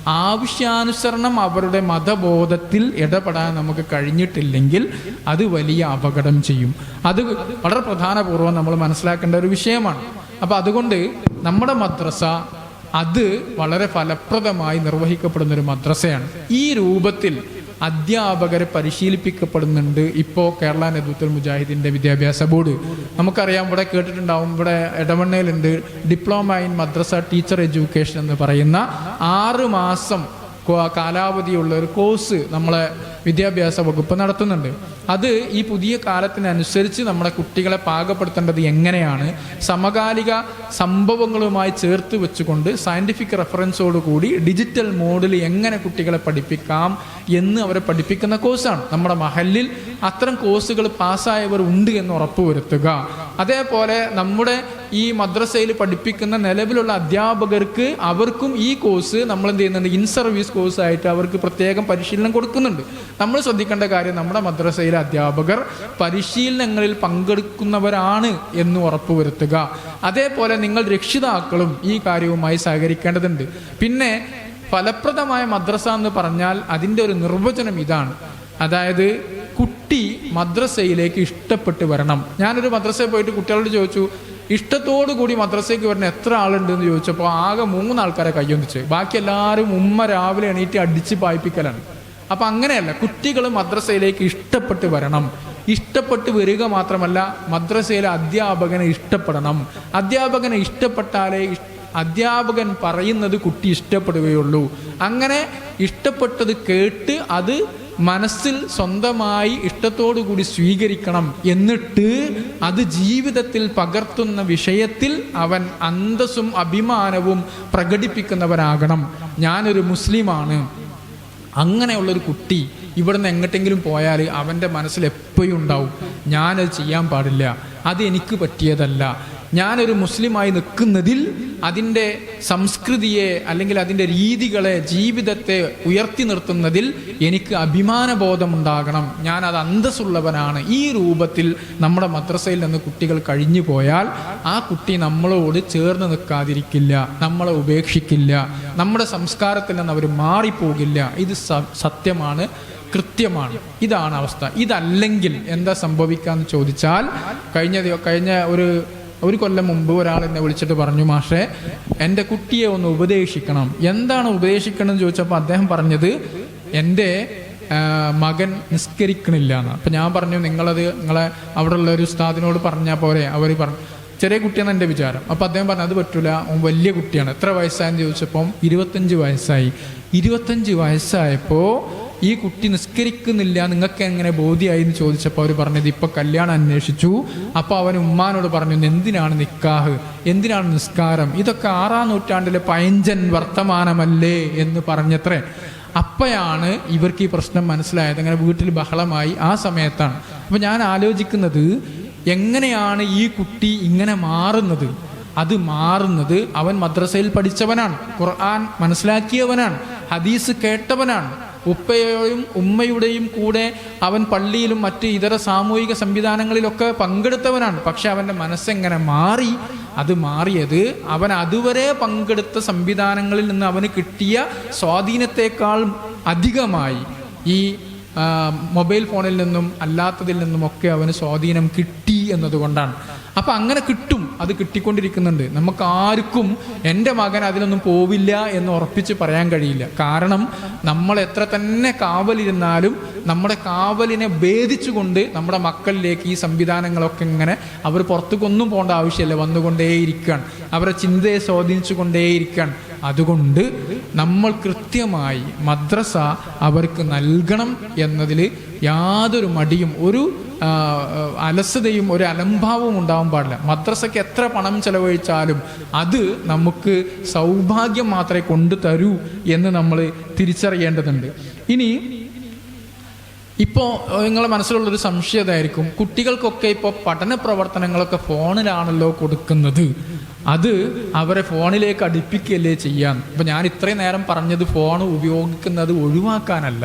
ആവശ്യാനുസരണം അവരുടെ മതബോധത്തിൽ ഇടപെടാൻ നമുക്ക് കഴിഞ്ഞിട്ടില്ലെങ്കിൽ അത് വലിയ അപകടം ചെയ്യും. അത് വളരെ പ്രധാനപൂർവ്വം നമ്മൾ മനസ്സിലാക്കേണ്ട ഒരു വിഷയമാണ്. അപ്പം അതുകൊണ്ട് നമ്മുടെ മദ്രസ അത് വളരെ ഫലപ്രദമായി നിർവഹിക്കപ്പെടുന്ന ഒരു മദ്രസയാണ്. ഈ രൂപത്തിൽ അധ്യാപകരെ പരിശീലിപ്പിക്കപ്പെടുന്നുണ്ട് ഇപ്പോൾ കേരള നദ്വത്തുൽ മുജാഹിദിന്റെ വിദ്യാഭ്യാസ ബോർഡ്. നമുക്കറിയാം, ഇവിടെ കേട്ടിട്ടുണ്ടാവും, ഇവിടെ എടവണ്ണയിലുണ്ട് diploma in madrasa teacher education എന്ന് പറയുന്ന 6 മാസം കാലാവധിയുള്ള ഒരു കോഴ്സ് നമ്മളെ വിദ്യാഭ്യാസ വകുപ്പ് നടത്തുന്നുണ്ട്. അത് ഈ പുതിയ കാലത്തിനനുസരിച്ച് നമ്മുടെ കുട്ടികളെ പാകപ്പെടുത്തേണ്ടത് എങ്ങനെയാണ്, സമകാലിക സംഭവങ്ങളുമായി ചേർത്ത് വെച്ചുകൊണ്ട് സയൻറ്റിഫിക് റെഫറൻസോടുകൂടി ഡിജിറ്റൽ മോഡിൽ എങ്ങനെ കുട്ടികളെ പഠിപ്പിക്കാം എന്ന് അവരെ പഠിപ്പിക്കുന്ന കോഴ്സാണ്. നമ്മുടെ മഹല്ലിൽ അത്തരം കോഴ്സുകൾ പാസ്സായവർ ഉണ്ട് എന്ന് ഉറപ്പുവരുത്തുക. അതേപോലെ നമ്മുടെ ഈ മദ്രസയിൽ പഠിപ്പിക്കുന്ന നിലവിലുള്ള അധ്യാപകർക്ക് അവർക്കും ഈ കോഴ്സ് നമ്മൾ എന്ത് ചെയ്യുന്നുണ്ട്? ഇൻ സർവീസ് കോഴ്സായിട്ട് അവർക്ക് പ്രത്യേകം പരിശീലനം കൊടുക്കുന്നുണ്ട്. നമ്മൾ ശ്രദ്ധിക്കേണ്ട കാര്യം, നമ്മുടെ മദ്രസയിലെ അധ്യാപകർ പരിശീലനങ്ങളിൽ പങ്കെടുക്കുന്നവരാണ് എന്ന് ഉറപ്പുവരുത്തുക. അതേപോലെ നിങ്ങൾ രക്ഷിതാക്കളും ഈ കാര്യവുമായി സഹകരിക്കേണ്ടതുണ്ട്. പിന്നെ ഫലപ്രദമായ മദ്രസ എന്ന് പറഞ്ഞാൽ അതിൻ്റെ ഒരു നിർവചനം ഇതാണ്. അതായത് കുട്ടി മദ്രസയിലേക്ക് ഇഷ്ടപ്പെട്ട് വരണം. ഞാനൊരു മദ്രസയിൽ പോയിട്ട് കുട്ടികളോട് ചോദിച്ചു, ഇഷ്ടത്തോടു കൂടി മദ്രസയ്ക്ക് വരുന്ന എത്ര ആളുണ്ട് എന്ന് ചോദിച്ചപ്പോൾ ആകെ 3 ആൾക്കാരെ കയ്യൊന്നിച്ച്, ബാക്കി എല്ലാവരും ഉമ്മ രാവിലെ എണീറ്റ് അടിച്ച് പായിപ്പിക്കലാണ്. അപ്പം അങ്ങനെയല്ല, കുട്ടികൾ മദ്രസയിലേക്ക് ഇഷ്ടപ്പെട്ട് വരണം. ഇഷ്ടപ്പെട്ട് വരിക മാത്രമല്ല, മദ്രസയിലെ അധ്യാപകനെ ഇഷ്ടപ്പെടണം. അധ്യാപകനെ ഇഷ്ടപ്പെട്ടാലേ അധ്യാപകൻ പറയുന്നത് കുട്ടി ഇഷ്ടപ്പെടുകയുള്ളൂ. അങ്ങനെ ഇഷ്ടപ്പെട്ടത് കേട്ട് അത് മനസ്സിൽ സ്വന്തമായി ഇഷ്ടത്തോടു കൂടി സ്വീകരിക്കണം. എന്നിട്ട് അത് ജീവിതത്തിൽ പകർത്തുന്ന വിഷയത്തിൽ അവൻ അന്തസ്സും അഭിമാനവും പ്രകടിപ്പിക്കുന്നവനാകണം. ഞാനൊരു മുസ്ലിമാണ്. അങ്ങനെയുള്ളൊരു കുട്ടി ഇവിടുന്ന് എങ്ങോട്ടെങ്കിലും പോയാൽ അവൻ്റെ മനസ്സിൽ എപ്പോഴും ഉണ്ടാവും, ഞാനത് ചെയ്യാൻ പാടില്ല, അത് എനിക്ക് പറ്റിയതല്ല. ഞാനൊരു മുസ്ലിമായി നിൽക്കുന്നതിൽ അതിൻ്റെ സംസ്കൃതിയെ അല്ലെങ്കിൽ അതിൻ്റെ രീതികളെ, ജീവിതത്തെ ഉയർത്തി നിർത്തുന്നതിൽ എനിക്ക് അഭിമാനബോധമുണ്ടാകണം, ഞാനത് അന്തസ്സുള്ളവനാണ്. ഈ രൂപത്തിൽ നമ്മുടെ മദ്രസയിൽ നിന്ന് കുട്ടികൾ കഴിഞ്ഞു പോയാൽ ആ കുട്ടി നമ്മളോട് ചേർന്ന് നിൽക്കാതിരിക്കില്ല, നമ്മളെ ഉപേക്ഷിക്കില്ല, നമ്മുടെ സംസ്കാരത്തിൽ നിന്ന് അവർ മാറിപ്പോകില്ല. ഇത് സത്യമാണ്, കൃത്യമാണ്. ഇതാണ് അവസ്ഥ. ഇതല്ലെങ്കിൽ എന്താ സംഭവിക്കാന്ന് ചോദിച്ചാൽ, കഴിഞ്ഞ ഒരു കൊല്ലം മുമ്പ് ഒരാൾ എന്നെ വിളിച്ചിട്ട് പറഞ്ഞു, മാഷേ എൻ്റെ കുട്ടിയെ ഒന്ന് ഉപദേശിക്കണം. എന്താണ് ഉപദേശിക്കണം എന്ന് ചോദിച്ചപ്പോൾ അദ്ദേഹം പറഞ്ഞത്, എൻ്റെ മകൻ നിസ്കരിക്കണില്ല എന്ന്. അപ്പം ഞാൻ പറഞ്ഞു, നിങ്ങളെ അവിടെയുള്ള ഒരു ഉസ്താദിനോട് പറഞ്ഞാൽ പോരെ? അവർ പറഞ്ഞു, ചെറിയ കുട്ടിയാണ് എൻ്റെ വിചാരം. അപ്പം അദ്ദേഹം പറഞ്ഞു, അത് പറ്റൂല, വലിയ കുട്ടിയാണ്. എത്ര വയസ്സായെന്ന് ചോദിച്ചപ്പം 25 വയസ്സായി. 25 വയസ്സായപ്പോൾ ഈ കുട്ടി നിസ്കരിക്കുന്നില്ല, നിങ്ങൾക്ക് എങ്ങനെ ബോധ്യമായി എന്ന് ചോദിച്ചപ്പോൾ അവർ പറഞ്ഞത്, ഇപ്പം കല്യാണം അന്വേഷിച്ചു. അപ്പോൾ അവൻ ഉമ്മാനോട് പറഞ്ഞു, എന്തിനാണ് നിക്കാഹ്, എന്തിനാണ് നിസ്കാരം, ഇതൊക്കെ 6ാം നൂറ്റാണ്ടിലെ പഴഞ്ചൻ വർത്തമാനമല്ലേ എന്ന് പറഞ്ഞത്രേ. അപ്പോഴാണ് ഇവർക്ക് ഈ പ്രശ്നം മനസ്സിലായത്. അങ്ങനെ വീട്ടിൽ ബഹളമായി. ആ സമയത്താണ്. അപ്പം ഞാൻ ആലോചിക്കുന്നത്, എങ്ങനെയാണ് ഈ കുട്ടി ഇങ്ങനെ മാറുന്നത്? അത് മാറുന്നത് അവൻ മദ്രസയിൽ പഠിച്ചവനാണ്, ഖുർആൻ മനസ്സിലാക്കിയവനാണ്, ഹദീസ് കേട്ടവനാണ്, ഉപ്പയുടെയും ഉമ്മയുടെയും കൂടെ അവൻ പള്ളിയിലും മറ്റ് ഇതര സാമൂഹിക സംവിധാനങ്ങളിലൊക്കെ പങ്കെടുത്തവനാണ്. പക്ഷെ അവൻ്റെ മനസ്സെങ്ങനെ മാറി? അത് മാറിയത് അവൻ അതുവരെ പങ്കെടുത്ത സംവിധാനങ്ങളിൽ നിന്ന് അവന് കിട്ടിയ സ്വാധീനത്തെക്കാൾ അധികമായി ഈ മൊബൈൽ ഫോണിൽ നിന്നും അല്ലാത്തതിൽ നിന്നുമൊക്കെ അവന് സ്വാധീനം കിട്ടി എന്നതുകൊണ്ടാണ്. അപ്പം അങ്ങനെ കിട്ടും, അത് കിട്ടിക്കൊണ്ടിരിക്കുന്നുണ്ട്. നമുക്ക് ആർക്കും എൻ്റെ മകൻ അതിലൊന്നും പോവില്ല എന്ന് ഉറപ്പിച്ച് പറയാൻ കഴിയില്ല. കാരണം നമ്മൾ എത്ര തന്നെ കാവലിരുന്നാലും നമ്മുടെ കാവലിനെ ഭേദിച്ചുകൊണ്ട് നമ്മുടെ മക്കളിലേക്ക് ഈ സംവിധാനങ്ങളൊക്കെ ഇങ്ങനെ അവർ പുറത്തേക്കൊന്നും പോകേണ്ട ആവശ്യമില്ല, വന്നുകൊണ്ടേയിരിക്കുകയാണ്, അവരെ ചിന്തയെ സ്വാധീനിച്ചു കൊണ്ടേയിരിക്കുകയാണ്. അതുകൊണ്ട് നമ്മൾ കൃത്യമായി മദ്രസ അവർക്ക് നൽകണം എന്നതിൽ യാതൊരു മടിയും ഒരു അലസതയും ഒരു അലംഭാവവും ഉണ്ടാവാൻ പാടില്ല. മദ്രസയ്ക്ക് എത്ര പണം ചെലവഴിച്ചാലും അത് നമുക്ക് സൗഭാഗ്യം മാത്രമേ കൊണ്ടു തരൂ എന്ന് നമ്മൾ തിരിച്ചറിയേണ്ടതുണ്ട്. ഇനി ഇപ്പോൾ നിങ്ങളെ മനസ്സിലുള്ളൊരു സംശയം ഇതായിരിക്കും, കുട്ടികൾക്കൊക്കെ ഇപ്പോൾ പഠന പ്രവർത്തനങ്ങളൊക്കെ ഫോണിലാണല്ലോ കൊടുക്കുന്നത്, അത് അവരെ ഫോണിലേക്ക് അടുപ്പിക്കുകയല്ലേ ചെയ്യാൻ. ഇപ്പം ഞാൻ ഇത്രയും നേരം പറഞ്ഞത് ഫോൺ ഉപയോഗിക്കുന്നത് ഒഴിവാക്കാനല്ല,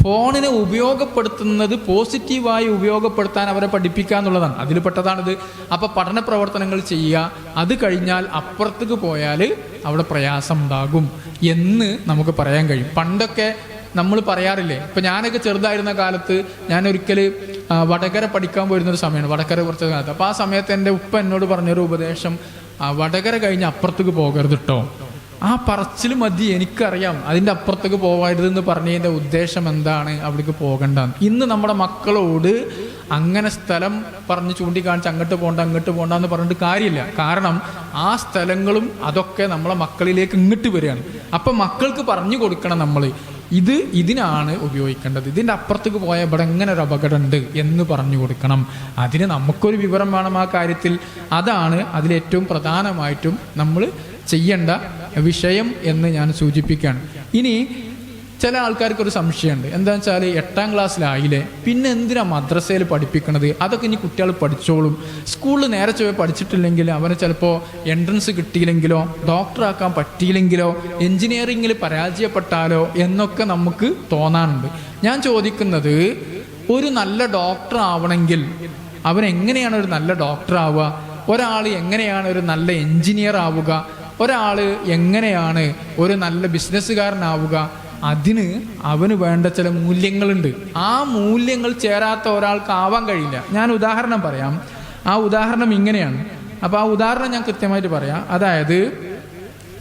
ഫോണിനെ ഉപയോഗപ്പെടുത്തുന്നത് പോസിറ്റീവായി ഉപയോഗപ്പെടുത്താൻ അവരെ പഠിപ്പിക്കുക എന്നുള്ളതാണ്. അതിൽ പെട്ടതാണിത്. അപ്പോൾ പഠന പ്രവർത്തനങ്ങൾ ചെയ്യുക, അത് കഴിഞ്ഞാൽ അപ്പുറത്തേക്ക് പോയാൽ അവിടെ പ്രയാസം ഉണ്ടാകും എന്ന് നമുക്ക് പറയാൻ കഴിയും. പണ്ടൊക്കെ നമ്മൾ പറയാറില്ലേ, ഇപ്പം ഞാനൊക്കെ ചെറുതായിരുന്ന കാലത്ത് ഞാൻ ഒരിക്കൽ വടകര പഠിക്കാൻ പോയിരുന്നൊരു സമയമാണ്, വടകര കുറച്ച് കാലത്ത്. അപ്പോൾ ആ സമയത്ത് എൻ്റെ ഉപ്പ എന്നോട് പറഞ്ഞൊരു ഉപദേശം, വടകര കഴിഞ്ഞ് അപ്പുറത്തേക്ക് പോകരുത് കേട്ടോ. ആ പറച്ചിൽ മതി, എനിക്കറിയാം അതിൻ്റെ അപ്പുറത്തേക്ക് പോകരുതെന്ന് പറഞ്ഞതിൻ്റെ ഉദ്ദേശം എന്താണ്, അവിടേക്ക് പോകണ്ടെന്ന്. ഇന്ന് നമ്മുടെ മക്കളോട് അങ്ങനെ സ്ഥലം പറഞ്ഞ് ചൂണ്ടിക്കാണിച്ച് അങ്ങോട്ട് പോകണ്ട എന്ന് പറഞ്ഞിട്ട് കാര്യമില്ല. കാരണം ആ സ്ഥലങ്ങളും അതൊക്കെ നമ്മളെ മക്കളിലേക്ക് ഇങ്ങോട്ട് വരികയാണ്. അപ്പം മക്കൾക്ക് പറഞ്ഞു കൊടുക്കണം, നമ്മൾ ഇതിനാണ് ഉപയോഗിക്കേണ്ടത്, ഇതിൻ്റെ അപ്പുറത്തേക്ക് പോയാൽ ഇവിടെ എങ്ങനെ ഒരു അപകടം ഉണ്ട് എന്ന് പറഞ്ഞു കൊടുക്കണം. അതിന് നമുക്കൊരു വിവരം വേണം ആ കാര്യത്തിൽ. അതാണ് അതിലേറ്റവും പ്രധാനമായിട്ടും നമ്മൾ ചെയ്യേണ്ട വിഷയം എന്ന് ഞാൻ സൂചിപ്പിക്കുകയാണ്. ഇനി ചില ആൾക്കാർക്കൊരു സംശയമുണ്ട്, എന്താണെന്ന് വെച്ചാൽ 8ാം ക്ലാസ്സിലായില്ലേ, പിന്നെ എന്തിനാ മദ്രസയിൽ പഠിപ്പിക്കണത്, അതൊക്കെ ഇനി കുട്ടികൾ പഠിച്ചോളും, സ്കൂളിൽ നേരെ ചൊവ്വേ പഠിച്ചിട്ടില്ലെങ്കിൽ അവന് ചിലപ്പോൾ എൻട്രൻസ് കിട്ടിയില്ലെങ്കിലോ, ഡോക്ടറാക്കാൻ പറ്റിയില്ലെങ്കിലോ, എൻജിനീയറിങ്ങിൽ പരാജയപ്പെട്ടാലോ എന്നൊക്കെ നമുക്ക് തോന്നാറുണ്ട്. ഞാൻ ചോദിക്കുന്നത്, ഒരു നല്ല ഡോക്ടർ ആവണമെങ്കിൽ അവൻ എങ്ങനെയാണ് ഒരു നല്ല ഡോക്ടർ ആവുക, ഒരാൾ എങ്ങനെയാണ് ഒരു നല്ല എൻജിനീയർ ആവുക, ഒരാൾ എങ്ങനെയാണ് ഒരു നല്ല ബിസിനസ്സുകാരനാവുക, അതിന് അവന് വേണ്ട ചില മൂല്യങ്ങളുണ്ട്. ആ മൂല്യങ്ങൾ ചേരാത്ത ഒരാൾക്ക് ആവാൻ കഴിയില്ല. ഞാൻ ഉദാഹരണം പറയാം. ആ ഉദാഹരണം ഇങ്ങനെയാണ്. അപ്പോൾ ആ ഉദാഹരണം ഞാൻ കൃത്യമായിട്ട് പറയാം. അതായത്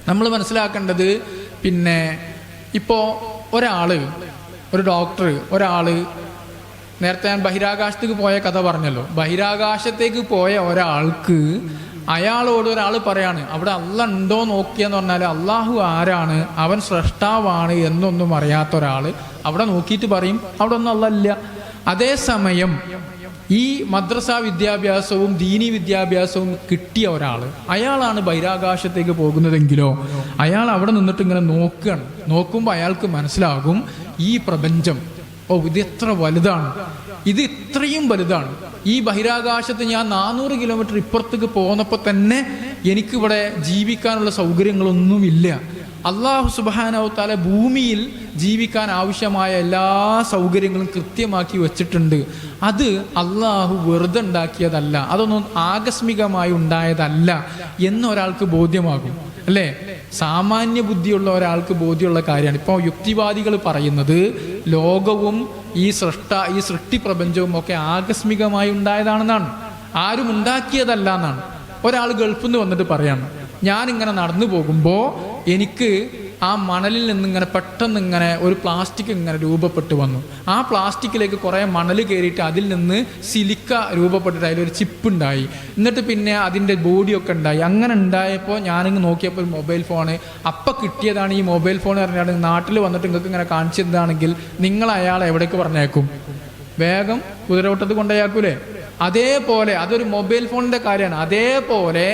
നമ്മൾ മനസ്സിലാക്കേണ്ടത്, പിന്നെ ഇപ്പോൾ ഒരു ഡോക്ടർ, നേരത്തെ ഞാൻ ബഹിരാകാശത്തേക്ക് പോയ കഥ പറഞ്ഞല്ലോ, ബഹിരാകാശത്തേക്ക് പോയ ഒരാൾക്ക് അയാളോട് ഒരാൾ പറയാണ്, അവിടെ അള്ളാഹ് ഉണ്ടോ നോക്കിയെന്ന് പറഞ്ഞാൽ അള്ളാഹു ആരാണ്, അവൻ സ്രഷ്ടാവാണ് എന്നൊന്നും അറിയാത്ത ഒരാൾ അവിടെ നോക്കിയിട്ട് പറയും അവിടെ ഒന്നും അള്ളാഹ് ഇല്ല. അതേസമയം ഈ മദ്രസ വിദ്യാഭ്യാസവും ദീനി വിദ്യാഭ്യാസവും കിട്ടിയ ഒരാൾ, അയാളാണ് ബഹിരാകാശത്തേക്ക് പോകുന്നതെങ്കിലോ, അയാൾ അവിടെ നിന്നിട്ട് ഇങ്ങനെ നോക്കുമ്പോൾ അയാൾക്ക് മനസ്സിലാകും ഈ പ്രപഞ്ചം, ഇത് എത്ര വലുതാണ്, ഇത് ഇത്രയും വലുതാണ്. ഈ ബഹിരാകാശത്ത് ഞാൻ 400 കിലോമീറ്റർ ഇപ്പുറത്തേക്ക് പോന്നപ്പോൾ തന്നെ എനിക്കിവിടെ ജീവിക്കാനുള്ള സൗകര്യങ്ങളൊന്നുമില്ല. അള്ളാഹു സുബ്ഹാനഹു വ തആല ഭൂമിയിൽ ജീവിക്കാൻ ആവശ്യമായ എല്ലാ സൗകര്യങ്ങളും കൃത്യമാക്കി വെച്ചിട്ടുണ്ട്. അത് അള്ളാഹു വെറുതെ ഉണ്ടാക്കിയതല്ല, അതൊന്നും ആകസ്മികമായി ഉണ്ടായതല്ല എന്നൊരാൾക്ക് ബോധ്യമാകും, അല്ലേ? സാമാന്യ ബുദ്ധിയുള്ള ഒരാൾക്ക് ബോധ്യമുള്ള കാര്യമാണ്. ഇപ്പോൾ യുക്തിവാദികൾ പറയുന്നത് ലോകവും ഈ സൃഷ്ടി പ്രപഞ്ചവും ഒക്കെ ആകസ്മികമായി ഉണ്ടായതാണെന്നാണ്, ആരും ഉണ്ടാക്കിയതല്ല എന്നാണ്. ഒരാൾ ഗൾഫിൽ നിന്ന് വന്നിട്ട് പറയാണ്, ഞാനിങ്ങനെ നടന്നു പോകുമ്പോൾ എനിക്ക് ആ മണലിൽ നിന്നിങ്ങനെ പെട്ടെന്ന് ഇങ്ങനെ ഒരു പ്ലാസ്റ്റിക് ഇങ്ങനെ രൂപപ്പെട്ടു വന്നു. ആ പ്ലാസ്റ്റിക്കിലേക്ക് കുറേ മണൽ കയറിയിട്ട് അതിൽ നിന്ന് സിലിക്ക രൂപപ്പെട്ടിട്ട് അതിലൊരു ചിപ്പ് ഉണ്ടായി. എന്നിട്ട് പിന്നെ അതിൻ്റെ ബോഡിയൊക്കെ ഉണ്ടായി. അങ്ങനെ ഉണ്ടായപ്പോൾ ഞാനിങ്ങ് നോക്കിയപ്പോൾ ഒരു മൊബൈൽ ഫോണ്, അപ്പം കിട്ടിയതാണ് ഈ മൊബൈൽ ഫോൺ പറഞ്ഞാൽ നാട്ടിൽ വന്നിട്ട് നിങ്ങൾക്ക് ഇങ്ങനെ കാണിച്ചതാണെങ്കിൽ നിങ്ങൾ അയാളെ എവിടേക്ക് പറഞ്ഞേക്കും? വേഗം കുതിരവട്ടത്ത് കൊണ്ടുപോയാക്കൂലേ? അതേപോലെ അതൊരു മൊബൈൽ ഫോണിൻ്റെ കാര്യമാണ്. അതേപോലെ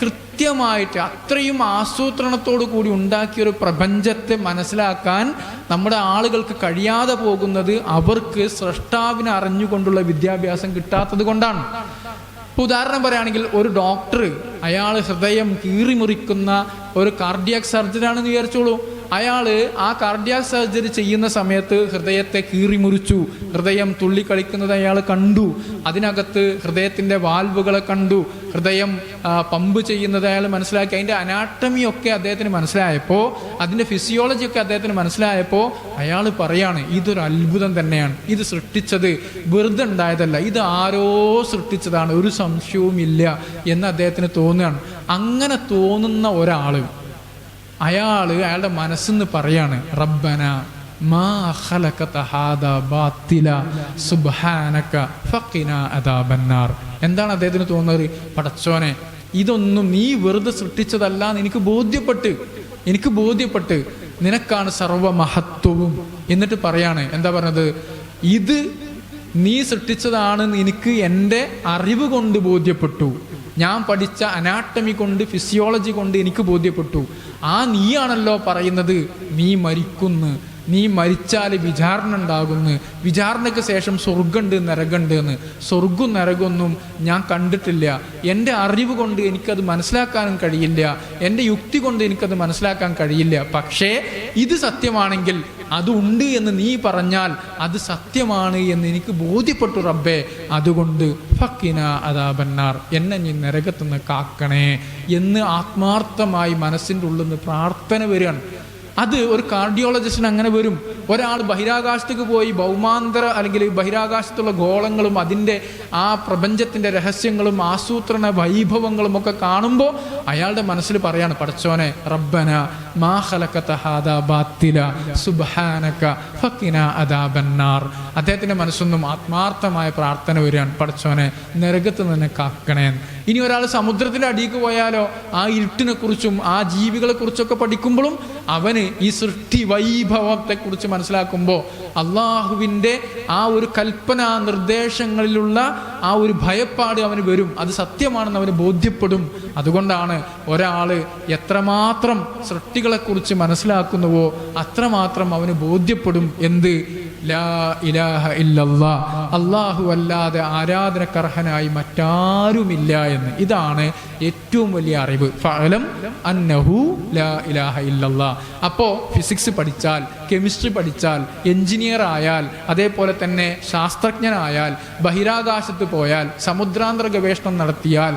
കൃത്യമായിട്ട് അത്രയും ആസൂത്രണത്തോടു കൂടി ഉണ്ടാക്കിയൊരു പ്രപഞ്ചത്തെ മനസ്സിലാക്കാൻ നമ്മുടെ ആളുകൾക്ക് കഴിയാതെ പോകുന്നത് അവർക്ക് സ്രഷ്ടാവിനെ അറിഞ്ഞുകൊണ്ടുള്ള വിദ്യാഭ്യാസം കിട്ടാത്തത് കൊണ്ടാണ്. ഉദാഹരണം പറയുകയാണെങ്കിൽ, ഒരു ഡോക്ടർ അയാൾ ഹൃദയം കീറിമുറിക്കുന്ന ഒരു കാർഡിയാക് സർജനാണെന്ന് വിചാരിച്ചോളൂ. അയാൾ ആ കാർഡിയാക് സർജറി ചെയ്യുന്ന സമയത്ത് ഹൃദയത്തെ കീറിമുറിച്ചു, ഹൃദയം തുള്ളിക്കളിക്കുന്നത് അയാൾ കണ്ടു, അതിനകത്ത് ഹൃദയത്തിൻ്റെ വാൽവുകളെ കണ്ടു, ഹൃദയം പമ്പ് ചെയ്യുന്നത് അയാൾ മനസ്സിലാക്കി. അതിൻ്റെ അനാട്ടമിയൊക്കെ അദ്ദേഹത്തിന് മനസ്സിലായപ്പോൾ, അതിൻ്റെ ഫിസിയോളജിയൊക്കെ അദ്ദേഹത്തിന് മനസ്സിലായപ്പോൾ അയാൾ പറയാണ്, ഇതൊരു അത്ഭുതം തന്നെയാണ്, ഇത് സൃഷ്ടിച്ചത് വെറുതെ ഉണ്ടായതല്ല, ഇത് ആരോ സൃഷ്ടിച്ചതാണ്, ഒരു സംശയവുമില്ല എന്ന് അദ്ദേഹത്തിന് തോന്നുകയാണ്. അങ്ങനെ തോന്നുന്ന ഒരാൾ അയാളുടെ മനസ്സിന്ന് പറയാണ്, റബ്ബന മാ ഖലഖത ഹാദാ ബാത്തില സുബ്ഹാനക ഫഖിനാ അദാബന്നാർ. എന്താണ് അദ്ദേഹത്തിന് തോന്നുന്നത്? പടച്ചോനെ, ഇതൊന്നും നീ വെറുതെ സൃഷ്ടിച്ചതല്ല എന്ന് എനിക്ക് ബോധ്യപ്പെട്ട് നിനക്കാണ് സർവമഹത്വവും. എന്നിട്ട് പറയാണ്, എന്താ പറഞ്ഞത്? ഇത് നീ സൃഷ്ടിച്ചതാണെന്ന് എനിക്ക് എൻ്റെ അറിവ് കൊണ്ട് ബോധ്യപ്പെട്ടു, ഞാൻ പഠിച്ച അനാട്ടമി കൊണ്ട് ഫിസിയോളജി കൊണ്ട് എനിക്ക് ബോധ്യപ്പെട്ടു. ആ നീയാണല്ലോ പറയുന്നത് നീ മരിക്കുന്നു, നീ മരിച്ചാൽ വിചാരണ ഉണ്ടാകുന്നു, വിചാരണയ്ക്ക് ശേഷം സ്വർഗമുണ്ട് നരകമുണ്ട് എന്ന്. സ്വർഗവും നരകമൊന്നും ഞാൻ കണ്ടിട്ടില്ല, എൻ്റെ അറിവ് കൊണ്ട് എനിക്കത് മനസ്സിലാക്കാനും കഴിയില്ല, എൻ്റെ യുക്തി കൊണ്ട് എനിക്കത് മനസ്സിലാക്കാൻ കഴിയില്ല. പക്ഷേ ഇത് സത്യമാണെങ്കിൽ അതുണ്ട് എന്ന് നീ പറഞ്ഞാൽ അത് സത്യമാണ് എന്ന് എനിക്ക് ബോധ്യപ്പെട്ടു റബ്ബേ. അതുകൊണ്ട് ഫക്കിന അദാബന്നാർ, എന്നെ നീ നരകത്തുനിന്ന് കാക്കണേ എന്ന് ആത്മാർത്ഥമായി മനസ്സിൻ്റെ ഉള്ളിൽ നിന്ന് പ്രാർത്ഥന വരികയാണ്. അത് ഒരു കാർഡിയോളജിസ്റ്റിന് അങ്ങനെ വരും. ഒരാൾ ബഹിരാകാശത്തേക്ക് പോയി ഭൗമാന്തര അല്ലെങ്കിൽ ബഹിരാകാശത്തുള്ള ഗോളങ്ങളും അതിൻ്റെ ആ പ്രപഞ്ചത്തിൻ്റെ രഹസ്യങ്ങളും ആസൂത്രണ വൈഭവങ്ങളും ഒക്കെ കാണുമ്പോൾ അയാളുടെ മനസ്സിൽ പറയാണ്, പടച്ചോനെ റബ്ബന മാ ഖലഖത ഹാദാ ബാത്തില സുബ്ഹാനക ഫഖിന അദാബന്നാർ. അദ്ദേഹത്തിൻ്റെ മനസ്സൊന്നും ആത്മാർത്ഥമായ പ്രാർത്ഥന വരികയാണ്, പടച്ചോനെ നരകത്ത് നിന്ന് കാക്കണേ. ഇനി ഒരാൾ സമുദ്രത്തിൻ്റെ അടിയിലേക്ക് പോയാലോ ആ ഇരുട്ടിനെ കുറിച്ചും ആ ജീവികളെ കുറിച്ചൊക്കെ പഠിക്കുമ്പോഴും അവന് ഈ സൃഷ്ടി വൈഭവത്തെക്കുറിച്ച് മനസ്സിലാക്കുമ്പോൾ അള്ളാഹുവിൻ്റെ ആ ഒരു കൽപ്പന നിർദ്ദേശങ്ങളിലുള്ള ആ ഒരു ഭയപ്പാട് അവന് വരും. അത് സത്യമാണെന്ന് അവന് ബോധ്യപ്പെടും. അതുകൊണ്ടാണ് ഒരാൾ എത്രമാത്രം സൃഷ്ടികളെക്കുറിച്ച് മനസ്സിലാക്കുന്നുവോ അത്രമാത്രം അവന് ബോധ്യപ്പെടും എന്ത്, ലാ ഇലാഹ ഇല്ലല്ലാ, അല്ലാഹു അല്ലാതെ ആരാധനക്കർഹനായി മറ്റാരുമില്ല എന്ന്. ഇതാണ് ഏറ്റവും വലിയ അറിവ്. ഫഅലം അന്നഹു ലാ ഇലാഹ ഇല്ലല്ലാ. അപ്പോൾ ഫിസിക്സ് പഠിച്ചാൽ, കെമിസ്ട്രി പഠിച്ചാൽ, എഞ്ചിനീയർ ആയാൽ, അതേപോലെ തന്നെ ശാസ്ത്രജ്ഞനായാൽ, ബഹിരാകാശത്ത് പോയാൽ, സമുദ്രാന്തര ഗവേഷണം നടത്തിയാൽ,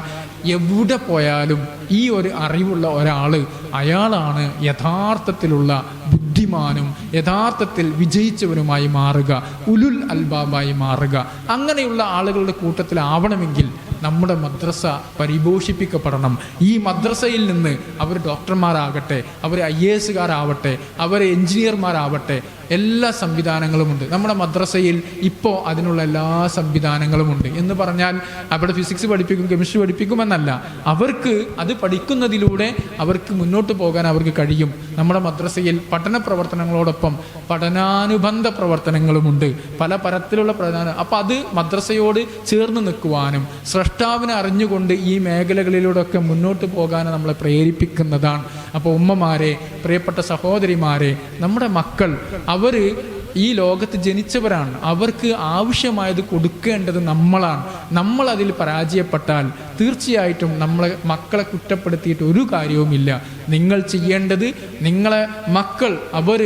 എവിടെ പോയാലും ഈ ഒരു അറിവുള്ള ഒരാൾ അയാളാണ് യഥാർത്ഥത്തിലുള്ള ബുദ്ധിമാനും യഥാർത്ഥത്തിൽ വിജയിച്ചവനുമായി മാറുക, ഉലുൽ അൽബാബായി മാറുക. അങ്ങനെയുള്ള ആളുകളുടെ കൂട്ടത്തിലാവണമെങ്കിൽ നമ്മുടെ മദ്രസ പരിപോഷിപ്പിക്കപ്പെടണം. ഈ മദ്രസയിൽ നിന്ന് അവർ ഡോക്ടർമാരാകട്ടെ, അവർ IAS-കാരാവട്ടെ, അവർ എഞ്ചിനീയർമാരാവട്ടെ, എല്ലാ സംവിധാനങ്ങളുമുണ്ട് നമ്മുടെ മദ്രസയിൽ. ഇപ്പോൾ അതിനുള്ള എല്ലാ സംവിധാനങ്ങളുമുണ്ട് എന്ന് പറഞ്ഞാൽ അവിടെ ഫിസിക്സ് പഠിപ്പിക്കും, കെമിസ്ട്രി പഠിപ്പിക്കുമെന്നല്ല. അവർക്ക് അത് പഠിക്കുന്നതിലൂടെ അവർക്ക് മുന്നോട്ട് പോകാൻ അവർക്ക് കഴിയും. നമ്മുടെ മദ്രസയിൽ പഠന പ്രവർത്തനങ്ങളോടൊപ്പം പഠനാനുബന്ധ പ്രവർത്തനങ്ങളുമുണ്ട്, പല തരത്തിലുള്ള പ്രധാന. അപ്പം അത് മദ്രസയോട് ചേർന്ന് നിൽക്കുവാനും സ്രഷ്ടാവിനെ അറിഞ്ഞുകൊണ്ട് ഈ മേഖലകളിലൂടെയൊക്കെ മുന്നോട്ട് പോകാൻ നമ്മളെ പ്രേരിപ്പിക്കുന്നതാണ്. അപ്പോൾ ഉമ്മമാരെ, പ്രിയപ്പെട്ട സഹോദരിമാരെ, നമ്മുടെ മക്കൾ അവർ ഈ ലോകത്ത് ജനിച്ചവരാണ്. അവർക്ക് ആവശ്യമായത് കൊടുക്കേണ്ടത് നമ്മളാണ്. നമ്മൾ അതിൽ പരാജയപ്പെട്ടാൽ തീർച്ചയായിട്ടും നമ്മളെ മക്കളെ കുറ്റപ്പെടുത്തിയിട്ട് ഒരു കാര്യവുമില്ല. നിങ്ങൾ ചെയ്യേണ്ടത് നിങ്ങളെ മക്കൾ അവർ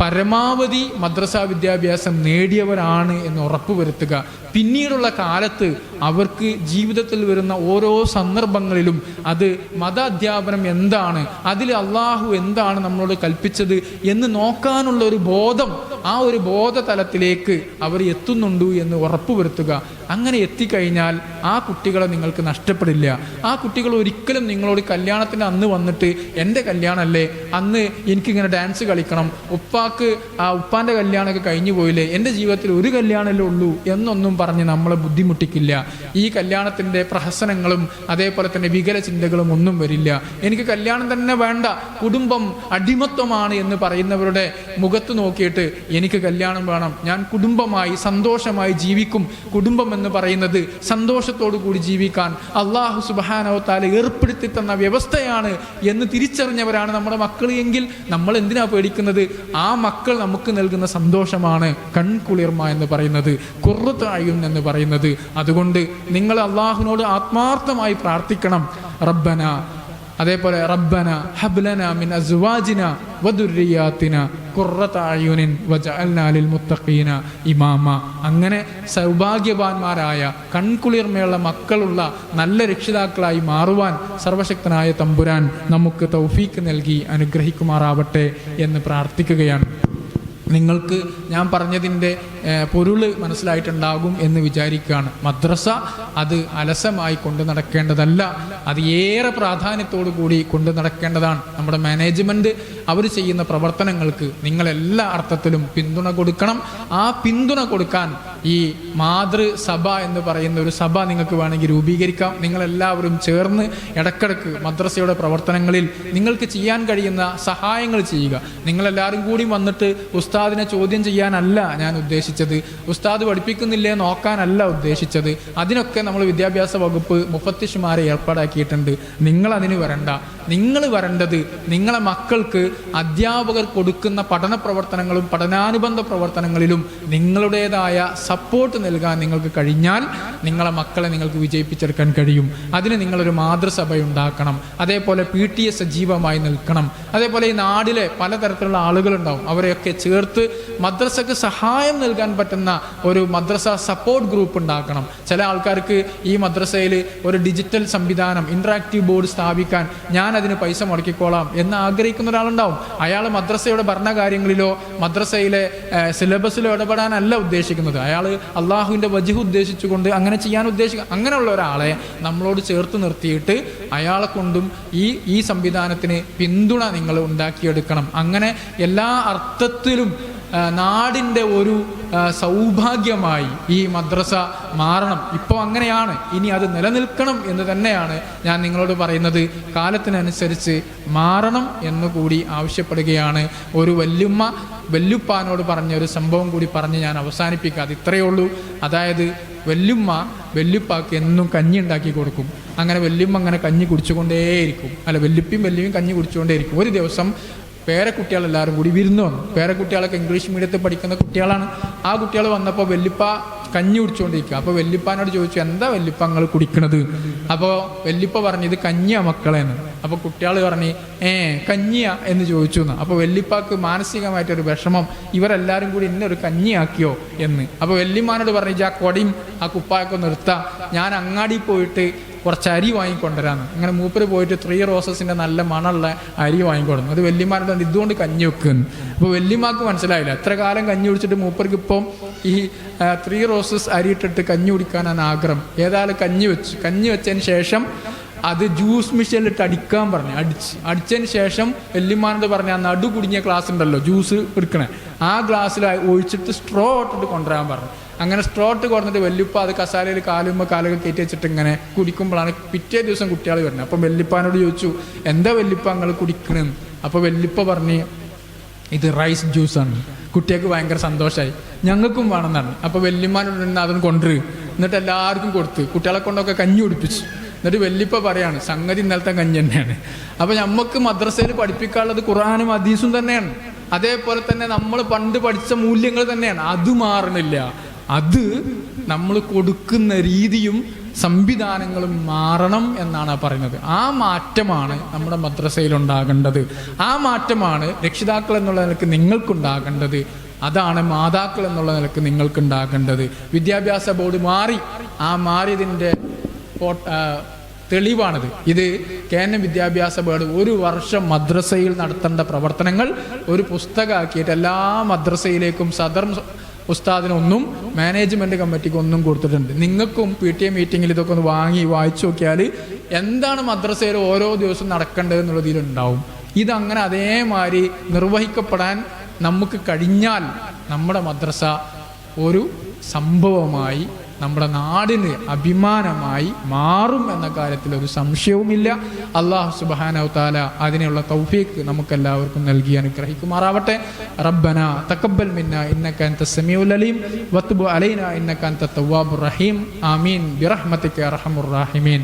പരമാവധി മദ്രസാ വിദ്യാഭ്യാസം നേടിയവരാണ് എന്ന് ഉറപ്പുവരുത്തുക. പിന്നീടുള്ള കാലത്ത് അവർക്ക് ജീവിതത്തിൽ വരുന്ന ഓരോ സന്ദർഭങ്ങളിലും അത് മത അധ്യാപനം എന്താണ്, അതിൽ അള്ളാഹു എന്താണ് നമ്മളോട് കൽപ്പിച്ചത് എന്ന് നോക്കാനുള്ള ഒരു ബോധം, ആ ഒരു ബോധതലത്തിലേക്ക് അവർ എത്തുന്നുണ്ട് എന്ന് ഉറപ്പുവരുത്തുക. അങ്ങനെ എത്തിക്കഴിഞ്ഞാൽ ആ കുട്ടികളെ നിങ്ങൾക്ക് നഷ്ടപ്പെടില്ല. ആ കുട്ടികൾ ഒരിക്കലും നിങ്ങളോട് കല്യാണത്തിന് അന്ന് വന്നിട്ട് എൻ്റെ കല്യാണമല്ലേ, അന്ന് എനിക്കിങ്ങനെ ഡാൻസ് കളിക്കണം, ഉപ്പാൻ്റെ കല്യാണമൊക്കെ കഴിഞ്ഞു പോയില്ലേ, എൻ്റെ ജീവിതത്തിൽ ഒരു കല്യാണമല്ലേ ഉള്ളൂ എന്നൊന്നും പറഞ്ഞ് നമ്മളെ ബുദ്ധിമുട്ടിക്കില്ല. ഈ കല്യാണത്തിൻ്റെ പ്രഹസനങ്ങളും അതേപോലെ തന്നെ വികല ചിന്തകളും ഒന്നും വരില്ല. എനിക്ക് കല്യാണം തന്നെ വേണ്ട, കുടുംബം അടിമത്വമാണ് എന്ന് പറയുന്നവരുടെ മുഖത്ത് നോക്കിയിട്ട് എനിക്ക് കല്യാണം വേണം, ഞാൻ കുടുംബമായി സന്തോഷമായി ജീവിക്കും. കുടുംബം എന്ന് പറയുന്നത് സന്തോഷത്തോടു കൂടി ജീവിക്കാൻ അള്ളാഹു സുബ്ഹാനഹു വ തആല ഏർപ്പെടുത്തി തന്ന വ്യവസ്ഥയാണ് എന്ന് തിരിച്ചറിഞ്ഞവരാണ് നമ്മുടെ മക്കൾ എങ്കിൽ നമ്മൾ എന്തിനാ പേടിക്കുന്നത്? ആ മക്കൾ നമുക്ക് നൽകുന്ന സന്തോഷമാണ് കൺകുളിർമ എന്ന് പറയുന്നത്, ഖുർറത്തുൽ അയ്യുൻ എന്ന് പറയുന്നത്. അതുകൊണ്ട് നിങ്ങൾ അള്ളാഹുവിനോട് ആത്മാർത്ഥമായി പ്രാർത്ഥിക്കണം. റബ്ബന, അതേപോലെ റബ്ബന ഹബ്ലന മിൻ അസ്വാജിന വദുർരിയാതിന ഖുർറത അയ്യുനിൻ വജഅൽനാ ലിൽ മുത്തഖീന ഇമാമ. അങ്ങനെ സൗഭാഗ്യവാന്മാരായ കൺകുളിർമയുള്ള മക്കളുള്ള നല്ല രക്ഷിതാക്കളായി മാറുവാൻ സർവശക്തനായ തമ്പുരാൻ നമുക്ക് തൗഫീക്ക് നൽകി അനുഗ്രഹിക്കുമാറാവട്ടെ എന്ന് പ്രാർത്ഥിക്കുകയാണ്. നിങ്ങൾക്ക് ഞാൻ പറഞ്ഞതിൻ്റെ പൊരുള് മനസ്സിലായിട്ടുണ്ടാകും എന്ന് വിചാരിക്കുകയാണ്. മദ്രസ അത് അലസമായി കൊണ്ടു നടക്കേണ്ടതല്ല, അത് ഏറെ പ്രാധാന്യത്തോടു കൂടി കൊണ്ടു നടക്കേണ്ടതാണ്. നമ്മുടെ മാനേജ്മെൻറ്റ് അവർ ചെയ്യുന്ന പ്രവർത്തനങ്ങൾക്ക് നിങ്ങളെല്ലാ അർത്ഥത്തിലും പിന്തുണ കൊടുക്കണം. ആ പിന്തുണ കൊടുക്കാൻ ഈ മാതൃസഭ എന്ന് പറയുന്ന ഒരു സഭ നിങ്ങൾക്ക് വേണമെങ്കിൽ രൂപീകരിക്കാം. നിങ്ങളെല്ലാവരും ചേർന്ന് ഇടക്കിടക്ക് മദ്രസയുടെ പ്രവർത്തനങ്ങളിൽ നിങ്ങൾക്ക് ചെയ്യാൻ കഴിയുന്ന സഹായങ്ങൾ ചെയ്യുക. നിങ്ങളെല്ലാവരും കൂടി വന്നിട്ട് ഉസ്താദിനെ ചോദ്യം ചെയ്യാനല്ല ഞാൻ ഉദ്ദേശിച്ചത്, ഉസ്താദ് പഠിപ്പിക്കുന്നില്ലേ നോക്കാനല്ല ഉദ്ദേശിച്ചത്. അതിനൊക്കെ നമ്മൾ വിദ്യാഭ്യാസ വകുപ്പ് മുഫത്തിഷ്മാരെ ഏർപ്പാടാക്കിയിട്ടുണ്ട്. നിങ്ങളതിന് വരണ്ട. നിങ്ങൾ വരേണ്ടത് നിങ്ങളെ മക്കൾക്ക് അധ്യാപകർ കൊടുക്കുന്ന പഠന പ്രവർത്തനങ്ങളും പഠനാനുബന്ധ പ്രവർത്തനങ്ങളിലും നിങ്ങളുടേതായ സപ്പോർട്ട് നൽകാൻ നിങ്ങൾക്ക് കഴിഞ്ഞാൽ നിങ്ങളെ മക്കളെ നിങ്ങൾക്ക് വിജയിപ്പിച്ചെടുക്കാൻ കഴിയും. അതിന് നിങ്ങളൊരു മാതൃസഭ ഉണ്ടാക്കണം. അതേപോലെ PTA സജീവമായി നിൽക്കണം. അതേപോലെ ഈ നാടിലെ പലതരത്തിലുള്ള ആളുകളുണ്ടാവും, അവരെയൊക്കെ ചേർത്ത് മദ്രസക്ക് സഹായം നൽകാൻ പറ്റുന്ന ഒരു മദ്രസ സപ്പോർട്ട് ഗ്രൂപ്പ് ഉണ്ടാക്കണം. ചില ആൾക്കാർക്ക് ഈ മദ്രസയിൽ ഒരു ഡിജിറ്റൽ സംവിധാനം ഇന്ററാക്റ്റീവ് ബോർഡ് സ്ഥാപിക്കാൻ ഞാൻ അതിന് പൈസ മുടക്കിക്കോളാം എന്ന് ആഗ്രഹിക്കുന്ന ഒരാളുണ്ടാവും. അയാൾ മദ്രസയുടെ ഭരണകാര്യങ്ങളിലോ മദ്രസയിലെ സിലബസിലോ ഇടപെടാനല്ല ഉദ്ദേശിക്കുന്നത്. അയാൾ അള്ളാഹുവിൻ്റെ വജ്ഹ് ഉദ്ദേശിച്ചുകൊണ്ട് അങ്ങനെ ചെയ്യാൻ ഉദ്ദേശിക്കുക. അങ്ങനെയുള്ള ഒരാളെ നമ്മളോട് ചേർത്ത് നിർത്തിയിട്ട് അയാളെ കൊണ്ടും ഈ സംവിധാനത്തിന് പിന്തുണ നിങ്ങൾ ഉണ്ടാക്കിയെടുക്കണം. അങ്ങനെ എല്ലാ അർത്ഥത്തിലും നാടിൻ്റെ ഒരു സൗഭാഗ്യമായി ഈ മദ്രസ മാറണം. ഇപ്പോൾ അങ്ങനെയാണ്, ഇനി അത് നിലനിൽക്കണം എന്ന് തന്നെയാണ് ഞാൻ നിങ്ങളോട് പറയുന്നത്. കാലത്തിനനുസരിച്ച് മാറണം എന്നുകൂടി ആവശ്യപ്പെടുകയാണ്. ഒരു വല്യുപ്പാനോട് പറഞ്ഞ ഒരു സംഭവം കൂടി പറഞ്ഞ് ഞാൻ അവസാനിപ്പിക്കുക. അത് ഇത്രയേ ഉള്ളൂ. അതായത് വല്യുപ്പാക്ക് എന്നും കഞ്ഞി ഉണ്ടാക്കി കൊടുക്കും. അങ്ങനെ വല്യമ്മ അങ്ങനെ കഞ്ഞി കുടിച്ചുകൊണ്ടേയിരിക്കും. വല്യപ്പയും കഞ്ഞി കുടിച്ചുകൊണ്ടേയിരിക്കും. ഒരു ദിവസം പേരക്കുട്ടികളെല്ലാവരും കൂടി വിരുന്ന് വന്നു. പേരക്കുട്ടികളൊക്കെ ഇംഗ്ലീഷ് മീഡിയത്തിൽ പഠിക്കുന്ന കുട്ടികളാണ്. ആ കുട്ടികൾ വന്നപ്പോൾ വല്യപ്പ കഞ്ഞി കുടിച്ചുകൊണ്ടിരിക്കുക. അപ്പോൾ വല്യപ്പാനോട് ചോദിച്ചു, എന്താ വല്യപ്പ നിങ്ങൾ കുടിക്കണത്? അപ്പോൾ വല്യപ്പ പറഞ്ഞു, ഇത് കഞ്ഞിയാ മക്കളെന്ന്. അപ്പോൾ കുട്ടികൾ പറഞ്ഞു, കഞ്ഞിയാ എന്ന് ചോദിച്ചു എന്ന്. അപ്പോൾ വല്യപ്പാക്ക് മാനസികമായിട്ടൊരു വിഷമം, ഇവരെല്ലാവരും കൂടി ഇന്നെ ഒരു കഞ്ഞിയാക്കിയോ എന്ന്. അപ്പോൾ വല്യമ്മാനോട് പറഞ്ഞു, ആ കൊടിയും ആ കുപ്പായൊക്കെ നിർത്താം, ഞാൻ അങ്ങാടി പോയിട്ട് കുറച്ച് അരി വാങ്ങിക്കൊണ്ടുവരാന്ന്. അങ്ങനെ മൂപ്പര് പോയിട്ട് 3 റോസസിൻ്റെ നല്ല മണമുള്ള അരി വാങ്ങിക്കൊടുന്നു. അത് വല്യമാരുടെ ഇതുകൊണ്ട് കഞ്ഞി വെക്കുന്നു. അപ്പോൾ വല്യമാക്ക് മനസ്സിലായില്ല, എത്ര കാലം കഞ്ഞി കുടിച്ചിട്ട് മൂപ്പർക്ക് ഇപ്പം ഈ 3 റോസസ് അരി ഇട്ടിട്ട് കഞ്ഞി കുടിക്കാനാണ് ആഗ്രഹം. ഏതായാലും കഞ്ഞി വെച്ചതിന് ശേഷം അത് ജ്യൂസ് മെഷീനിലിട്ട് അടിക്കാൻ പറഞ്ഞു. അടിച്ചതിന് ശേഷം വല്യമാനോട് പറഞ്ഞ ആ നടു കുടുങ്ങിയ ഗ്ലാസ് ഉണ്ടല്ലോ ജ്യൂസ് എടുക്കണേ, ആ ഗ്ലാസ്സിൽ ഒഴിച്ചിട്ട് സ്ട്രോ ഇട്ടിട്ട് കൊണ്ടുവരാൻ പറഞ്ഞു. അങ്ങനെ സ്ട്രോട്ട് കൊടുത്തിട്ട് വല്യപ്പ അത് കസാലയിൽ കാലൊക്കെ കയറ്റി വെച്ചിട്ട് ഇങ്ങനെ കുടിക്കുമ്പോഴാണ് പിറ്റേ ദിവസം കുട്ടികൾ വരുന്നത്. അപ്പം വല്യപ്പാനോട് ചോദിച്ചു, എന്താ വല്യപ്പ നിങ്ങൾ കുടിക്കണെന്ന്? അപ്പോൾ വല്യപ്പ പറഞ്ഞ്, ഇത് റൈസ് ജ്യൂസാണ്. കുട്ടികൾക്ക് ഭയങ്കര സന്തോഷമായി, ഞങ്ങൾക്കും വേണമെന്നാണ്. അപ്പോൾ വല്യമ്മാനോട് നിന്ന് അതൊന്ന് കൊണ്ടുവരും. എന്നിട്ട് എല്ലാവർക്കും കൊടുത്ത് കുട്ടികളെ കൊണ്ടൊക്കെ കഞ്ഞി കുടിപ്പിച്ചു. എന്നിട്ട് വല്യപ്പ പറയാണ്, സംഗതി ഇന്നലത്തെ കഞ്ഞി തന്നെയാണ്. അപ്പോൾ നമുക്ക് മദ്രസയിൽ പഠിപ്പിക്കാനുള്ളത് ഖുർആനും ഹദീസും തന്നെയാണ്. അതേപോലെ തന്നെ നമ്മൾ പണ്ട് പഠിച്ച മൂല്യങ്ങൾ തന്നെയാണ്. അത് മാറണില്ല. അത് നമ്മൾ കൊടുക്കുന്ന രീതിയും സംവിധാനങ്ങളും മാറണം എന്നാണ് പറയുന്നത്. ആ മാറ്റമാണ് നമ്മുടെ മദ്രസയിൽ ഉണ്ടാകേണ്ടത്. ആ മാറ്റമാണ് രക്ഷിതാക്കൾ എന്നുള്ള നിലക്ക് നിങ്ങൾക്കുണ്ടാകേണ്ടത്. അതാണ് മാതാക്കൾ എന്നുള്ള നിലക്ക് നിങ്ങൾക്കുണ്ടാകേണ്ടത്. വിദ്യാഭ്യാസ ബോർഡ് മാറി. ആ മാറിയതിൻ്റെ തെളിവാണിത്. ഇത് കേന്ദ്ര വിദ്യാഭ്യാസ ബോർഡ് 1 വർഷം മദ്രസയിൽ നടത്തേണ്ട പ്രവർത്തനങ്ങൾ ഒരു പുസ്തകമാക്കിയിട്ട് എല്ലാ മദ്രസയിലേക്കും സദർ ഉസ്താദിനൊന്നും മാനേജ്മെൻറ്റ് കമ്മിറ്റിക്ക് ഒന്നും കൊടുത്തിട്ടുണ്ട്. നിങ്ങൾക്കും PTA മീറ്റിങ്ങിൽ ഇതൊക്കെ ഒന്ന് വായിച്ചു നോക്കിയാൽ എന്താണ് മദ്രസയിൽ ഓരോ ദിവസവും നടക്കേണ്ടത് എന്നുള്ളതിലുണ്ടാവും. ഇതങ്ങനെ അതേമാതിരി നിർവഹിക്കപ്പെടാൻ നമുക്ക് കഴിഞ്ഞാൽ നമ്മുടെ മദ്രസ ഒരു സംഭവമായി നമ്മുടെ നാടിന് അഭിമാനമായി മാറും എന്ന കാര്യത്തിൽ ഒരു സംശയവുമില്ല. അല്ലാഹു സുബ്ഹാനഹു തആല അതിനുള്ള തൗഫീഖ് നമുക്കെല്ലാവർക്കും നൽകി അനുഗ്രഹിക്കുമാറാവട്ടെ. റബ്ബന തഖബ്ബൽ മിന്നാ ഇന്നക അൻതസ് സമീഉൽ അലീം വതുബ് അലൈനാ ഇന്നക അൻതത് തവ്വാബുർ റഹീം. ആമീൻ ബിറഹ്മതിക യാ അർഹമർ റഹീമീൻ.